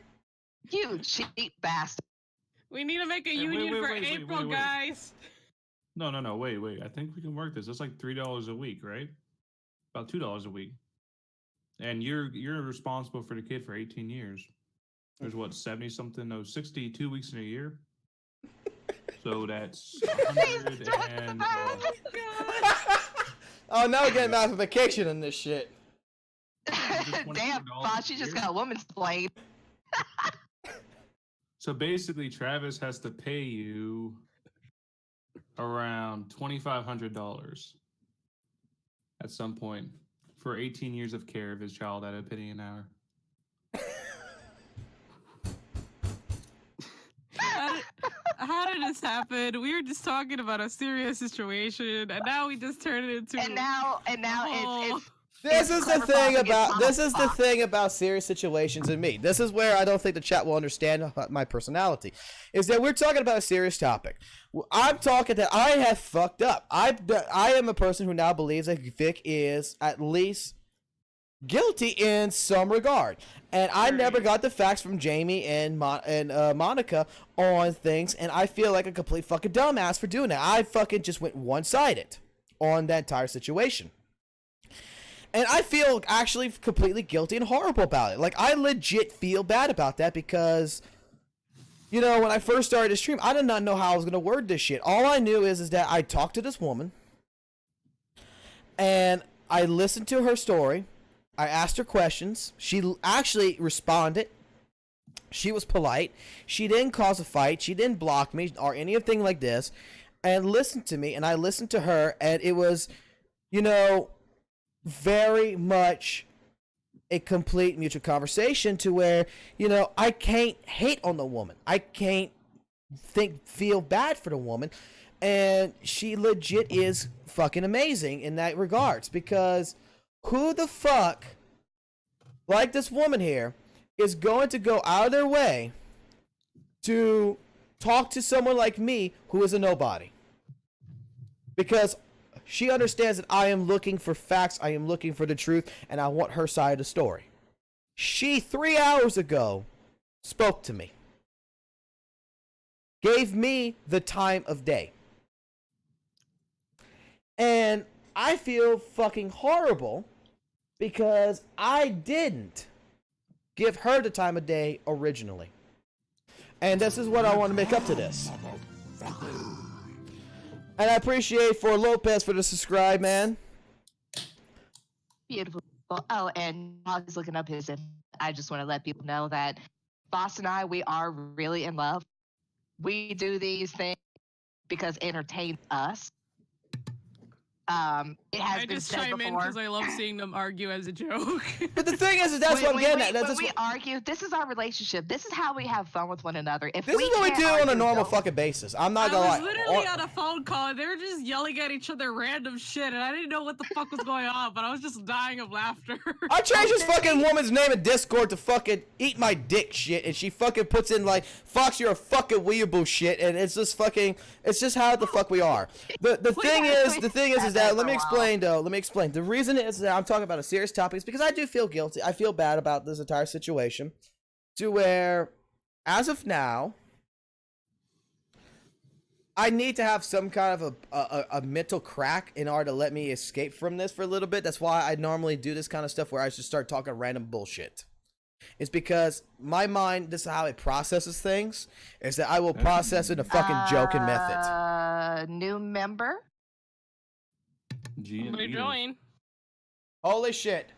You cheap bastard. We need to make a Hey, union wait, for wait, wait, April, wait, wait. guys. No, wait. I think we can work this. That's like $3 a week, right? About $2 a week. And you're responsible for the kid for 18 years. There's what, 70 something, no, 62 weeks in a year. So that's 100 and Oh, now we're getting massification in this shit. Damn, $24 boss, you just a year? got a woman's blade. So basically, Travis has to pay you around $2,500 at some point for 18 years of care of his child at a penny an hour. How did this happen? We were just talking about a serious situation, and now we just turned it into. And now Oh. it's This It's is the clever thing father gets about this is the mama. thing about serious situations and me. This is where I don't think the chat will understand my personality. Is that we're talking about a serious topic. I'm talking that I have fucked up. I am a person who now believes that Vic is at least guilty in some regard, and I never got the facts from Jamie and Monica on things, and I feel like a complete fucking dumbass for doing that. I fucking just went one-sided on that entire situation. And I feel actually completely guilty and horrible about it. Like, I legit feel bad about that because, you know, when I first started to stream, I did not know how I was going to word this shit. All I knew is that I talked to this woman, and I listened to her story. I asked her questions. She actually responded. She was polite. She didn't cause a fight. She didn't block me or anything like this. And listened to me, and I listened to her, and it was, you know, very much a complete mutual conversation to where, you know, I can't hate on the woman. I can't feel bad for the woman. And she legit is fucking amazing in that regards, because who the fuck, like this woman here, is going to go out of their way to talk to someone like me who is a nobody? Because she understands that I am looking for facts, I am looking for the truth, and I want her side of the story. She, 3 hours ago, spoke to me. Gave me the time of day. And I feel fucking horrible because I didn't give her the time of day originally. And this is what I want to make up to this. And I appreciate for Lopez for the subscribe, man. beautiful. Oh, and while he's looking up his, I just want to let people know that Boss and I, we are really in love. We do these things because it entertains us. It has I been just said chime in before. because I love seeing them argue as a joke. But the thing is that's what I'm getting at. When we argue, this is our relationship. This is how we have fun with one another. If This we is what we can't do on a argue, normal don't- fucking basis. I'm not I gonna was lie. literally on a phone call and they were just yelling at each other random shit, and I didn't know what the fuck was going on, but I was just dying of laughter. I changed this fucking woman's name in Discord to fucking eat my dick shit, and she fucking puts in like, Fox, you're a fucking weeaboo shit, and it's just fucking, it's just how the fuck we are. The thing is that, let me explain though, let me explain. The reason is that I'm talking about a serious topic is because I do feel guilty. I feel bad about this entire situation to where, as of now, I need to have some kind of a mental crack in order to let me escape from this for a little bit. That's why I normally do this kind of stuff where I just start talking random bullshit. It's because my mind, this is how it processes things, is that I will process it in a fucking joking method. New member? Somebody join. Holy shit.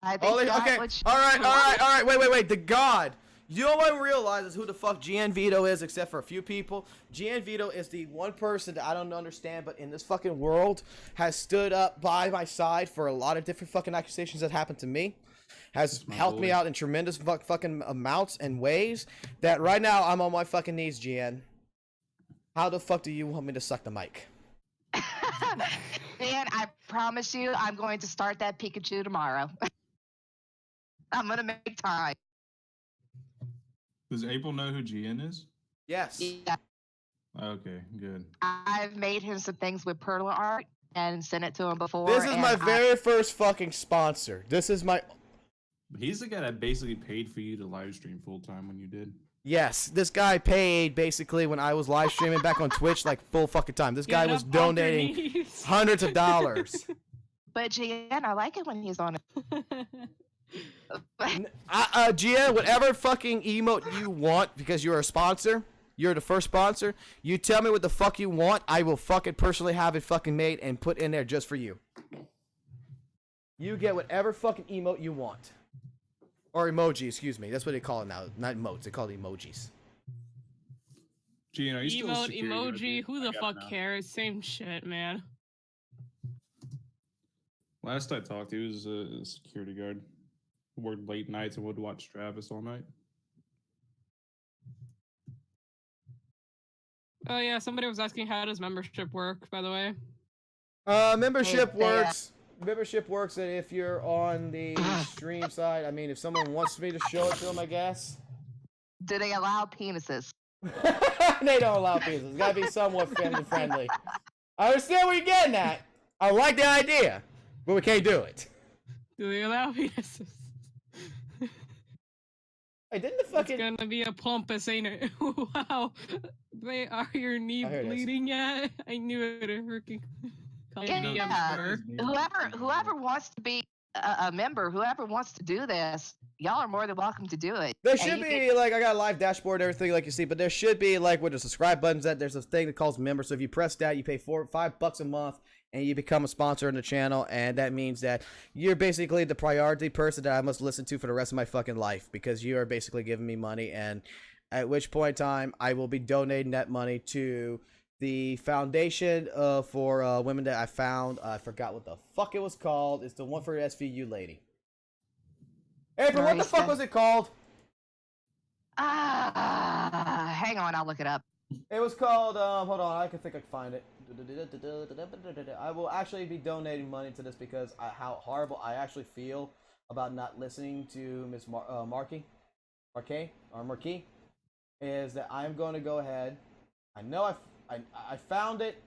I think Holy, that okay, would- all right, wait. The God, You know what I realize is who the fuck GN Vito is, except for a few people. GN Vito is the one person that I don't understand, but in this fucking world has stood up by my side for a lot of different fucking accusations that happened to me. Has helped me out in tremendous fucking amounts and ways that right now I'm on my fucking knees, GN. How the fuck do you want me to suck the mic? And I promise you, I'm going to start that Pikachu tomorrow. I'm going to make time. Does April know who GN is? Yes. Yeah. Okay, good. I've made him some things with Perla art and sent it to him before. This is my very first fucking sponsor. This is my... He's the guy that basically paid for you to live stream full time when you did. Yes, this guy paid basically when I was live streaming back on Twitch like full fucking time. This guy was donating hundreds of dollars. But GN, I like it when he's on it. GN, whatever fucking emote you want, because you're a sponsor, you're the first sponsor, you tell me what the fuck you want, I will fucking personally have it fucking made and put in there just for you. You get whatever fucking emote you want. Or emoji, excuse me. That's what they call it now. Not emotes, they call it emojis. GN, are you still a Emote, security emoji, guard? who the I got fuck it now. cares? Same shit, man. Last I talked, he was a security guard. Worked late nights and would watch Travis all night. Oh yeah, somebody was asking how does membership work, by the way. Membership works. Membership works that if you're on the stream side, I mean, if someone wants me to show it to them, I guess. Do they allow penises? They don't allow pieces. It's gotta be somewhat family friendly. I understand what you're getting at. I like the idea, but we can't do it. Do they allow penises? Hey, didn't the fucking... It's gonna be a plumpus, ain't it? Wow. Wait, are your knee here it is. bleeding yet? I knew it. Freaking. Yeah. Whoever wants to be a member, whoever wants to do this, y'all are more than welcome to do it. There And should you be, can- like, I got a live dashboard and everything like you see, but there should be, like, with the subscribe buttons, that there's a thing that calls member. So if you press that, you pay $5 a month, and you become a sponsor in the channel, and that means that you're basically the priority person that I must listen to for the rest of my fucking life, because you are basically giving me money, and at which point in time, I will be donating that money to the foundation for women that I found. I forgot what the fuck it was called. It's the one for the SVU lady. April, what the fuck was it called? Hang on, I'll look it up. It was called, hold on, I can think I can find it. I will actually be donating money to this because how horrible I actually feel about not listening to Miss Marchi, is that I'm going to go ahead. I know I found it.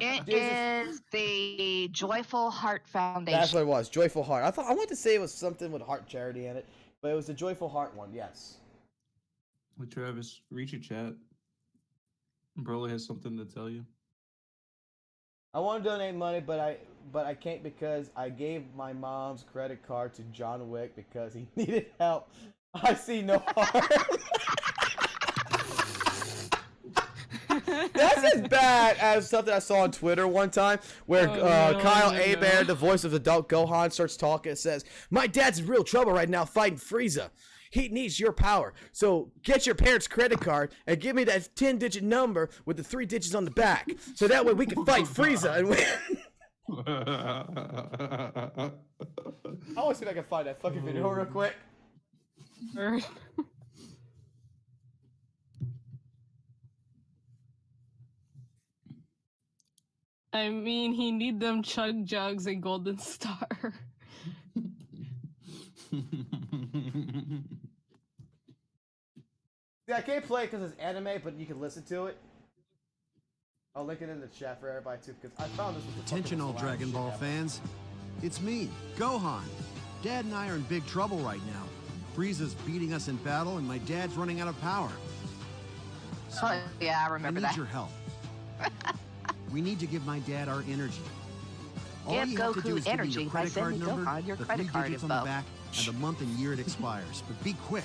It is the Joyful Heart Foundation. That's what it was, Joyful Heart. I wanted to say it was something with Heart Charity in it, but it was the Joyful Heart one, yes. Well, Travis, reach your chat. Broly has something to tell you. I want to donate money, but I can't because I gave my mom's credit card to John Wick because he needed help. I see no harm. That's as bad as something I saw on Twitter one time where Kyle Abear, the voice of adult Gohan, starts talking and says, "My dad's in real trouble right now fighting Frieza. He needs your power. So get your parents' credit card and give me that 10-digit number with the 3 digits on the back. So that way we can fight Frieza and win." I want to see if I can find that fucking video real quick. I mean, he need them chug jugs and golden star. Yeah, I can't play it because it's anime, but you can listen to it. I'll link it in the chat for everybody too, because I found this. Attention, all Dragon Ball fans. It's me, Gohan. Dad and I are in big trouble right now. Frieza's beating us in battle, and my dad's running out of power. So, Oh, yeah, I remember I need that. your help. We need to give my dad our energy. All Give you have to do Goku is give me energy your by credit card sending number, Gohan your the credit 3 card digits on the info. back, and the month and year it expires. But be quick,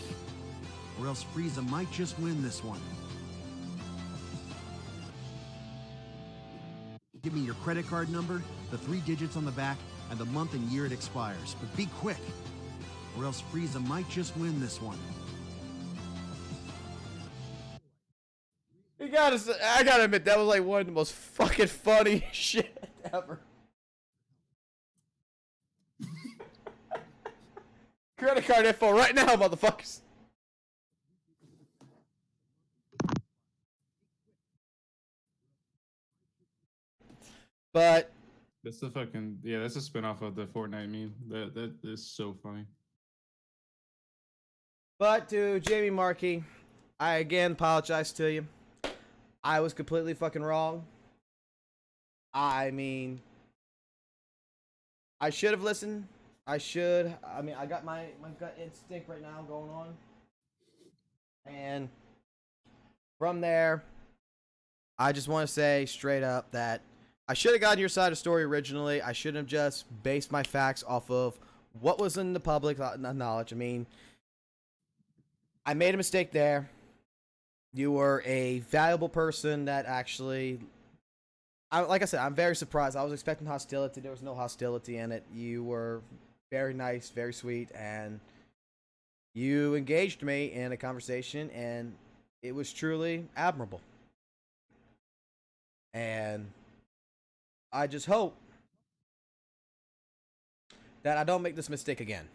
or else Frieza might just win this one. Give me your credit card number, the 3 digits on the back, and the month and year it expires. But be quick, or else Frieza might just win this one. I gotta admit, that was like one of the most fucking funny shit ever. Credit card info right now, motherfuckers. But That's the fucking that's a spinoff of the Fortnite meme. That is so funny. But to Jamie Marchi, I again apologize to you. I was completely fucking wrong. I mean, I should have listened. I got my gut instinct right now going on. And from there, I just want to say straight up that I should have gotten your side of the story originally. I shouldn't have just based my facts off of what was in the public knowledge. I mean, I made a mistake there. You were a valuable person that actually, like I said, I'm very surprised. I was expecting hostility. There was no hostility in it. You were very nice, very sweet, and you engaged me in a conversation, and it was truly admirable. And I just hope that I don't make this mistake again.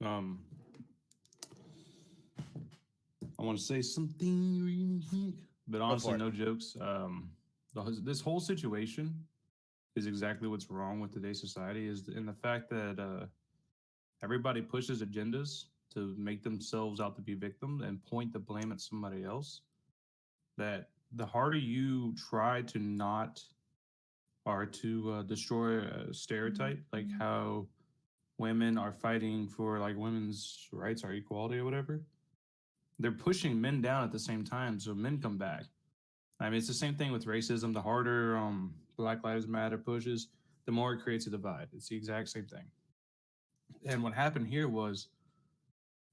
I want to say something really quick, but honestly, it. no jokes. This whole situation is exactly what's wrong with today's society, is in the fact that everybody pushes agendas to make themselves out to be victims and point the blame at somebody else. That the harder you try to not or to destroy a stereotype, like how women are fighting for like women's rights or equality or whatever, they're pushing men down at the same time, so men come back. I mean, it's the same thing with racism. The harder Black Lives Matter pushes, the more it creates a divide. It's the exact same thing. And what happened here was,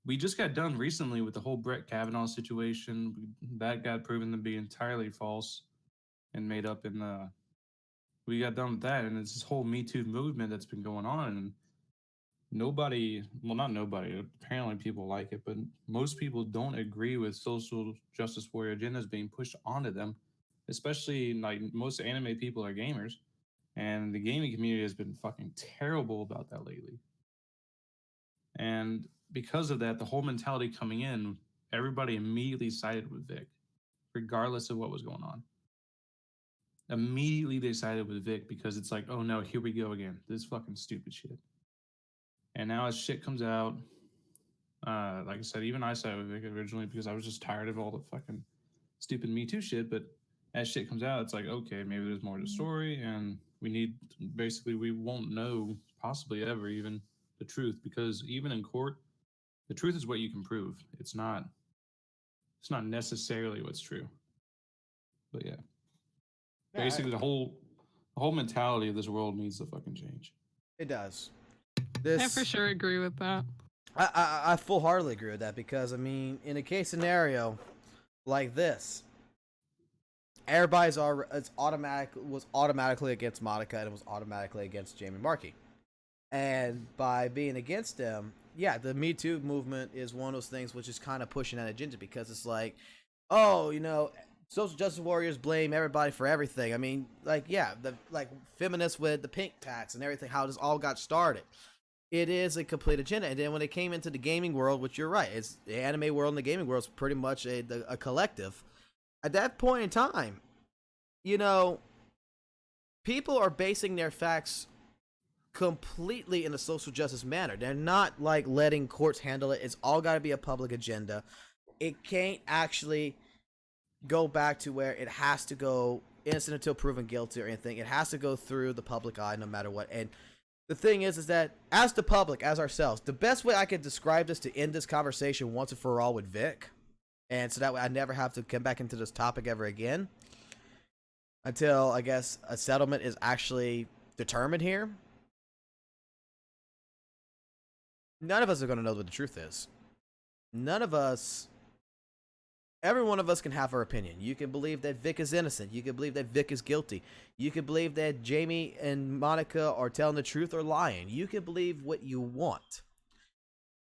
we just got done recently with the whole Brett Kavanaugh situation. That got proven to be entirely false and made up in the. We got done with that, and it's this whole Me Too movement that's been going on, and nobody, well, not nobody, apparently people like it, but most people don't agree with social justice warrior agendas being pushed onto them, especially like most anime people are gamers, and the gaming community has been fucking terrible about that lately. And because of that, the whole mentality coming in, everybody immediately sided with Vic, regardless of what was going on. Immediately they sided with Vic because it's like, oh no, here we go again. This fucking stupid shit. And now as shit comes out, like I said, even I sided with Vic originally because I was just tired of all the fucking stupid Me Too shit. But as shit comes out, it's like, okay, maybe there's more to the story, and we won't know possibly ever even the truth, because even in court, the truth is what you can prove. It's not necessarily what's true. But yeah, basically the whole mentality of this world needs to fucking change. It does. I for sure agree with that. I full-heartedly agree with that, because I mean, in a case scenario like this, was automatically against Monica, and it was automatically against Jamie Marchi. And by being against them, yeah, the Me Too movement is one of those things which is kind of pushing that agenda, because it's like, oh, you know, social justice warriors blame everybody for everything. I mean, like, yeah, the like feminists with the pink tats and everything, how this all got started. It is a complete agenda. And then when it came into the gaming world, which you're right, it's the anime world and the gaming world is pretty much a collective. At that point in time, you know, people are basing their facts completely in a social justice manner. They're not like letting courts handle it. It's all got to be a public agenda. It can't actually go back to where it has to go innocent until proven guilty or anything. It has to go through the public eye no matter what. And the thing is that as the public, as ourselves, the best way I could describe this to end this conversation once and for all with Vic, and so that way I never have to come back into this topic ever again until, I guess, a settlement is actually determined here. None of us are going to know what the truth is. None of us Every one of us can have our opinion. You can believe that Vic is innocent. You can believe that Vic is guilty. You can believe that Jamie and Monica are telling the truth or lying. You can believe what you want.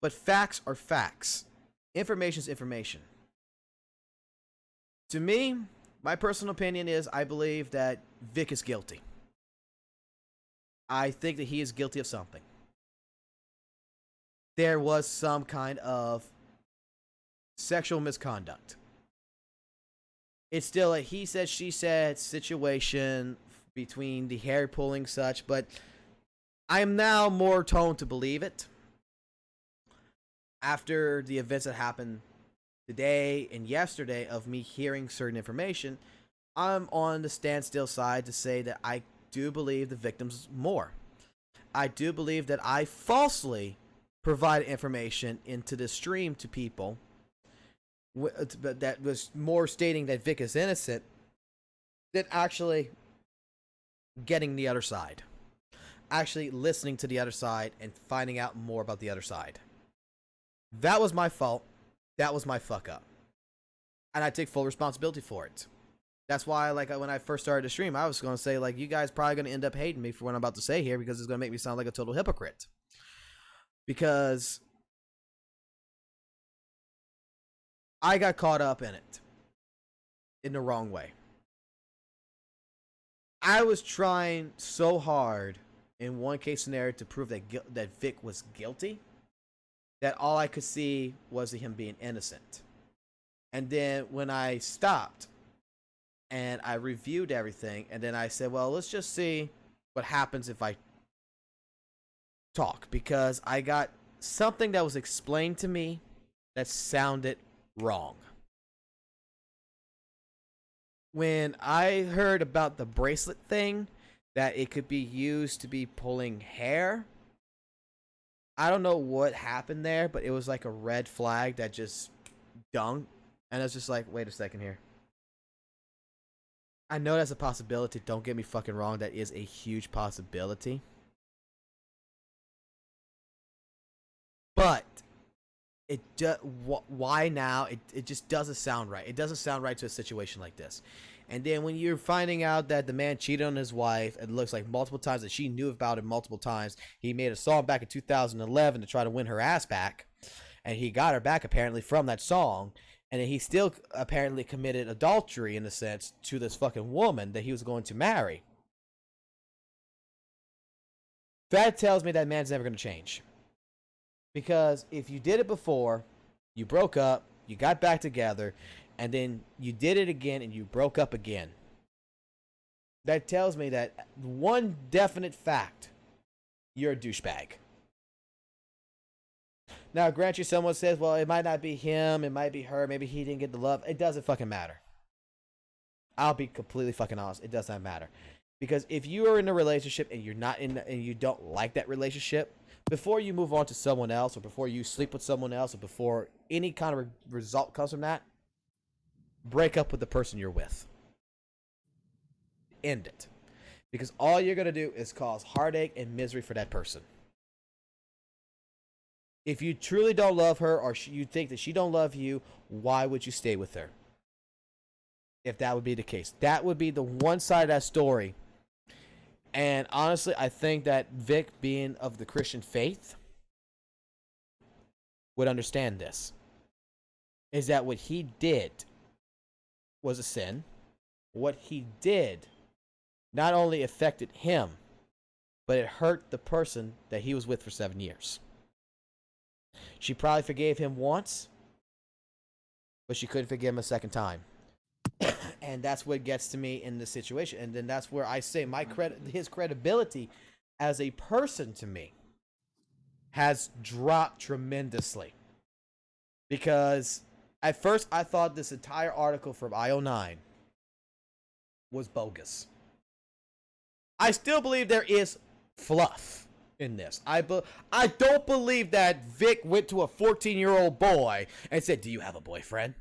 But facts are facts. Information is information. To me, my personal opinion is I believe that Vic is guilty. I think that he is guilty of something. There was some kind of sexual misconduct. It's still a he said, she said situation between the hair pulling such, but I am now more toned to believe it. After the events that happened today and yesterday of me hearing certain information, I'm on the standstill side to say that I do believe the victims more. I do believe that I falsely provide information into the stream to people that was more stating that Vic is innocent than actually getting the other side. Actually listening to the other side and finding out more about the other side. That was my fault. That was my fuck up. And I take full responsibility for it. That's why, like, when I first started the stream, I was going to say, like, you guys probably going to end up hating me for what I'm about to say here because it's going to make me sound like a total hypocrite. Because I got caught up in it in the wrong way. I was trying so hard in one case scenario to prove that Vic was guilty that all I could see was him being innocent. And then when I stopped and I reviewed everything, and then I said, well, let's just see what happens if I talk, because I got something that was explained to me that sounded wrong. When I heard about the bracelet thing, that it could be used to be pulling hair, I don't know what happened there, but it was like a red flag that just dung. And I was just like, wait a second here. I know that's a possibility. Don't get me fucking wrong. That is a huge possibility. But it why now? It just doesn't sound right. It doesn't sound right to a situation like this. And then when you're finding out that the man cheated on his wife, it looks like multiple times, that she knew about it multiple times. He made a song back in 2011 to try to win her ass back. And he got her back apparently from that song. And then he still apparently committed adultery in a sense to this fucking woman that he was going to marry. That tells me that man's never going to change. Because if you did it before, you broke up, you got back together, and then you did it again and you broke up again, that tells me that one definite fact: you're a douchebag. Now, grant you, someone says, well, it might not be him, it might be her, maybe he didn't get the love. It doesn't fucking matter. I'll be completely fucking honest. It does not matter. Because if you are in a relationship and you're not in, and you don't like that relationship, before you move on to someone else, or before you sleep with someone else, or before any kind of result comes from that, break up with the person you're with. End it. Because all you're going to do is cause heartache and misery for that person. If you truly don't love her, or you think that she don't love you, why would you stay with her? If that would be the case. That would be the one side of that story. And honestly, I think that Vic, being of the Christian faith, would understand this. Is that what he did was a sin. What he did not only affected him, but it hurt the person that he was with for 7 years. She probably forgave him once, but she couldn't forgive him a second time. And that's what gets to me in this situation. And then that's where I say his credibility as a person to me has dropped tremendously. Because at first I thought this entire article from IO9 was bogus. I still believe there is fluff in this. I don't believe that Vic went to a 14-year-old boy and said, "Do you have a boyfriend?"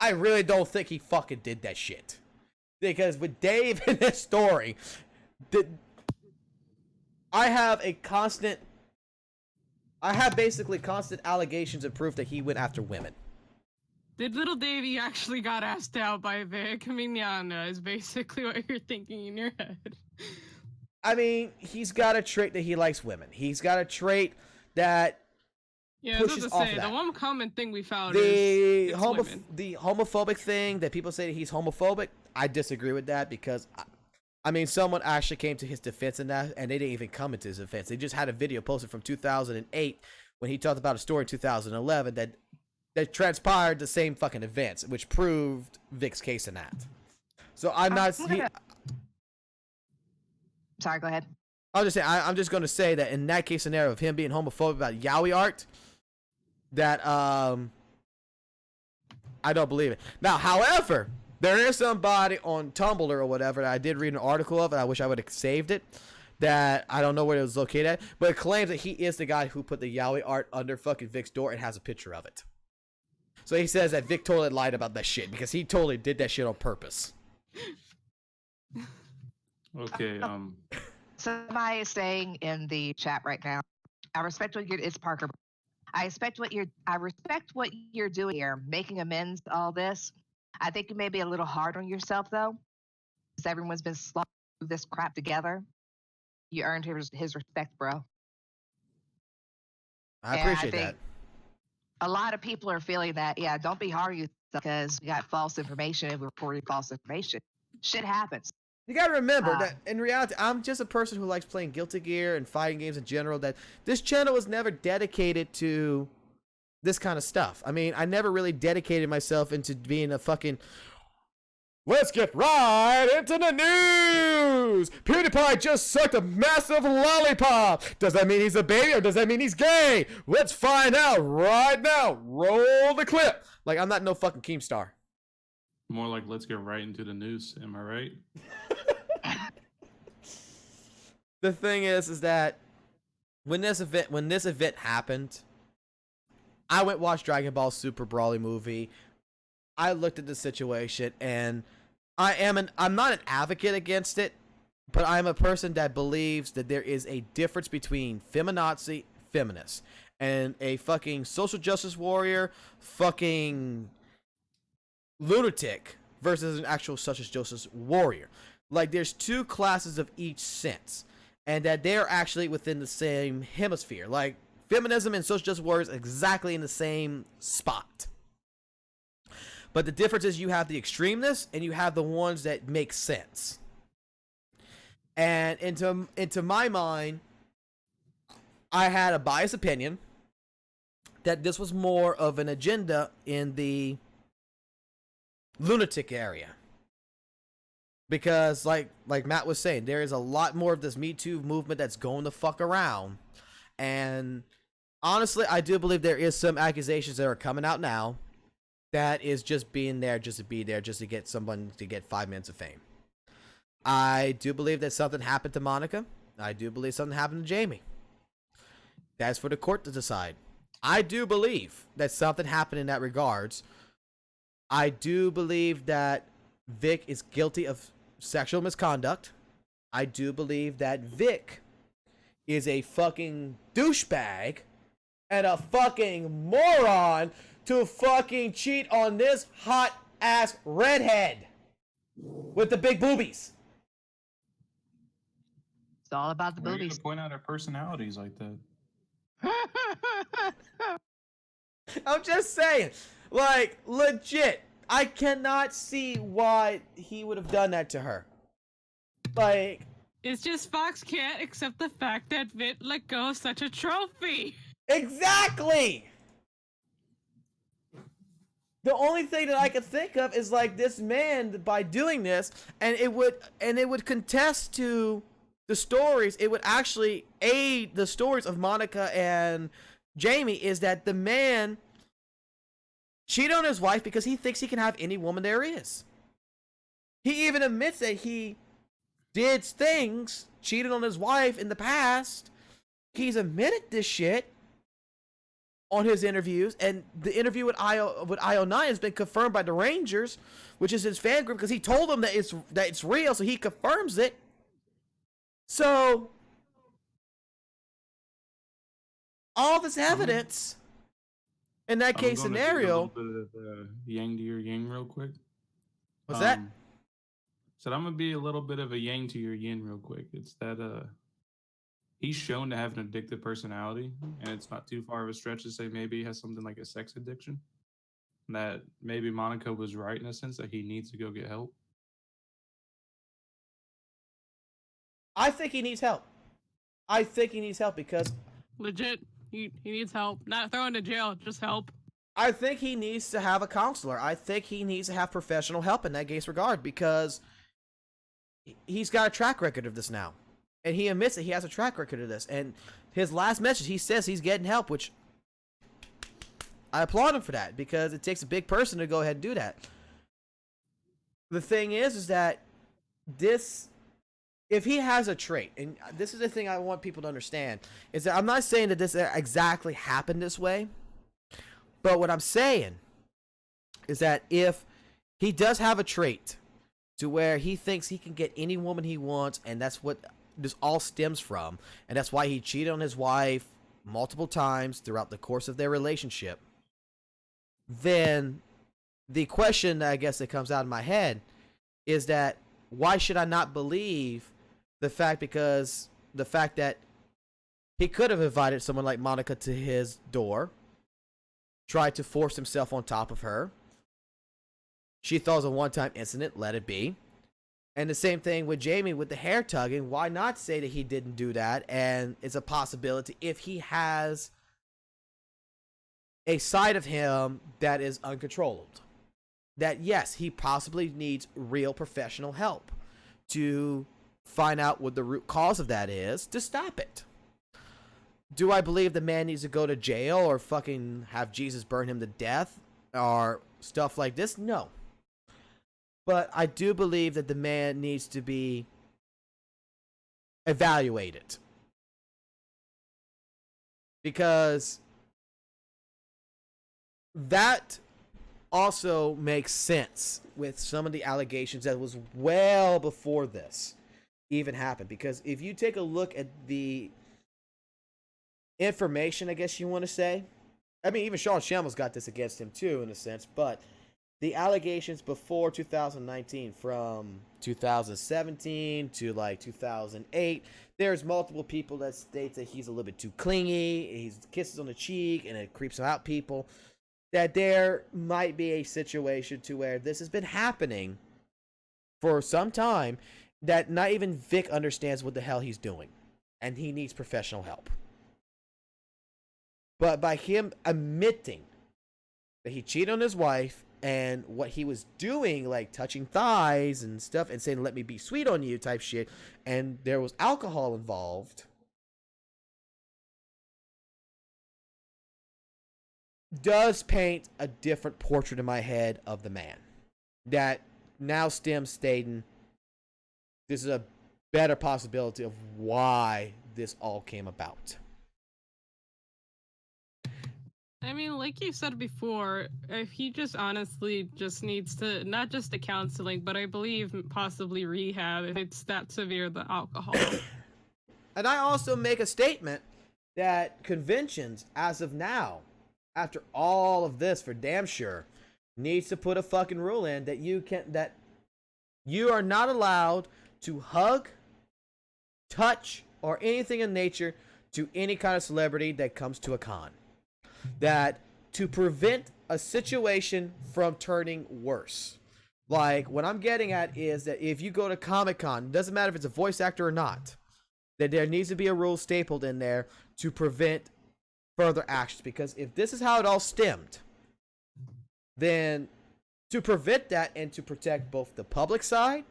I really don't think he fucking did that shit. Because with Dave in this story, I have basically constant allegations and proof that he went after women. little Davy actually got asked out by Vic? Mignogna is basically what you're thinking in your head. I mean, he's got a trait that he likes women. He's got a trait that Yeah, pushes I was off about to say, of that. the one common thing we found The is it's women. the homophobic thing that people say that he's homophobic, I disagree with that because I mean, someone actually came to his defense in that, and they didn't even come into his defense. They just had a video posted from 2008 when he talked about a story in 2011 that transpired the same fucking events, which proved Vic's case in that. So I'm not. Sorry, go ahead. I'll just say I'm just going to say that in that case scenario of him being homophobic about yaoi art, that I don't believe it. Now, however, there is somebody on Tumblr or whatever that I did read an article of, and I wish I would have saved it. That I don't know where it was located at, but it claims that he is the guy who put the yaoi art under fucking Vic's door and has a picture of it. So he says that Vic totally lied about that shit because he totally did that shit on purpose. Okay. Somebody is saying in the chat right now, I respect what you're. It's Parker. I respect what you're doing here, making amends to all this. I think you may be a little hard on yourself though, because everyone's been slogging through this crap together. You earned his respect, bro. I And appreciate think that. A lot of people are feeling that. Yeah, don't be hard on yourself because we got false information and we're reporting false information. Shit happens. You gotta remember that in reality, I'm just a person who likes playing Guilty Gear and fighting games in general. That this channel was never dedicated to this kind of stuff. I mean, I never really dedicated myself into being a fucking. Let's get right into the news. PewDiePie just sucked a massive lollipop. Does that mean he's a baby or does that mean he's gay? Let's find out right now. Roll the clip. Like I'm not no fucking Keemstar. More like let's get right into the news. Am I right? The thing is that when this event happened, I went watch Dragon Ball Super Broly movie. I looked at the situation and I'm not an advocate against it, but I'm a person that believes that there is a difference between feminazi, feminists, and a fucking social justice warrior, fucking lunatic versus an actual social justice warrior. Like there's two classes of each sense, and that they're actually within the same hemisphere. Like feminism and social justice warriors exactly in the same spot. But the difference is you have the extremeness and you have the ones that make sense. And into my mind, I had a biased opinion that this was more of an agenda in the lunatic area. Because like Matt was saying, there is a lot more of this Me Too movement that's going the fuck around. And honestly, I do believe there is some accusations that are coming out now that is just being there just to be there, just to get someone to get 5 minutes of fame. I do believe that something happened to Monica. I do believe something happened to Jamie. That's for the court to decide. I do believe that something happened in that regards. I do believe that Vic is guilty of sexual misconduct. I do believe that Vic is a fucking douchebag and a fucking moron to fucking cheat on this hot ass redhead with the big boobies. It's all about the We're gonna boobies. point out our personalities like that. I'm just saying, like, legit, I cannot see why he would have done that to her. Like, It's just Fox can't accept the fact that Vic let go of such a trophy. exactly. The only thing that I could think of is like this man by doing this, and it would contest to the stories. It would actually aid the stories of Monica and Jamie. Is that the man cheated on his wife because he thinks he can have any woman there is. He even admits that he did things, cheated on his wife in the past. He's admitted this shit on his interviews, and the interview with IO9 has been confirmed by the Rangers, which is his fan group, because he told them that it's real, so he confirms it. So all this evidence In that I'm case gonna do scenario, a little bit of yang to your yang real quick. what's that? So I'm gonna be a little bit of a yang to your yin real quick. It's that he's shown to have an addictive personality, and it's not too far of a stretch to say maybe he has something like a sex addiction. That maybe Monica was right in a sense that he needs to go get help. I think he needs help. I think he needs help because Legit, he needs help. Not thrown to jail, just help. I think he needs to have a counselor. I think he needs to have professional help in that case regard because he's got a track record of this now. And he admits that he has a track record of this. And his last message, he says he's getting help, which I applaud him for that because it takes a big person to go ahead and do that. The thing is that this, if he has a trait, and this is the thing I want people to understand, is that I'm not saying that this exactly happened this way, but what I'm saying is that if he does have a trait to where he thinks he can get any woman he wants, and that's what this all stems from, and that's why he cheated on his wife multiple times throughout the course of their relationship, then the question I guess that comes out of my head is that why should I not believe the fact that he could have invited someone like Monica to his door, tried to force himself on top of her. She thought it was a one-time incident, let it be. And the same thing with Jamie with the hair tugging. Why not say that he didn't do that? And it's a possibility if he has a side of him that is uncontrolled. That yes, he possibly needs real professional help to find out what the root cause of that is to stop it. Do I believe the man needs to go to jail or fucking have Jesus burn him to death or stuff like this? No. But I do believe that the man needs to be evaluated. Because that also makes sense with some of the allegations that was well before this even happened. Because if you take a look at the information, I guess you want to say, I mean, even Sean Shammel's got this against him too, in a sense, but the allegations before 2019, from 2017 to like 2008, there's multiple people that state that he's a little bit too clingy, he kisses on the cheek, and it creeps out people. That there might be a situation to where this has been happening for some time, that not even Vic understands what the hell he's doing, and he needs professional help. But by him admitting that he cheated on his wife and what he was doing, like touching thighs and stuff and saying, let me be sweet on you type shit, and there was alcohol involved, does paint a different portrait in my head of the man. That now stems stating this is a better possibility of why this all came about. I mean, like you said before, if he just honestly just needs to, not just the counseling, but I believe possibly rehab if it's that severe, the alcohol. And I also make a statement that conventions, as of now, after all of this, for damn sure, needs to put a fucking rule in that you are not allowed to hug, touch, or anything in nature to any kind of celebrity that comes to a con. That to prevent a situation from turning worse. Like, what I'm getting at is that if you go to Comic-Con, it doesn't matter if it's a voice actor or not, that there needs to be a rule stapled in there to prevent further actions. Because if this is how it all stemmed, then to prevent that and to protect both the public side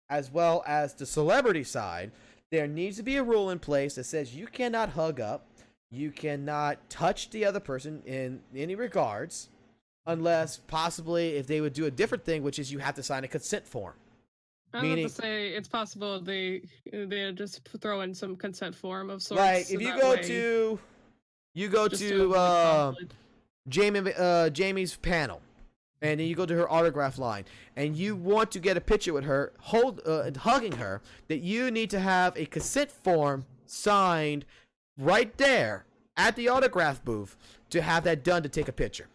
as well as the celebrity side, there needs to be a rule in place that says you cannot hug up, you cannot touch the other person in any regards, unless possibly if they would do a different thing, which is you have to sign a consent form. I was about to say it's possible they just throw in some consent form of sorts. Like if you go to Jamie's panel, and then you go to her autograph line, and you want to get a picture with her, hugging her, that you need to have a consent form signed right there at the autograph booth to have that done to take a picture.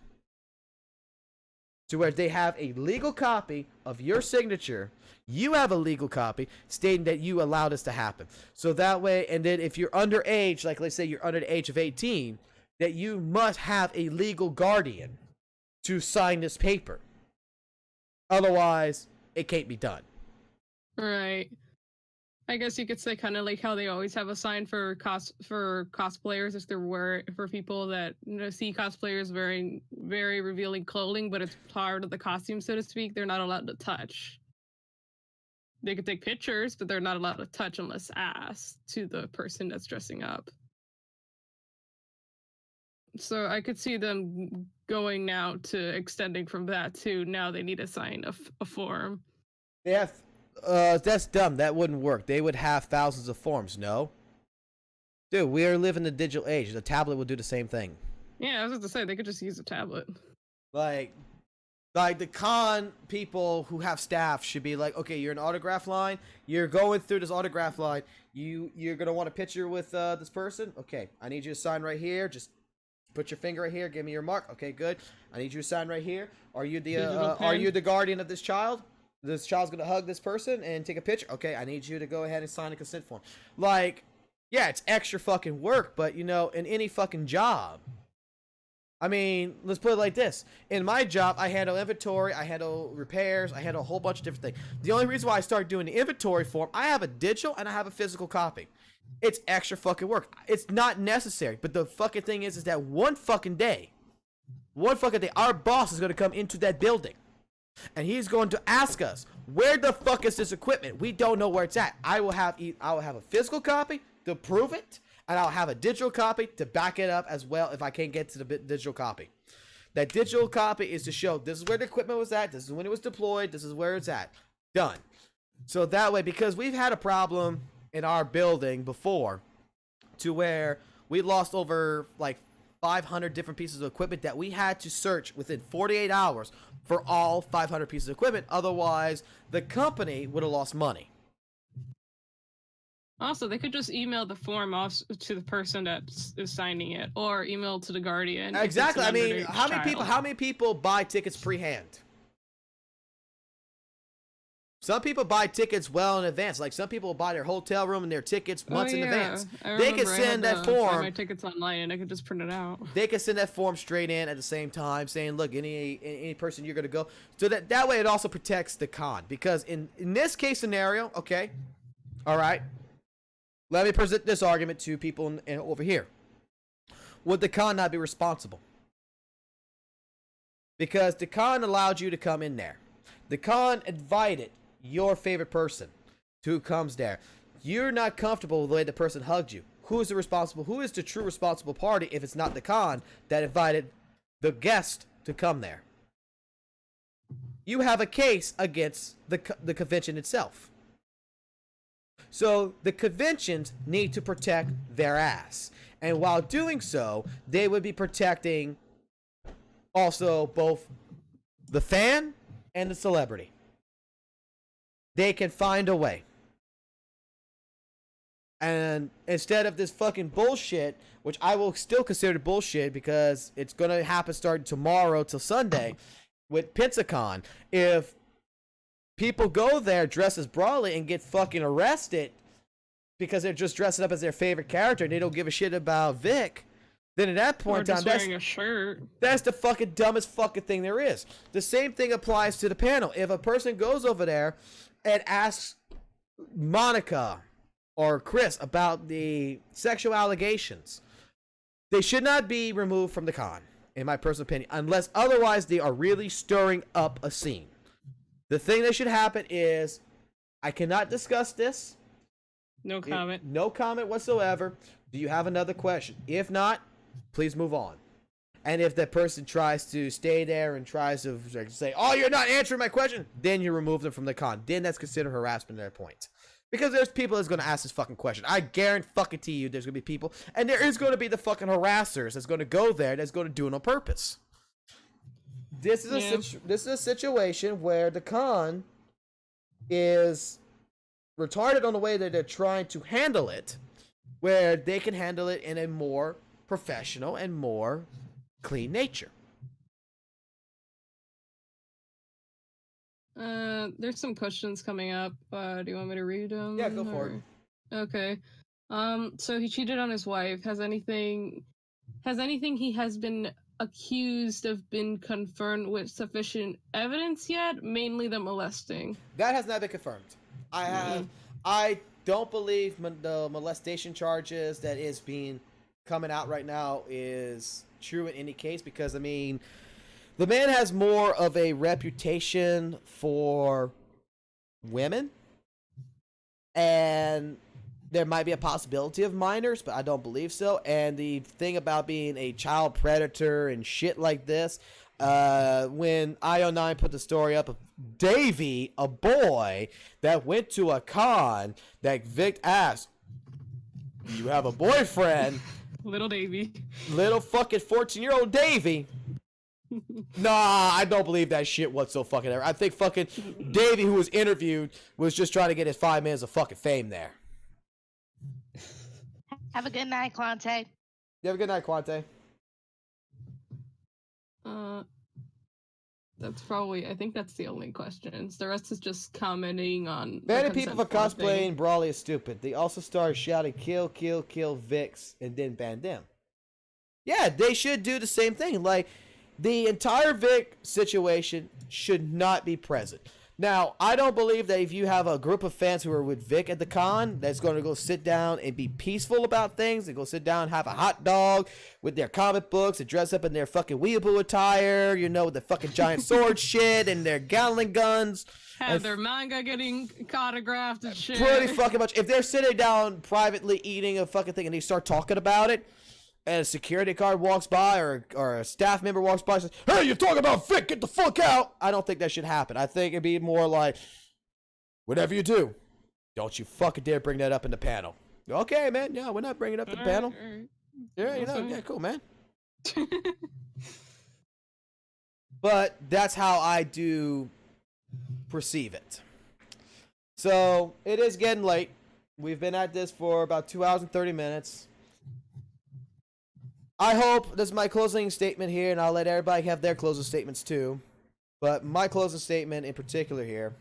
To where they have a legal copy of your signature, you have a legal copy stating that you allowed this to happen. So that way, and then if you're underage, like let's say you're under the age of 18, that you must have a legal guardian to sign this paper. Otherwise, it can't be done. Right. I guess you could say kind of like how they always have a sign for cosplayers if there were for people that see cosplayers wearing very revealing clothing, but it's part of the costume, so to speak. They're not allowed to touch. They could take pictures, but they're not allowed to touch unless asked to the person that's dressing up. So I could see them going now to extending from that to now they need to sign a form. They have. That's dumb. That wouldn't work. They would have thousands of forms. No, dude, we are living in the digital age. The tablet will do the same thing. Yeah, I was about to say they could just use a tablet. Like the con people who have staff should be like, okay, you're an autograph line. You're going through this autograph line. You're gonna want a picture with this person. Okay, I need you to sign right here. Just put your finger right here. Give me your mark. Okay, good. I need you to sign right here. Are you the guardian of this child? This child's gonna hug this person and take a picture. Okay, I need you to go ahead and sign a consent form. Like, yeah, it's extra fucking work, but in any fucking job. I mean, let's put it like this. In my job, I handle inventory, I handle repairs, I handle a whole bunch of different things. The only reason why I started doing the inventory form, I have a digital and I have a physical copy. It's extra fucking work. It's not necessary, but the fucking thing is that one fucking day, our boss is gonna come into that building. And he's going to ask us, where the fuck is this equipment? We don't know where it's at. I will have a physical copy to prove it, and I'll have a digital copy to back it up as well if I can't get to the digital copy. That digital copy is to show this is where the equipment was at, this is when it was deployed, this is where it's at. Done. So that way, because we've had a problem in our building before to where we lost over like 500 different pieces of equipment that we had to search within 48 hours for all 500 pieces of equipment. Otherwise, the company would have lost money. Also, they could just email the form off to the person that is signing it, or email to the guardian. Exactly. I mean, how many people buy tickets pre-hand? Some people buy tickets well in advance. Like some people buy their hotel room and their tickets months in advance. They can send that form. My tickets online, and I could just print it out. They can send that form straight in at the same time, saying, "Look, any person you're gonna go." So that way, it also protects the con. Because in this case scenario, okay, all right, let me present this argument to people over here. Would the con not be responsible? Because the con allowed you to come in there. The con invited your favorite person who comes there. You're not comfortable with the way the person hugged you. Who is the true responsible party if it's not the con that invited the guest to come there? You have a case against the convention itself. So the conventions need to protect their ass. And while doing so, they would be protecting also both the fan and the celebrity. They can find a way. And instead of this fucking bullshit, which I will still consider bullshit because it's going to happen starting tomorrow till Sunday with Pensacon, if people go there dressed as Brawley and get fucking arrested because they're just dressing up as their favorite character and they don't give a shit about Vic, then at that point in time, wearing a shirt. That's the fucking dumbest fucking thing there is. The same thing applies to the panel. If a person goes over there and asks Monica or Chris about the sexual allegations, they should not be removed from the con, in my personal opinion, unless otherwise they are really stirring up a scene. The thing that should happen is, I cannot discuss this. No comment. No comment whatsoever. Do you have another question? If not, please move on. And if that person tries to stay there and tries to say, "Oh, you're not answering my question," then you remove them from the con. Then that's considered harassment at that point. Because there's people that's going to ask this fucking question. I guarantee you there's going to be people. And there is going to be the fucking harassers that's going to go there that's going to do it on purpose. This is a situation where the con is retarded on the way that they're trying to handle it, where they can handle it in a more professional and more clean nature. There's some questions coming up. Do you want me to read them? Yeah, go for it. Okay. So he cheated on his wife. Has anything he has been accused of been confirmed with sufficient evidence yet? Mainly the molesting. That has not been confirmed. I don't believe the molestation charges that is being coming out right now is true in any case, because I mean, the man has more of a reputation for women, and there might be a possibility of minors, but I don't believe so. And the thing about being a child predator and shit like this, when IO9 put the story up of Davey, a boy that went to a con that Vic asked, "You have a boyfriend?" Little Davey. Little fucking 14-year-old Davey. Nah, I don't believe that shit whatsoever. I think fucking Davey, who was interviewed, was just trying to get his 5 minutes of fucking fame there. Have a good night, Quante. You have a good night, Quante. I think that's the only questions. The rest is just commenting on. Many people for cosplaying Brawley is stupid. They also started shouting kill, kill, kill Vix and then ban them. Yeah, they should do the same thing. Like, the entire Vic situation should not be present. Now, I don't believe that if you have a group of fans who are with Vic at the con that's going to go sit down and be peaceful about things, and go sit down and have a hot dog with their comic books and dress up in their fucking weeaboo attire, you know, with the fucking giant sword shit and their Gatling guns. Have their manga getting autographed and shit. Pretty fucking much. If they're sitting down privately eating a fucking thing and they start talking about it, and a security guard walks by or a staff member walks by and says, "Hey, you're talking about Vic, get the fuck out." I don't think that should happen. I think it'd be more like, whatever you do, don't you fucking dare bring that up in the panel. Okay, man. Yeah, we're not bringing it up in the panel. Yeah, you know, yeah, cool, man. But that's how I do perceive it. So it is getting late. We've been at this for about 2 hours and 30 minutes. I hope this is my closing statement here, and I'll let everybody have their closing statements too. But my closing statement in particular here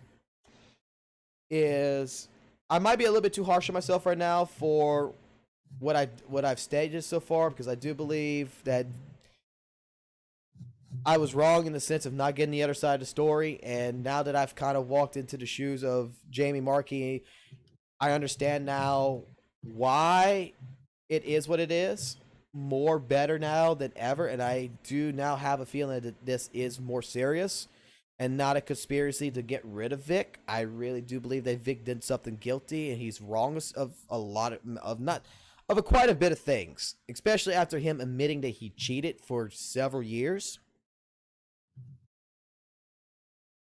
is I might be a little bit too harsh on myself right now for what I've stated so far, because I do believe that I was wrong in the sense of not getting the other side of the story, and now that I've kind of walked into the shoes of Jamie Marchi, I understand now why it is what it is. More better now than ever, and I do now have a feeling that this is more serious and not a conspiracy to get rid of Vic. I really do believe that Vic did something guilty, and he's wrong of a lot of quite a bit of things, especially after him admitting that he cheated for several years.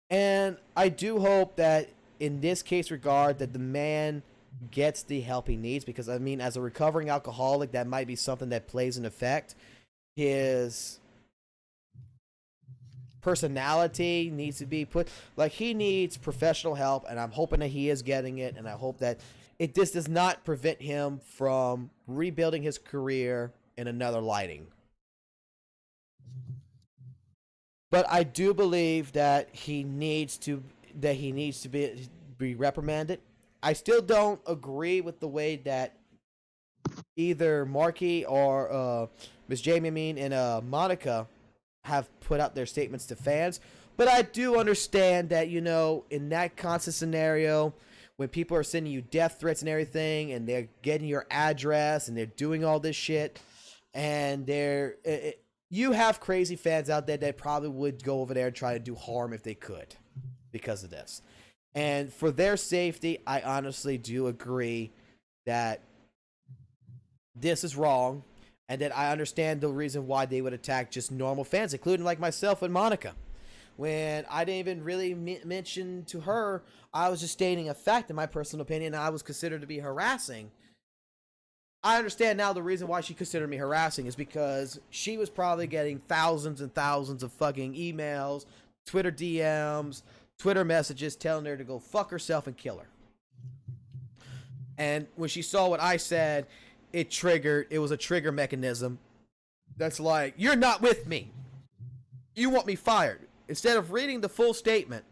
And I do hope that in this case regard that the man gets the help he needs, because I mean, as a recovering alcoholic, that might be something that plays an effect. His personality needs to be put, like, he needs professional help, and I'm hoping that he is getting it, and I hope that this does not prevent him from rebuilding his career in another lighting. But I do believe that he needs to be reprimanded. I still don't agree with the way that either Marchi or Miss Jamie and Monica have put out their statements to fans. But I do understand that, you know, in that constant scenario, when people are sending you death threats and everything, and they're getting your address, and they're doing all this shit, and you have crazy fans out there that probably would go over there and try to do harm if they could because of this. And for their safety, I honestly do agree that this is wrong, and that I understand the reason why they would attack just normal fans, including like myself and Monica. When I didn't even really mention to her, I was just stating a fact, in my personal opinion, I was considered to be harassing. I understand now the reason why she considered me harassing is because she was probably getting thousands and thousands of fucking emails, Twitter DMs, Twitter messages telling her to go fuck herself and kill her. And when she saw what I said, it was a trigger mechanism that's like, you're not with me. You want me fired. Instead of reading the full statement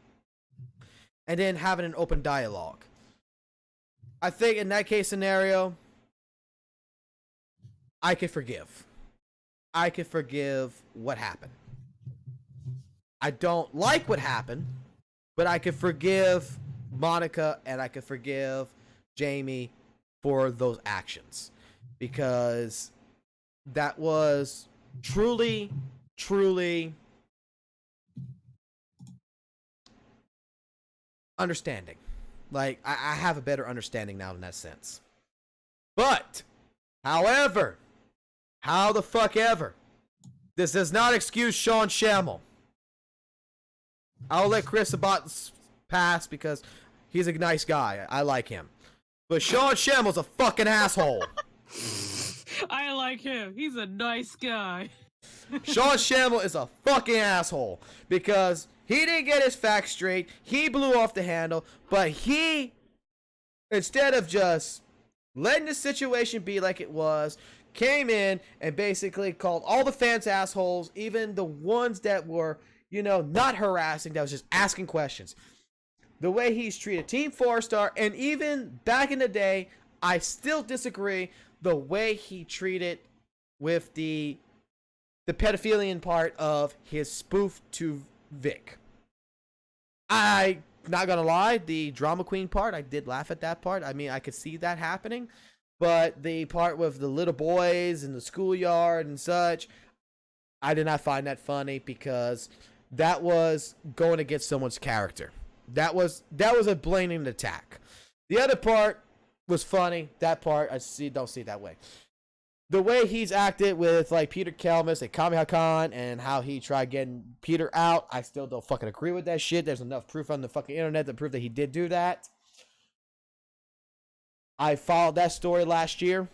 and then having an open dialogue. I think in that case scenario, I could forgive. I could forgive what happened. I don't like what happened, but I could forgive Monica and I could forgive Jamie for those actions. Because that was truly, truly understanding. Like, I have a better understanding now in that sense. But, however, how the fuck ever, this does not excuse Sean Schammel. I'll let Chris Sabat pass because he's a nice guy. I like him. But Sean Shammel's a fucking asshole. I like him. He's a nice guy. Sean Schammel is a fucking asshole because he didn't get his facts straight. He blew off the handle, but he, instead of just letting the situation be like it was, came in and basically called all the fans assholes, even the ones that were, you know, not harassing, that was just asking questions. The way he's treated Team 4-Star, and even back in the day, I still disagree the way he treated with the pedophilian part of his spoof to Vic. I not gonna lie, the drama queen part, I did laugh at that part. I mean, I could see that happening, but the part with the little boys in the schoolyard and such, I did not find that funny because that was going against someone's character. That was a blatant attack. The other part was funny. That part I don't see it that way. The way he's acted with like Peter Kelmis and Kamiha Khan and how he tried getting Peter out, I still don't fucking agree with that shit. There's enough proof on the fucking internet to prove that he did do that. I followed that story last year.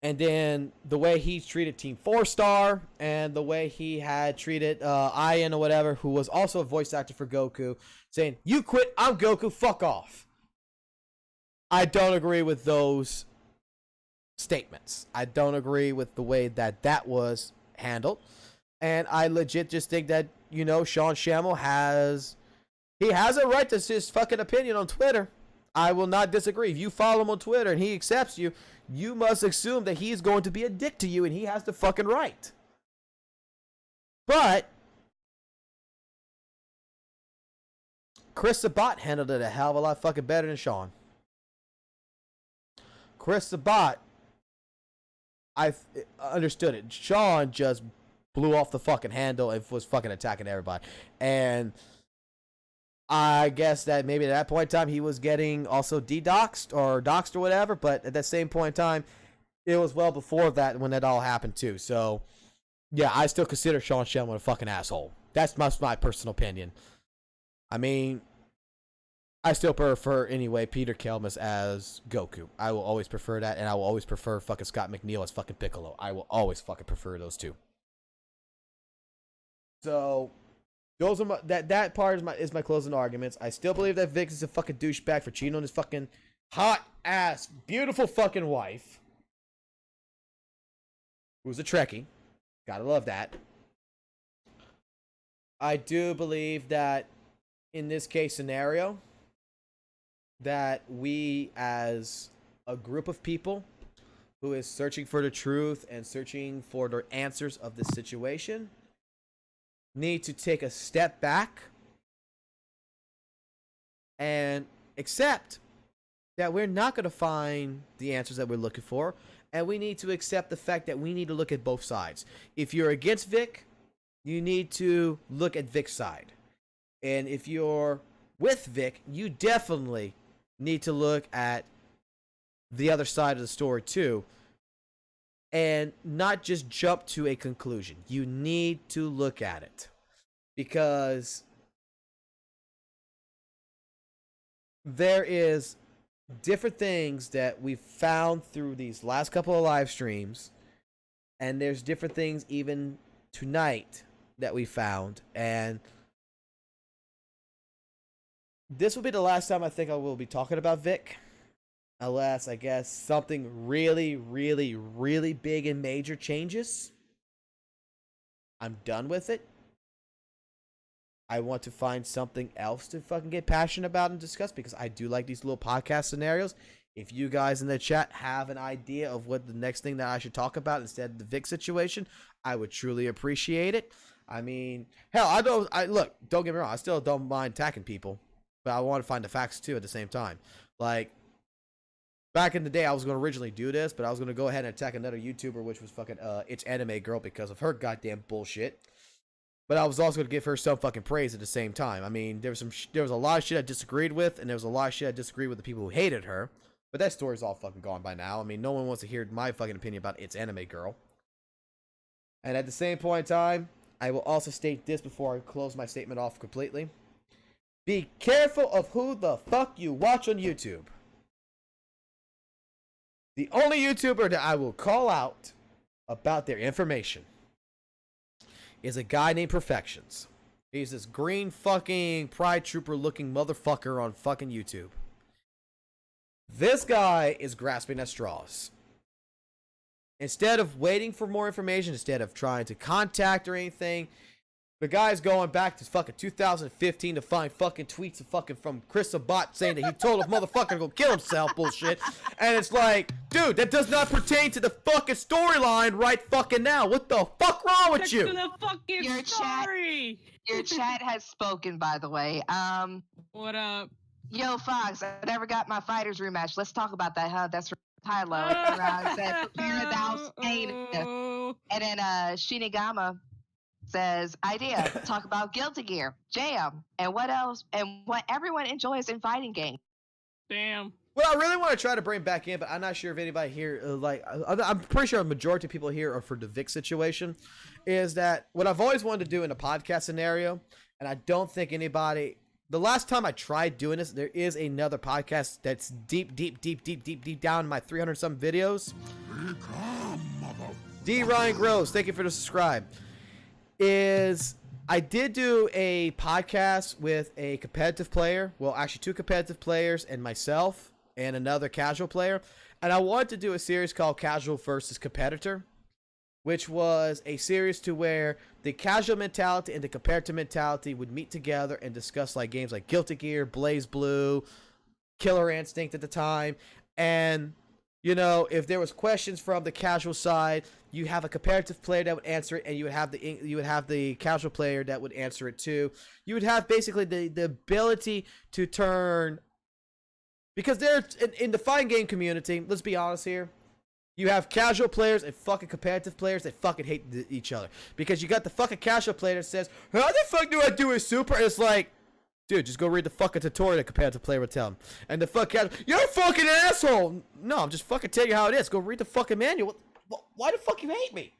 And then the way he treated Team 4-Star and the way he had treated Ian or whatever, who was also a voice actor for Goku, saying, "You quit, I'm Goku, fuck off." I don't agree with those statements. I don't agree with the way that that was handled. And I legit just think that, you know, Sean Schammel has a right to his fucking opinion on Twitter. I will not disagree. If you follow him on Twitter and he accepts you, you must assume that he's going to be a dick to you, and he has the fucking right. But Chris Sabat handled it a hell of a lot fucking better than Sean. Chris Sabat, I understood it. Sean just blew off the fucking handle and was fucking attacking everybody. And I guess that maybe at that point in time he was getting also doxed or whatever, but at that same point in time, it was well before that when that all happened too. So, yeah, I still consider Sean Schammel a fucking asshole. That's my personal opinion. I mean, I still prefer, anyway, Peter Kelmis as Goku. I will always prefer that, and I will always prefer fucking Scott McNeil as fucking Piccolo. I will always fucking prefer those two. So those are that part is my closing arguments. I still believe that Vic is a fucking douchebag for cheating on his fucking hot ass, beautiful fucking wife, who's a Trekkie. Gotta love that. I do believe that in this case scenario, that we as a group of people who is searching for the truth and searching for the answers of this situation need to take a step back and accept that we're not going to find the answers that we're looking for, and we need to accept the fact that we need to look at both sides. If you're against Vic, you need to look at Vic's side, and if you're with Vic, you definitely need to look at the other side of the story too, and not just jump to a conclusion. You need to look at it, because there is different things that we've found through these last couple of live streams, and there's different things even tonight that we found, and this will be the last time I think I will be talking about Vic. unless I guess something really, really, really big and major changes. I'm done with it. I want to find something else to fucking get passionate about and discuss, because I do like these little podcast scenarios. If you guys in the chat have an idea of what the next thing that I should talk about instead of the Vic situation, I would truly appreciate it. I mean, hell, look, don't get me wrong, I still don't mind attacking people, but I want to find the facts too at the same time. Like, back in the day, I was going to originally do this, but I was going to go ahead and attack another YouTuber, which was fucking It's Anime Girl, because of her goddamn bullshit. But I was also going to give her some fucking praise at the same time. I mean, there was a lot of shit I disagreed with, and there was a lot of shit I disagreed with the people who hated her. But that story's all fucking gone by now. I mean, no one wants to hear my fucking opinion about It's Anime Girl. And at the same point in time, I will also state this before I close my statement off completely. Be careful of who the fuck you watch on YouTube. The only YouTuber that I will call out about their information is a guy named Perfections. He's this green fucking pride trooper looking motherfucker on fucking YouTube. This guy is grasping at straws. Instead of waiting for more information, instead of trying to contact or anything, the guy's going back to fucking 2015 to find fucking tweets of fucking from Chris Sabat saying that he told a motherfucker to go kill himself bullshit. And it's like, dude, that does not pertain to the fucking storyline right fucking now. What the fuck wrong with you? The fucking Your story. Your chat has spoken, by the way. What up? Yo, Fox, I never got my fighters rematch. Let's talk about that, huh? That's Kylo. Said, prepare thou Spain. And then Shinigama says, idea, talk about Guilty Gear, Jam, and what else, and what everyone enjoys in fighting games. Damn. What I really want to try to bring back in, but I'm not sure if anybody here, I'm pretty sure a majority of people here are for the Vic situation, is that what I've always wanted to do in a podcast scenario, and I don't think anybody, the last time I tried doing this, there is another podcast that's deep down in my 300-some videos. D. Ryan Groves, thank you for the subscribe. I did do a podcast with a competitive player, well, actually 2 competitive players and myself and another casual player, and I wanted to do a series called Casual versus Competitor, which was a series to where the casual mentality and the competitive mentality would meet together and discuss like games like Guilty Gear, Blaze Blue, Killer Instinct at the time, and you know, if there was questions from the casual side, you have a competitive player that would answer it, and you would have the casual player that would answer it too. You would have basically the ability to turn, because there's in the fighting game community, let's be honest here, you have casual players and fucking competitive players that fucking hate each other, because you got the fucking casual player that says, how the fuck do I do a super? And it's like, dude, just go read the fucking tutorial the competitive player would tell him. And the fucking, you're a fucking asshole. No, I'm just fucking telling you how it is. Go read the fucking manual. Why the fuck you hate me?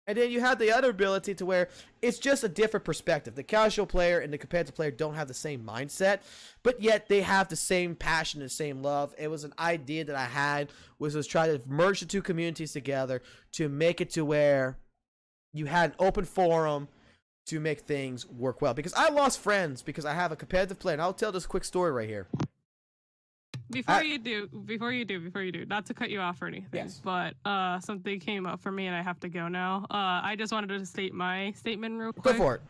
And then you have the other ability to where it's just a different perspective. The casual player and the competitive player don't have the same mindset, but yet they have the same passion and same love. It was an idea that I had, was try to merge the 2 communities together to make it to where you had an open forum to make things work well. Because I lost friends because I have a competitive player, and I'll tell this quick story right here. Before you do, not to cut you off or anything, yes, but something came up for me and I have to go now. I just wanted to state my statement real quick. Go for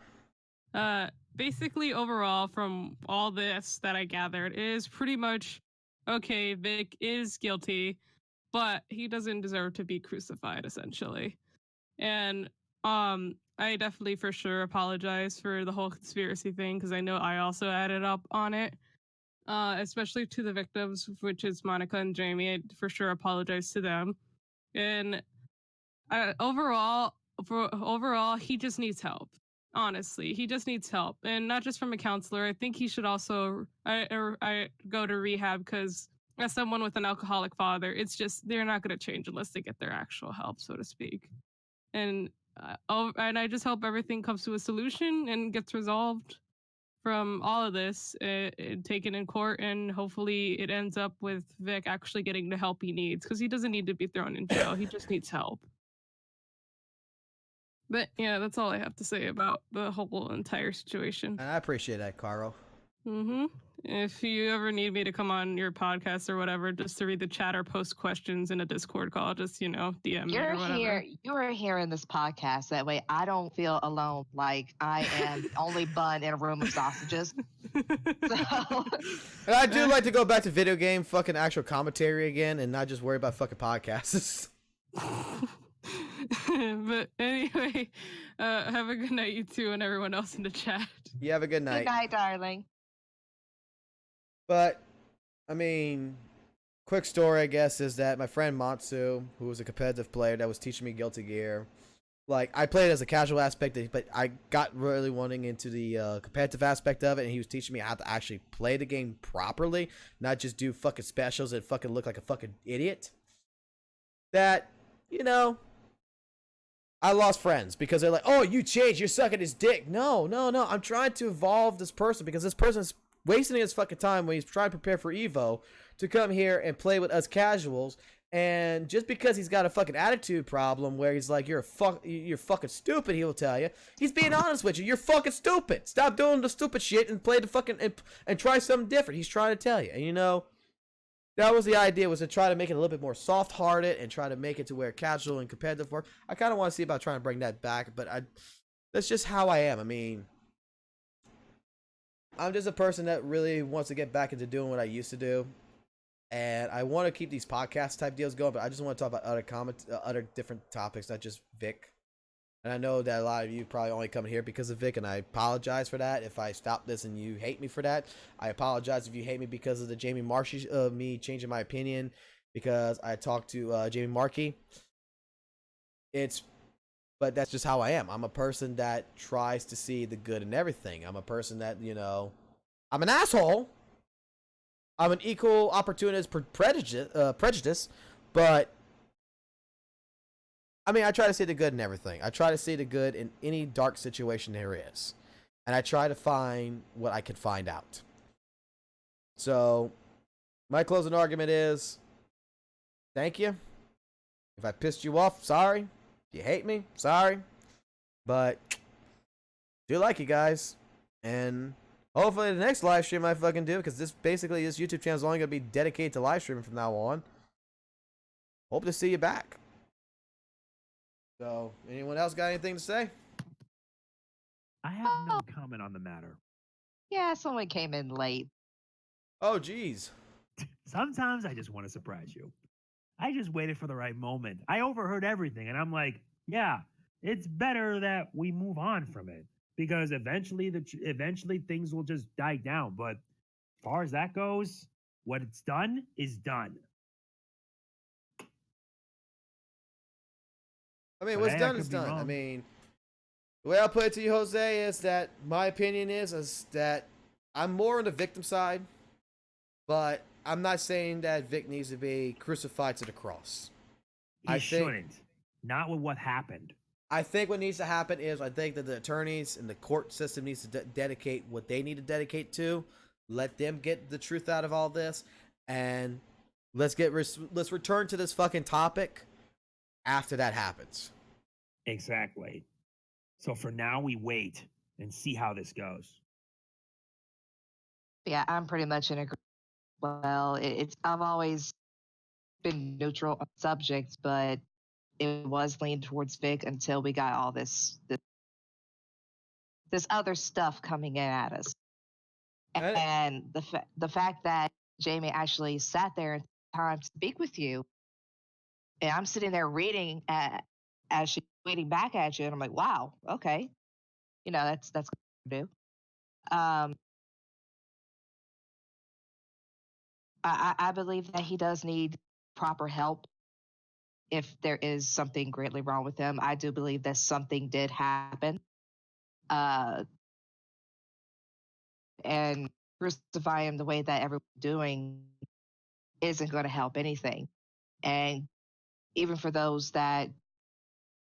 it. Basically, overall, from all this that I gathered, is pretty much, okay, Vic is guilty, but he doesn't deserve to be crucified, essentially. And I definitely for sure apologize for the whole conspiracy thing, because I know I also added up on it. Especially to the victims, which is Monica and Jamie. I for sure apologize to them. And overall, he just needs help. Honestly, he just needs help, and not just from a counselor. I think he should also I go to rehab, because as someone with an alcoholic father, it's just they're not going to change unless they get their actual help, so to speak. And I just hope everything comes to a solution and gets resolved from all of this, taken in court, and hopefully it ends up with Vic actually getting the help he needs, because he doesn't need to be thrown in jail. He just needs help. But yeah, that's all I have to say about the whole entire situation. And I appreciate that, Caro. Mm-hmm. If you ever need me to come on your podcast or whatever, just to read the chat or post questions in a Discord call, just, DM me or whatever. You are here in this podcast. That way I don't feel alone. Like I am the only bun in a room of sausages. So, And I do like to go back to video game fucking actual commentary again and not just worry about fucking podcasts. But anyway, have a good night, you two, and everyone else in the chat. You have a good night. good night, darling. But, I mean, quick story, I guess, is that my friend Matsu, who was a competitive player that was teaching me Guilty Gear, like, I played as a casual aspect, but I got really wanting into the competitive aspect of it, and he was teaching me how to actually play the game properly, not just do fucking specials and fucking look like a fucking idiot. That, I lost friends because they're like, oh, you changed, you're sucking his dick. No, I'm trying to evolve this person because this person's wasting his fucking time when he's trying to prepare for Evo to come here and play with us casuals. And just because he's got a fucking attitude problem where he's like, you're fucking stupid, he will tell you. He's being honest with you. You're fucking stupid. Stop doing the stupid shit and play the fucking and try something different. He's trying to tell you. And that was the idea, was to try to make it a little bit more soft-hearted and try to make it to where casual and competitive work. I kind of want to see about trying to bring that back, but that's just how I am. I mean, I'm just a person that really wants to get back into doing what I used to do. And I want to keep these podcast type deals going, but I just want to talk about other different topics, not just Vic. And I know that a lot of you probably only come here because of Vic, and I apologize for that. If I stop this and you hate me for that, I apologize if you hate me because of the Jamie Marchi, me changing my opinion because I talked to Jamie Marchi. But that's just how I am. I'm a person that tries to see the good in everything. I'm a person that, I'm an asshole. I'm an equal opportunist prejudice, but I mean, I try to see the good in everything. I try to see the good in any dark situation there is. And I try to find what I can find out. So, my closing argument is, thank you. If I pissed you off, sorry. If you hate me, sorry. But, do like you guys. And hopefully the next live stream I fucking do, because this YouTube channel is only going to be dedicated to live streaming from now on. Hope to see you back. So, anyone else got anything to say? I have no comment on the matter. Yeah, someone came in late. Oh, geez. Sometimes I just want to surprise you. I just waited for the right moment. I overheard everything, and I'm like, yeah, it's better that we move on from it because eventually things will just die down. But as far as that goes, what it's done is done. I mean, But what's hey, I done could is be done. I wrong. mean, the way I'll put it to you, Jose, is that my opinion is that I'm more on the victim side, but I'm not saying that Vic needs to be crucified to the cross. He shouldn't. Not with what happened. I think what needs to happen is I think that the attorneys and the court system needs to dedicate what they need to dedicate to. Let them get the truth out of all this, and let's return to this fucking topic after that happens. Exactly. So for now, we wait and see how this goes. Yeah, I'm pretty much in agreement. Well, I've always been neutral on subjects, but it was leaned towards Vic until we got all this other stuff coming in at us. And the fact that Jamie actually sat there and took time to speak with you, and I'm sitting there reading as she's tweeting back at you, and I'm like, wow, okay, that's good to do. I believe that he does need proper help if there is something greatly wrong with him. I do believe that something did happen. And crucify him the way that everyone's doing isn't going to help anything. And even for those that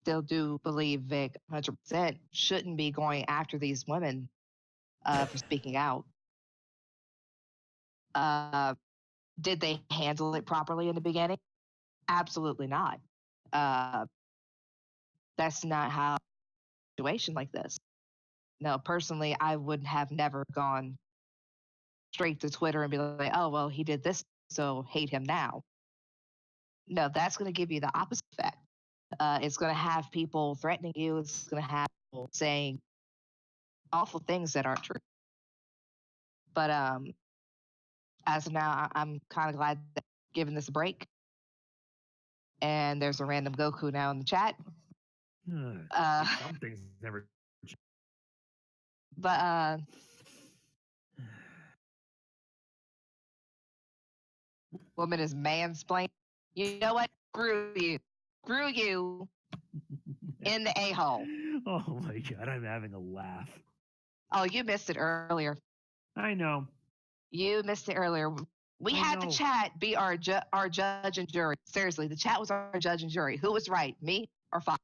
still do believe Vic 100% shouldn't be going after these women for speaking out. Did they handle it properly in the beginning? Absolutely not. That's not how a situation like this. No, personally, I would have never gone straight to Twitter and be like, oh, well, he did this, so hate him now. No, that's going to give you the opposite effect. It's going to have people threatening you. It's going to have people saying awful things that aren't true. But as of now, I'm kind of glad that I'm giving this a break. And there's a random Goku now in the chat. Some things never. But woman is mansplaining. You know what? Screw you. Screw you in the a-hole. Oh my god, I'm having a laugh. Oh, you missed it earlier. I know. You missed it earlier. We had the chat be our judge and jury. Seriously, the chat was our judge and jury. Who was right, me or Fox?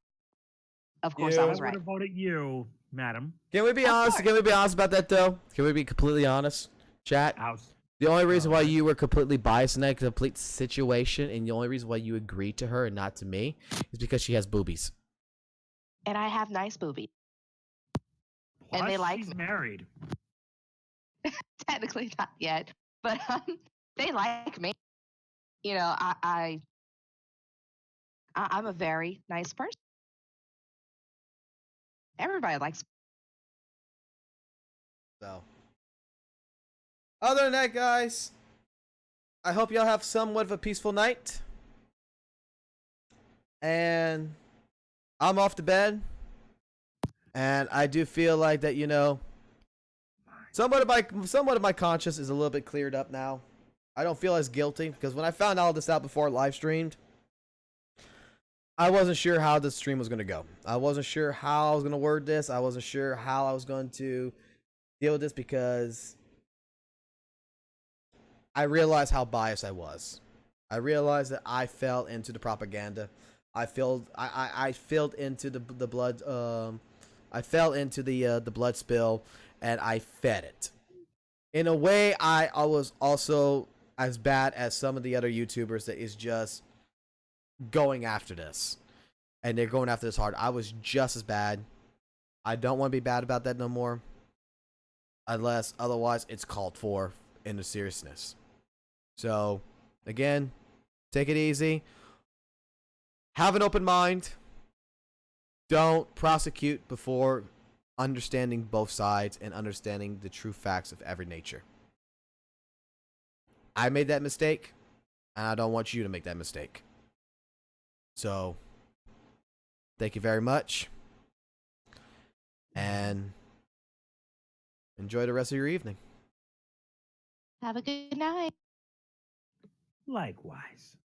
Of course, I was I right. would have voted you, madam. Can we be honest? Can we be honest about that though? Can we be completely honest, chat? House. The only reason why you were completely biased in that complete situation, and the only reason why you agreed to her and not to me, is because she has boobies. And I have nice boobies. Plus, and they like she's me. Married. Technically not yet, but they like me. You know, I'm a very nice person. Everybody likes me. So, other than that, guys, I hope y'all have somewhat of a peaceful night. And I'm off to bed. And I do feel like that, you know, somewhat of my conscience is a little bit cleared up now. I don't feel as guilty because when I found all this out before I live streamed, I wasn't sure how the stream was going to go. I wasn't sure how I was going to word this. I wasn't sure how I was going to deal with this because I realized how biased I was. I realized that I fell into the propaganda. I fell into the blood. I fell into the blood spill, and I fed it. In a way, I was also as bad as some of the other YouTubers that is just going after this, and they're going after this hard. I was just as bad. I don't want to be bad about that no more, unless otherwise it's called for in the seriousness. So, again, take it easy. Have an open mind. Don't prosecute before understanding both sides and understanding the true facts of every nature. I made that mistake, and I don't want you to make that mistake. So, thank you very much, and enjoy the rest of your evening. Have a good night. Likewise.